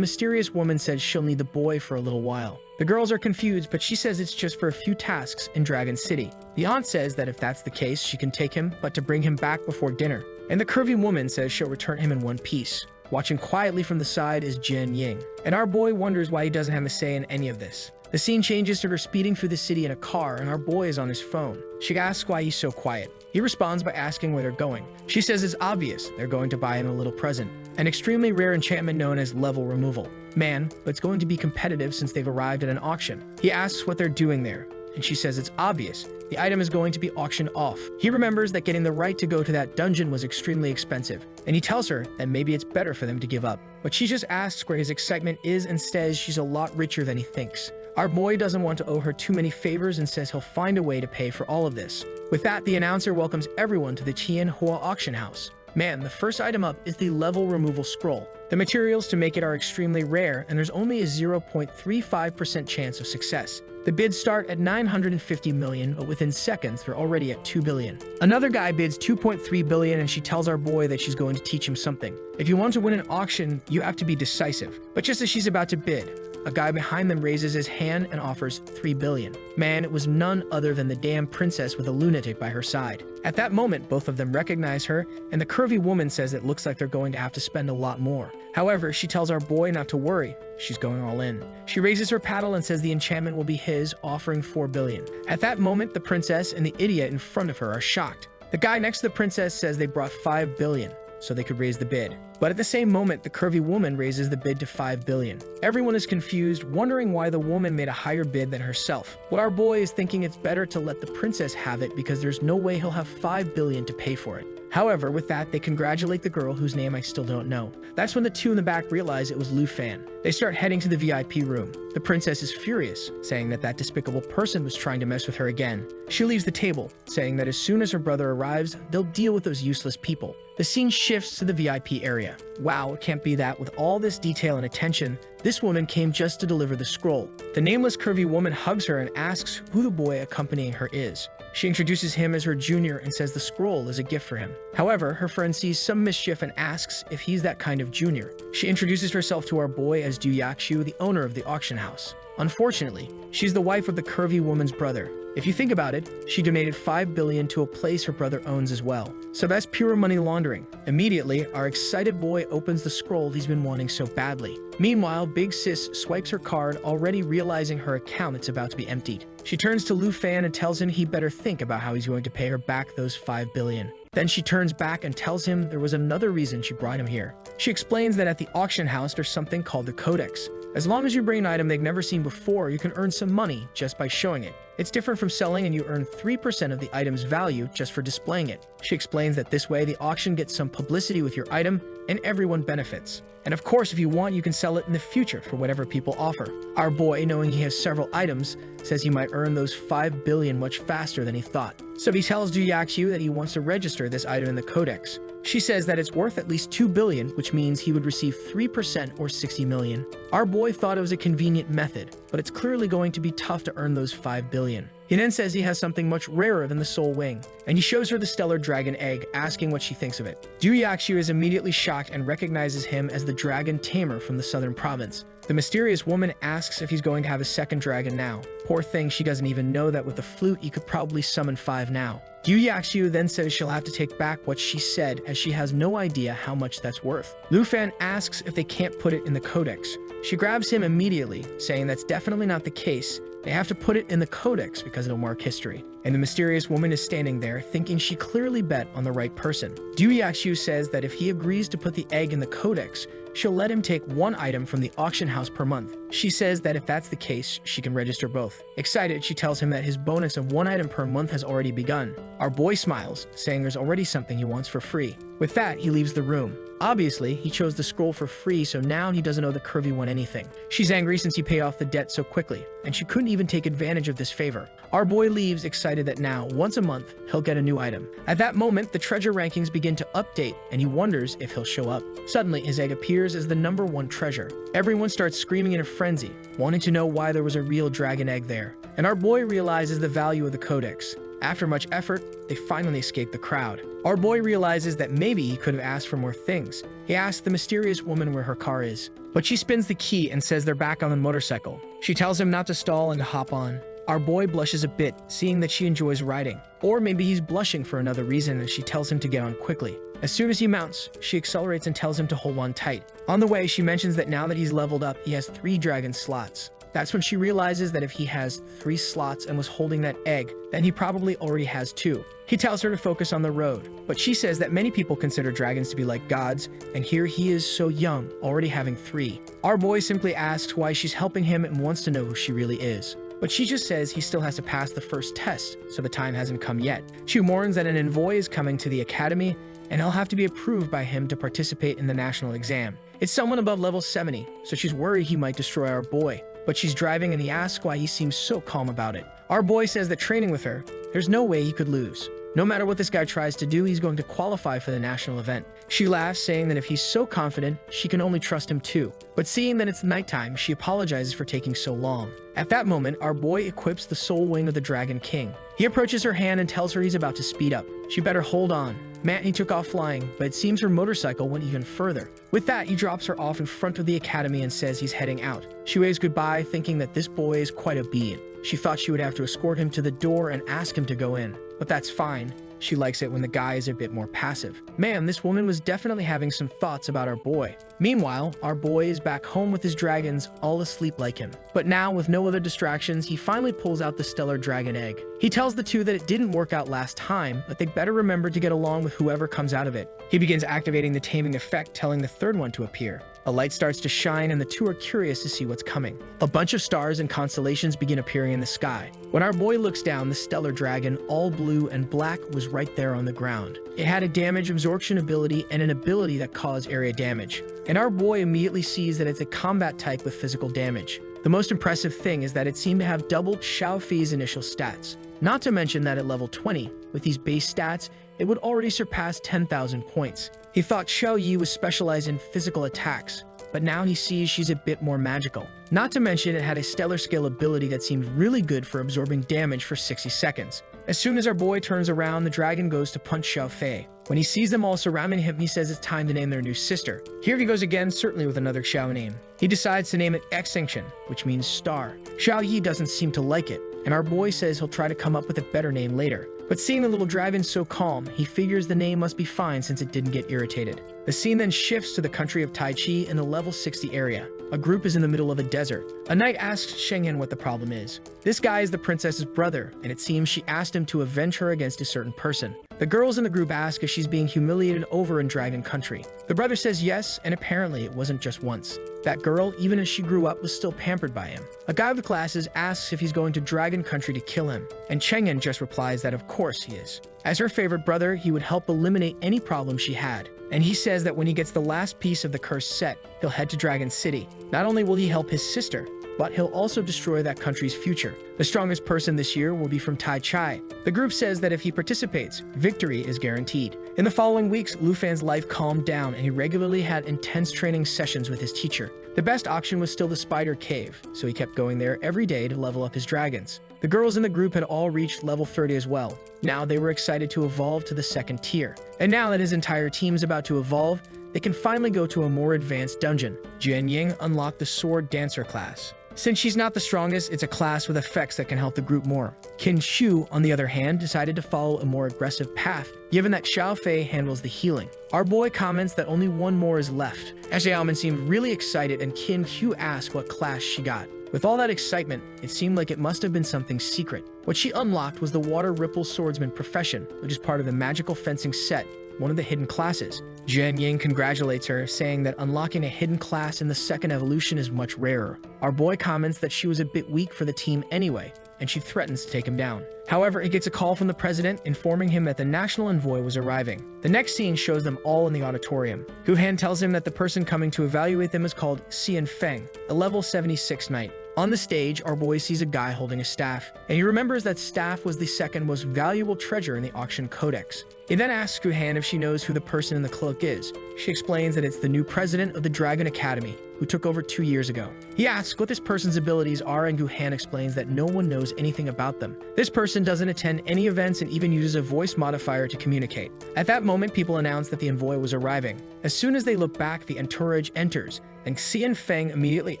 mysterious woman says she'll need the boy for a little while. The girls are confused, but she says it's just for a few tasks in Dragon City. The aunt says that if that's the case, she can take him, but to bring him back before dinner. And the curvy woman says she'll return him in one piece. Watching quietly from the side is Jin Ying, and our boy wonders why he doesn't have a say in any of this. The scene changes to her speeding through the city in a car, and our boy is on his phone. She asks why he's so quiet. He responds by asking where they're going. She says it's obvious, they're going to buy him a little present, an extremely rare enchantment known as level removal. Man, but it's going to be competitive since they've arrived at an auction. He asks what they're doing there, and she says it's obvious. The item is going to be auctioned off. He remembers that getting the right to go to that dungeon was extremely expensive, and he tells her that maybe it's better for them to give up. But she just asks where his excitement is and says she's a lot richer than he thinks. Our boy doesn't want to owe her too many favors and says he'll find a way to pay for all of this. With that, the announcer welcomes everyone to the Tianhua auction house. Man, the first item up is the level removal scroll. The materials to make it are extremely rare, and there's only a 0.35% chance of success. The bids start at 950 million, but within seconds, they're already at 2 billion. Another guy bids 2.3 billion, and she tells our boy that she's going to teach him something. If you want to win an auction, you have to be decisive. But just as she's about to bid, a guy behind them raises his hand and offers 3 billion. Man, it was none other than the damn princess with a lunatic by her side. At that moment, both of them recognize her, and the curvy woman says it looks like they're going to have to spend a lot more. However, she tells our boy not to worry. She's going all in. She raises her paddle and says the enchantment will be his, offering 4 billion. At that moment, the princess and the idiot in front of her are shocked. The guy next to the princess says they brought 5 billion, so they could raise the bid. But at the same moment, the curvy woman raises the bid to 5 billion. Everyone is confused, wondering why the woman made a higher bid than herself. What our boy is thinking it's better to let the princess have it because there's no way he'll have 5 billion to pay for it. However, with that, they congratulate the girl whose name I still don't know. That's when the two in the back realize it was Lu Fan. They start heading to the VIP room. The princess is furious, saying that that despicable person was trying to mess with her again. She leaves the table, saying that as soon as her brother arrives, they'll deal with those useless people. The scene shifts to the VIP area. Wow, it can't be that with all this detail and attention, this woman came just to deliver the scroll. The nameless curvy woman hugs her and asks who the boy accompanying her is. She introduces him as her junior and says the scroll is a gift for him. However, her friend sees some mischief and asks if he's that kind of junior. She introduces herself to our boy as Du Yakshu, the owner of the auction house. Unfortunately, she's the wife of the curvy woman's brother. If you think about it, she donated 5 billion to a place her brother owns as well. So that's pure money laundering. Immediately, our excited boy opens the scroll he's been wanting so badly. Meanwhile, Big Sis swipes her card, already realizing her account is about to be emptied. She turns to Lu Fan and tells him he better think about how he's going to pay her back those 5 billion. Then she turns back and tells him there was another reason she brought him here. She explains that at the auction house there's something called the Codex. As long as you bring an item they've never seen before, you can earn some money just by showing it. It's different from selling, and you earn 3% of the item's value just for displaying it. She explains that this way the auction gets some publicity with your item, and everyone benefits. And of course, if you want, you can sell it in the future for whatever people offer. Our boy, knowing he has several items, says he might earn those 5 billion much faster than he thought. So he tells Du Yakshu that he wants to register this item in the Codex. She says that it's worth at least 2 billion, which means he would receive 3% or 60 million. Our boy thought it was a convenient method, but it's clearly going to be tough to earn those 5 billion. He then says he has something much rarer than the soul wing, and he shows her the stellar dragon egg, asking what she thinks of it. Du Yakshu is immediately shocked and recognizes him as the dragon Tamer from the southern province. The mysterious woman asks if he's going to have a second dragon now. Poor thing, she doesn't even know that with the flute he could probably summon 5 now. Du Yakshu then says she'll have to take back what she said, as she has no idea how much that's worth. Lu Fan asks if they can't put it in the Codex. She grabs him immediately, saying that's definitely not the case, They have to put it in the codex because it'll mark history. And the mysterious woman is standing there, thinking she clearly bet on the right person. Duyaksu says that if he agrees to put the egg in the codex, she'll let him take one item from the auction house per month. She says that if that's the case, she can register both. Excited, she tells him that his bonus of one item per month has already begun. Our boy smiles, saying there's already something he wants for free. With that, he leaves the room. Obviously, he chose the scroll for free, so now he doesn't owe the curvy one anything. She's angry since he paid off the debt so quickly, and she couldn't even take advantage of this favor. Our boy leaves, excited that now, once a month, he'll get a new item. At that moment, the treasure rankings begin to update, and he wonders if he'll show up. Suddenly, his egg appears as the #1 treasure. Everyone starts screaming in a frenzy, wanting to know why there was a real dragon egg there. And our boy realizes the value of the codex. After much effort, they finally escape the crowd. Our boy realizes that maybe he could have asked for more things. He asks the mysterious woman where her car is, but she spins the key and says they're back on the motorcycle. She tells him not to stall and to hop on. Our boy blushes a bit, seeing that she enjoys riding. Or maybe he's blushing for another reason and she tells him to get on quickly. As soon as he mounts, she accelerates and tells him to hold on tight. On the way, she mentions that now that he's leveled up, he has 3 dragon slots. That's when she realizes that if he has 3 slots and was holding that egg, then he probably already has 2. He tells her to focus on the road, but she says that many people consider dragons to be like gods, and here he is so young, already having 3. Our boy simply asks why she's helping him and wants to know who she really is. But she just says he still has to pass the first test, so the time hasn't come yet. She warns that an envoy is coming to the academy, and he'll have to be approved by him to participate in the national exam. It's someone above level 70, so she's worried he might destroy our boy. But she's driving and he asks why he seems so calm about it. Our boy says that training with her, there's no way he could lose. No matter what this guy tries to do, he's going to qualify for the national event. She laughs, saying that if he's so confident, she can only trust him too. But seeing that it's nighttime, she apologizes for taking so long. At that moment, our boy equips the soul wing of the Dragon King. He approaches her hand and tells her he's about to speed up. She better hold on. Manny took off flying, but it seems her motorcycle went even further. With that, he drops her off in front of the academy and says he's heading out. She waves goodbye, thinking that this boy is quite a being. She thought she would have to escort him to the door and ask him to go in, but that's fine. She likes it when the guy is a bit more passive. Man, this woman was definitely having some thoughts about our boy. Meanwhile, our boy is back home with his dragons, all asleep like him. But now, with no other distractions, he finally pulls out the stellar dragon egg. He tells the two that it didn't work out last time, but they better remember to get along with whoever comes out of it. He begins activating the taming effect, telling the third one to appear. A light starts to shine and the two are curious to see what's coming. A bunch of stars and constellations begin appearing in the sky. When our boy looks down, the stellar dragon, all blue and black, was right there on the ground. It had a damage absorption ability and an ability that caused area damage. And our boy immediately sees that it's a combat type with physical damage. The most impressive thing is that it seemed to have doubled Xiaofi's initial stats. Not to mention that at level 20, with these base stats, it would already surpass 10,000 points. He thought Xiao Yi was specialized in physical attacks, but now he sees she's a bit more magical. Not to mention it had a stellar scale ability that seemed really good for absorbing damage for 60 seconds. As soon as our boy turns around, the dragon goes to punch Xiao Fei. When he sees them all surrounding him, he says it's time to name their new sister. Here he goes again, certainly with another Xiao name. He decides to name it Extinction, which means star. Xiao Yi doesn't seem to like it, and our boy says he'll try to come up with a better name later. But seeing the little dragon so calm, he figures the name must be fine since it didn't get irritated. The scene then shifts to the country of Tai Chi in the level 60 area. A group is in the middle of a desert. A knight asks Shengyan what the problem is. This guy is the princess's brother, and it seems she asked him to avenge her against a certain person. The girls in the group ask if she's being humiliated over in Dragon Country. The brother says yes, and apparently it wasn't just once. That girl, even as she grew up, was still pampered by him. A guy with glasses asks if he's going to Dragon Country to kill him, and Chengyan just replies that of course he is. As her favorite brother, he would help eliminate any problem she had. And he says that when he gets the last piece of the cursed set, he'll head to Dragon City. Not only will he help his sister, but he'll also destroy that country's future. The strongest person this year will be from Tai Chai. The group says that if he participates, victory is guaranteed. In the following weeks, Lu Fan's life calmed down and he regularly had intense training sessions with his teacher. The best option was still the Spider Cave, so he kept going there every day to level up his dragons. The girls in the group had all reached level 30 as well. Now they were excited to evolve to the second tier. And now that his entire team is about to evolve, they can finally go to a more advanced dungeon. Jian Ying unlocked the Sword Dancer class. Since she's not the strongest, it's a class with effects that can help the group more. Qin Shu, on the other hand, decided to follow a more aggressive path, given that Xiao Fei handles the healing. Our boy comments that only one more is left. Xiaoman seemed really excited and Qin Hu asked what class she got. With all that excitement, it seemed like it must have been something secret. What she unlocked was the Water Ripple Swordsman profession, which is part of the magical fencing set, one of the hidden classes. Jian Ying congratulates her, saying that unlocking a hidden class in the second evolution is much rarer. Our boy comments that she was a bit weak for the team anyway, and she threatens to take him down. However, he gets a call from the president informing him that the national envoy was arriving. The next scene shows them all in the auditorium. Gu Han tells him that the person coming to evaluate them is called Xian Feng, a level 76 knight. On the stage, our boy sees a guy holding a staff, and he remembers that staff was the second most valuable treasure in the auction codex. He then asks Gu Han if she knows who the person in the cloak is. She explains that it's the new president of the Dragon Academy, who took over 2 years ago. He asks what this person's abilities are, and Gu Han explains that no one knows anything about them. This person doesn't attend any events and even uses a voice modifier to communicate. At that moment, people announce that the envoy was arriving. As soon as they look back, the entourage enters, and Xian Feng immediately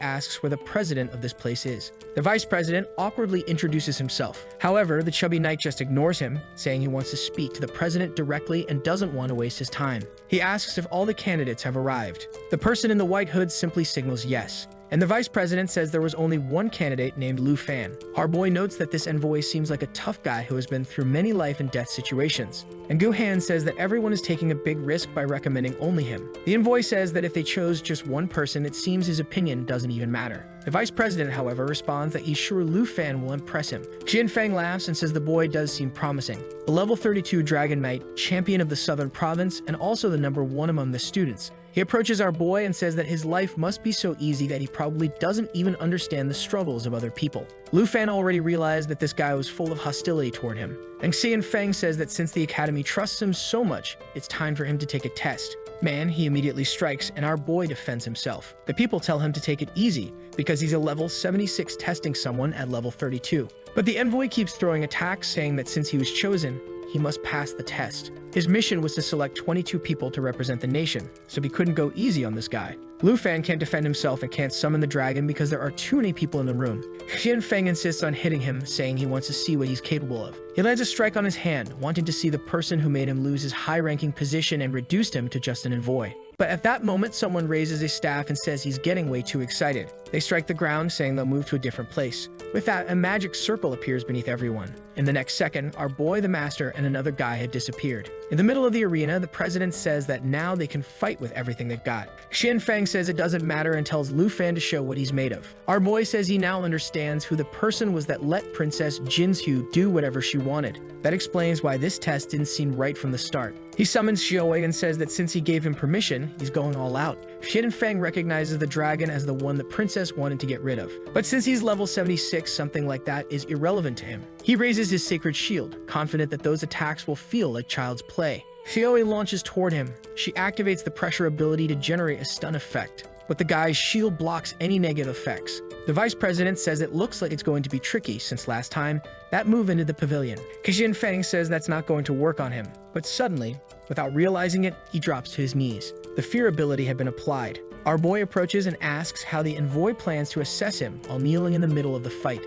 asks where the president of this place is. The vice president awkwardly introduces himself. However, the chubby knight just ignores him, saying he wants to speak to the president directly and doesn't want to waste his time. He asks if all the candidates have arrived. The person in the white hood simply signals yes, and the vice president says there was only one candidate named Lu Fan. Our boy notes that this envoy seems like a tough guy who has been through many life and death situations. And Gu Han says that everyone is taking a big risk by recommending only him. The envoy says that if they chose just one person, it seems his opinion doesn't even matter. The vice president, however, responds that he's sure Lu Fan will impress him. Xian Feng laughs and says the boy does seem promising. A level 32 Dragon Knight, champion of the Southern Province, and also the #1 among the students. He approaches our boy and says that his life must be so easy that he probably doesn't even understand the struggles of other people. Lu Fan already realized that this guy was full of hostility toward him. And Xian Feng says that since the academy trusts him so much, it's time for him to take a test. Man, he immediately strikes, and our boy defends himself. The people tell him to take it easy, because he's a level 76 testing someone at level 32. But the envoy keeps throwing attacks, saying that since he was chosen, he must pass the test. His mission was to select 22 people to represent the nation, so he couldn't go easy on this guy. Lu Fan can't defend himself and can't summon the dragon because there are too many people in the room. Xian Feng insists on hitting him, saying he wants to see what he's capable of. He lands a strike on his hand, wanting to see the person who made him lose his high-ranking position and reduced him to just an envoy. But at that moment, someone raises his staff and says he's getting way too excited. They strike the ground, saying they'll move to a different place. With that, a magic circle appears beneath everyone. In the next second, our boy, the master, and another guy had disappeared. In the middle of the arena, the president says that now they can fight with everything they've got. Xian Feng says it doesn't matter and tells Lu Fan to show what he's made of. Our boy says he now understands who the person was that let Princess Jinsu do whatever she wanted. That explains why this test didn't seem right from the start. He summons Xiaowei and says that since he gave him permission, he's going all out. Xian Feng recognizes the dragon as the one the princess wanted to get rid of. But since he's level 76, something like that is irrelevant to him. He raises his sacred shield, confident that those attacks will feel like child's play. Xiaowei launches toward him. She activates the pressure ability to generate a stun effect, but the guy's shield blocks any negative effects. The vice president says it looks like it's going to be tricky since last time that move into the pavilion. Xian Feng says that's not going to work on him, but suddenly, without realizing it, he drops to his knees. The fear ability had been applied. Our boy approaches and asks how the envoy plans to assess him while kneeling in the middle of the fight.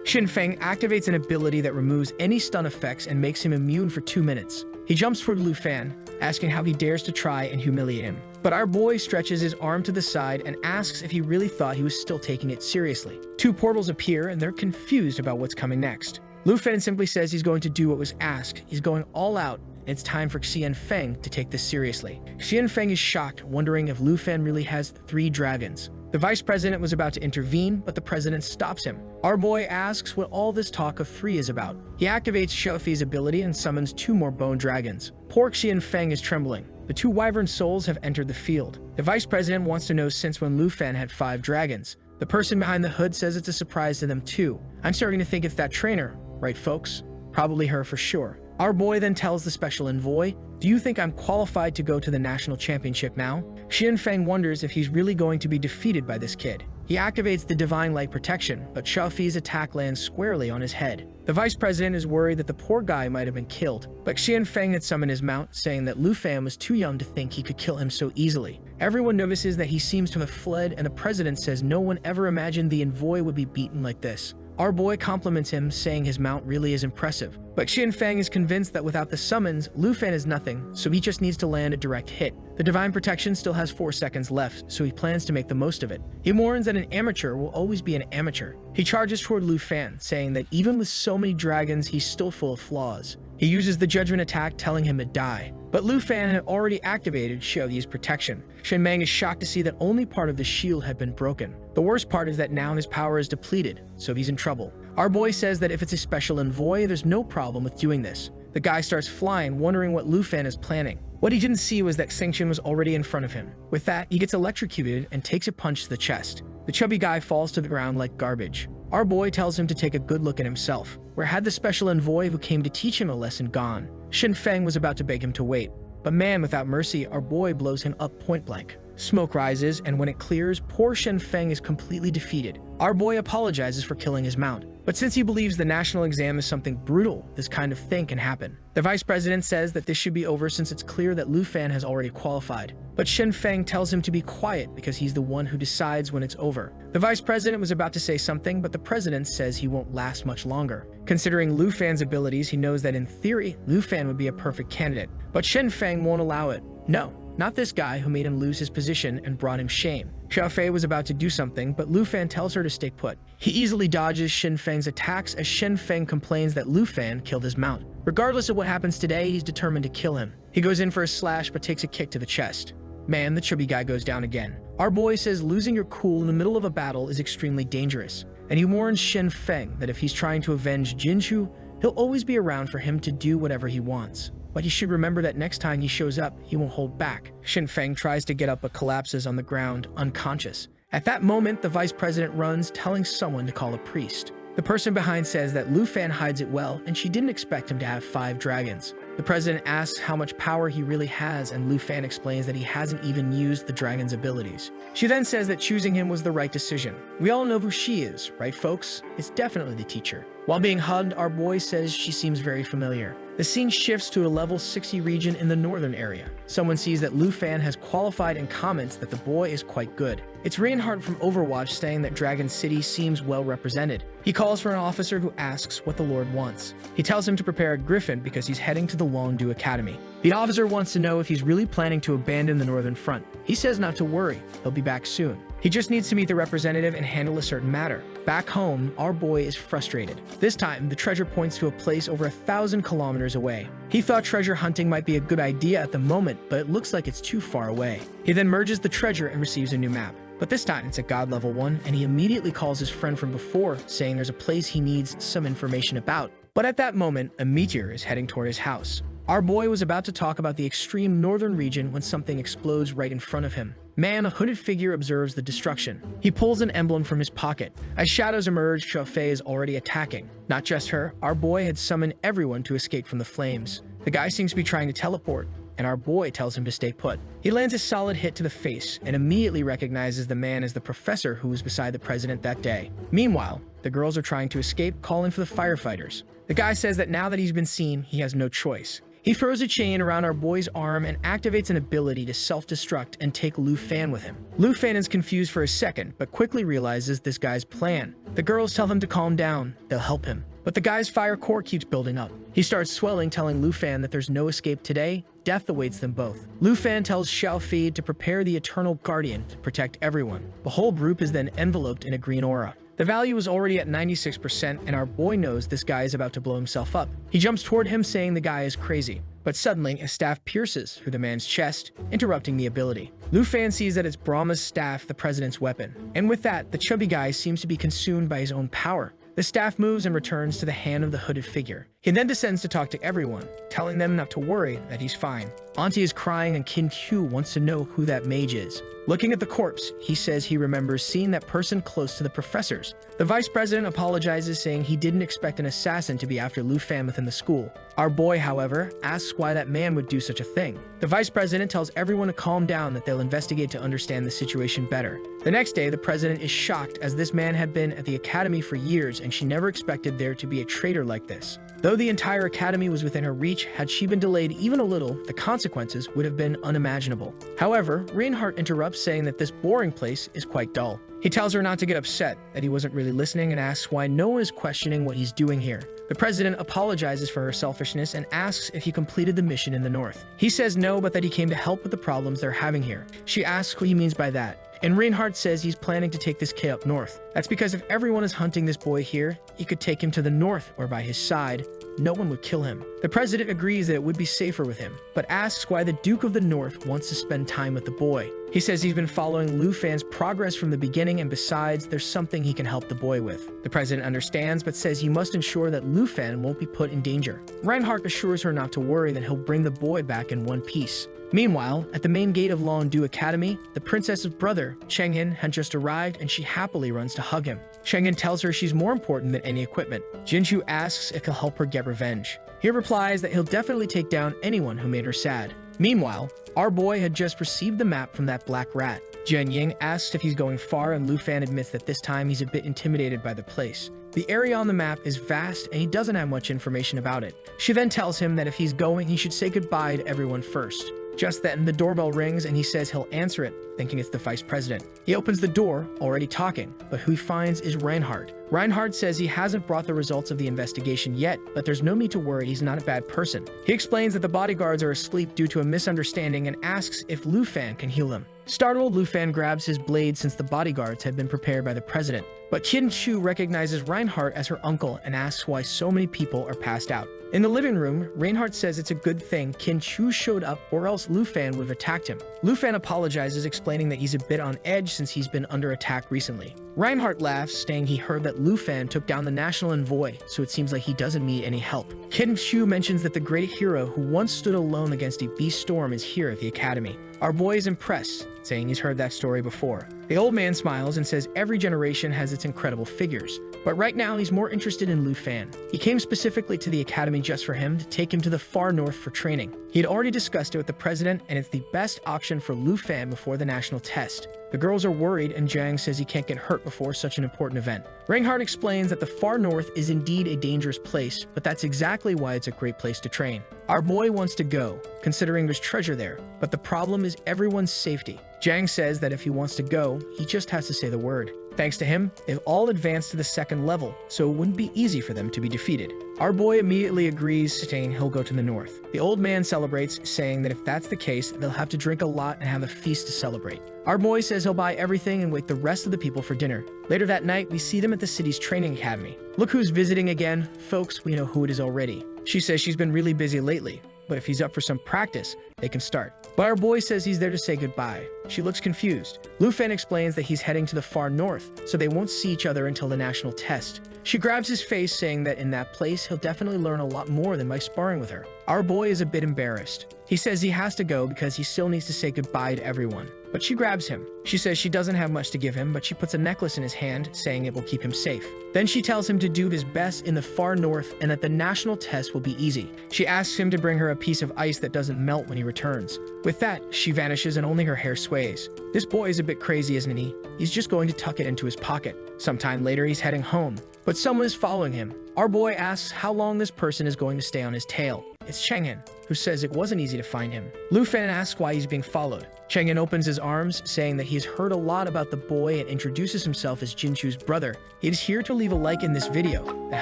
Xian Feng activates an ability that removes any stun effects and makes him immune for 2 minutes. He jumps toward Lu Fan, asking how he dares to try and humiliate him. But our boy stretches his arm to the side and asks if he really thought he was still taking it seriously. 2 portals appear and they're confused about what's coming next. Lu Fan simply says he's going to do what was asked. He's going all out, and it's time for Xian Feng to take this seriously. Xian Feng is shocked, wondering if Lu Fan really has 3 dragons. The vice president was about to intervene, but the president stops him. Our boy asks what all this talk of 3 is about. He activates Xiaofi's ability and summons 2 more bone dragons. Poor Xian Feng is trembling. The 2 wyvern souls have entered the field. The vice president wants to know since when Lu Fan had 5 dragons. The person behind the hood says it's a surprise to them too. I'm starting to think it's that trainer, right folks? Probably her for sure. Our boy then tells the special envoy, "Do you think I'm qualified to go to the national championship now?" Xian Feng wonders if he's really going to be defeated by this kid. He activates the Divine Light Protection, but Xiaofi's attack lands squarely on his head. The vice president is worried that the poor guy might have been killed, but Xian Feng had summoned his mount, saying that Lu Fan was too young to think he could kill him so easily. Everyone notices that he seems to have fled, and the president says no one ever imagined the envoy would be beaten like this. Our boy compliments him, saying his mount really is impressive. But Xin Feng is convinced that without the summons, Lu Fan is nothing, so he just needs to land a direct hit. The divine protection still has 4 seconds left, so he plans to make the most of it. He warns that an amateur will always be an amateur. He charges toward Lu Fan, saying that even with so many dragons, he's still full of flaws. He uses the judgment attack, telling him to die. But Lu Fan had already activated Xiaoyi's protection. Shen Meng is shocked to see that only part of the shield had been broken. The worst part is that now his power is depleted, so he's in trouble. Our boy says that if it's a special envoy, there's no problem with doing this. The guy starts flying, wondering what Lu Fan is planning. What he didn't see was that Xingqian was already in front of him. With that, he gets electrocuted and takes a punch to the chest. The chubby guy falls to the ground like garbage. Our boy tells him to take a good look at himself. Where had the special envoy who came to teach him a lesson gone? Xin Feng was about to beg him to wait. But man, without mercy, our boy blows him up point blank. Smoke rises, and when it clears, poor Xin Feng is completely defeated. Our boy apologizes for killing his mount. But since he believes the national exam is something brutal, this kind of thing can happen. The vice president says that this should be over since it's clear that Lu Fan has already qualified. But Xin Feng tells him to be quiet because he's the one who decides when it's over. The vice president was about to say something, but the president says he won't last much longer. Considering Lu Fan's abilities, he knows that in theory, Lu Fan would be a perfect candidate. But Xin Feng won't allow it. No. Not this guy who made him lose his position and brought him shame. Xiao Fei was about to do something, but Lu Fan tells her to stay put. He easily dodges Xin Feng's attacks as Xin Feng complains that Lu Fan killed his mount. Regardless of what happens today, he's determined to kill him. He goes in for a slash but takes a kick to the chest. Man, the chubby guy goes down again. Our boy says losing your cool in the middle of a battle is extremely dangerous, and he warns Xin Feng that if he's trying to avenge Jinchu, he'll always be around for him to do whatever he wants. But he should remember that next time he shows up, he won't hold back. Xin Feng tries to get up but collapses on the ground, unconscious. At that moment, the vice president runs, telling someone to call a priest. The person behind says that Lu Fan hides it well, and she didn't expect him to have 5 dragons. The president asks how much power he really has, and Lu Fan explains that he hasn't even used the dragon's abilities. She then says that choosing him was the right decision. We all know who she is, right folks? It's definitely the teacher. While being hugged, our boy says she seems very familiar. The scene shifts to a level 60 region in the northern area. Someone sees that Lu Fan has qualified and comments that the boy is quite good. It's Reinhardt from Overwatch saying that Dragon City seems well represented. He calls for an officer who asks what the Lord wants. He tells him to prepare a griffin because he's heading to the Longdu Academy. The officer wants to know if he's really planning to abandon the northern front. He says not to worry, he'll be back soon. He just needs to meet the representative and handle a certain matter. Back home, our boy is frustrated. This time, the treasure points to a place over 1,000 kilometers away. He thought treasure hunting might be a good idea at the moment, but it looks like it's too far away. He then merges the treasure and receives a new map. But this time, it's a god level 1, and he immediately calls his friend from before, saying there's a place he needs some information about. But at that moment, a meteor is heading toward his house. Our boy was about to talk about the extreme northern region when something explodes right in front of him. Man, a hooded figure observes the destruction. He pulls an emblem from his pocket. As shadows emerge, Xiao Fei is already attacking. Not just her, our boy had summoned everyone to escape from the flames. The guy seems to be trying to teleport, and our boy tells him to stay put. He lands a solid hit to the face and immediately recognizes the man as the professor who was beside the president that day. Meanwhile, the girls are trying to escape, calling for the firefighters. The guy says that now that he's been seen, he has no choice. He throws a chain around our boy's arm and activates an ability to self-destruct and take Lu Fan with him. Lu Fan is confused for a second, but quickly realizes this guy's plan. The girls tell him to calm down, they'll help him. But the guy's fire core keeps building up. He starts swelling, telling Lu Fan that there's no escape today, death awaits them both. Lu Fan tells Xiao Fei to prepare the Eternal Guardian to protect everyone. The whole group is then enveloped in a green aura. The value is already at 96%, and our boy knows this guy is about to blow himself up. He jumps toward him, saying the guy is crazy. But suddenly, a staff pierces through the man's chest, interrupting the ability. Lu Fan sees that it's Brahma's staff, the president's weapon. And with that, the chubby guy seems to be consumed by his own power. The staff moves and returns to the hand of the hooded figure. He then descends to talk to everyone, telling them not to worry, that he's fine. Auntie is crying and Kin Q wants to know who that mage is. Looking at the corpse, he says he remembers seeing that person close to the professors. The vice president apologizes, saying he didn't expect an assassin to be after Lu Fan within the school. Our boy, however, asks why that man would do such a thing. The vice president tells everyone to calm down, that they'll investigate to understand the situation better. The next day, the president is shocked as this man had been at the academy for years and she never expected there to be a traitor like this. Though the entire academy was within her reach, had she been delayed even a little, the consequences would have been unimaginable. However, Reinhardt interrupts, saying that this boring place is quite dull. He tells her not to get upset, that he wasn't really listening, and asks why no one is questioning what he's doing here. The president apologizes for her selfishness and asks if he completed the mission in the north. He says no, but that he came to help with the problems they're having here. She asks what he means by that, and Reinhardt says he's planning to take this kid up north. That's because if everyone is hunting this boy here, he could take him to the north, where by his side, no one would kill him. The president agrees that it would be safer with him, but asks why the Duke of the North wants to spend time with the boy. He says he's been following Lu Fan's progress from the beginning, and besides, there's something he can help the boy with. The president understands, but says he must ensure that Lu Fan won't be put in danger. Reinhardt assures her not to worry, that he'll bring the boy back in one piece. Meanwhile, at the main gate of Longdu Academy, the princess's brother, Chenghin, had just arrived, and she happily runs to hug him. Chenghin tells her she's more important than any equipment. Jinchu asks if he'll help her get revenge. He replies that he'll definitely take down anyone who made her sad. Meanwhile, our boy had just received the map from that black rat. Jian Ying asks if he's going far, and Lu Fan admits that this time he's a bit intimidated by the place. The area on the map is vast, and he doesn't have much information about it. She then tells him that if he's going, he should say goodbye to everyone first. Just then, the doorbell rings, and he says he'll answer it, thinking it's the vice president. He opens the door, already talking, but who he finds is Reinhardt. Reinhardt says he hasn't brought the results of the investigation yet, but there's no need to worry, he's not a bad person. He explains that the bodyguards are asleep due to a misunderstanding and asks if Lu Fan can heal them. Startled, Lu Fan grabs his blade since the bodyguards had been prepared by the president. But Qin Chu recognizes Reinhardt as her uncle and asks why so many people are passed out. In the living room, Reinhardt says it's a good thing Qin Chu showed up, or else Lu Fan would have attacked him. Lu Fan apologizes, explaining that he's a bit on edge since he's been under attack recently. Reinhardt laughs, saying he heard that Lu Fan took down the national envoy, so it seems like he doesn't need any help. Qin Chu mentions that the great hero who once stood alone against a beast storm is here at the academy. Our boy is impressed, saying he's heard that story before. The old man smiles and says every generation has its incredible figures, but right now he's more interested in Lu Fan. He came specifically to the academy just for him, to take him to the far north for training. He had already discussed it with the president, and it's the best option for Lu Fan before the national test. The girls are worried, and Jiang says he can't get hurt before such an important event. Reinhardt explains that the far north is indeed a dangerous place, but that's exactly why it's a great place to train. Our boy wants to go, considering there's treasure there, but the problem is everyone's safety. Jiang says that if he wants to go, he just has to say the word. Thanks to him, they've all advanced to the second level, so it wouldn't be easy for them to be defeated. Our boy immediately agrees, saying he'll go to the north. The old man celebrates, saying that if that's the case, they'll have to drink a lot and have a feast to celebrate. Our boy says he'll buy everything and wake the rest of the people for dinner. Later that night, we see them at the city's training academy. Look who's visiting again. Folks, we know who it is already. She says she's been really busy lately, but if he's up for some practice, they can start. But our boy says he's there to say goodbye. She looks confused. Lu Fan explains that he's heading to the far north, so they won't see each other until the national test. She grabs his face, saying that in that place, he'll definitely learn a lot more than by sparring with her. Our boy is a bit embarrassed. He says he has to go because he still needs to say goodbye to everyone. But she grabs him. She says she doesn't have much to give him, but she puts a necklace in his hand, saying it will keep him safe. Then she tells him to do his best in the far north and that the national test will be easy. She asks him to bring her a piece of ice that doesn't melt when he returns. With that, she vanishes and only her hair sways. This boy is a bit crazy, isn't he? He's just going to tuck it into his pocket. Sometime later, he's heading home, but someone is following him. Our boy asks how long this person is going to stay on his tail. It's Chenghin, who says it wasn't easy to find him. Lu Fan asks why he's being followed. Chenghin opens his arms, saying that he's heard a lot about the boy and introduces himself as Jinchu's brother. He is here to leave a like in this video. That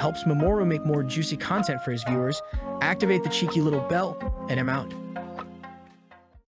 helps Mamoru make more juicy content for his viewers. Activate the cheeky little bell, and I'm out.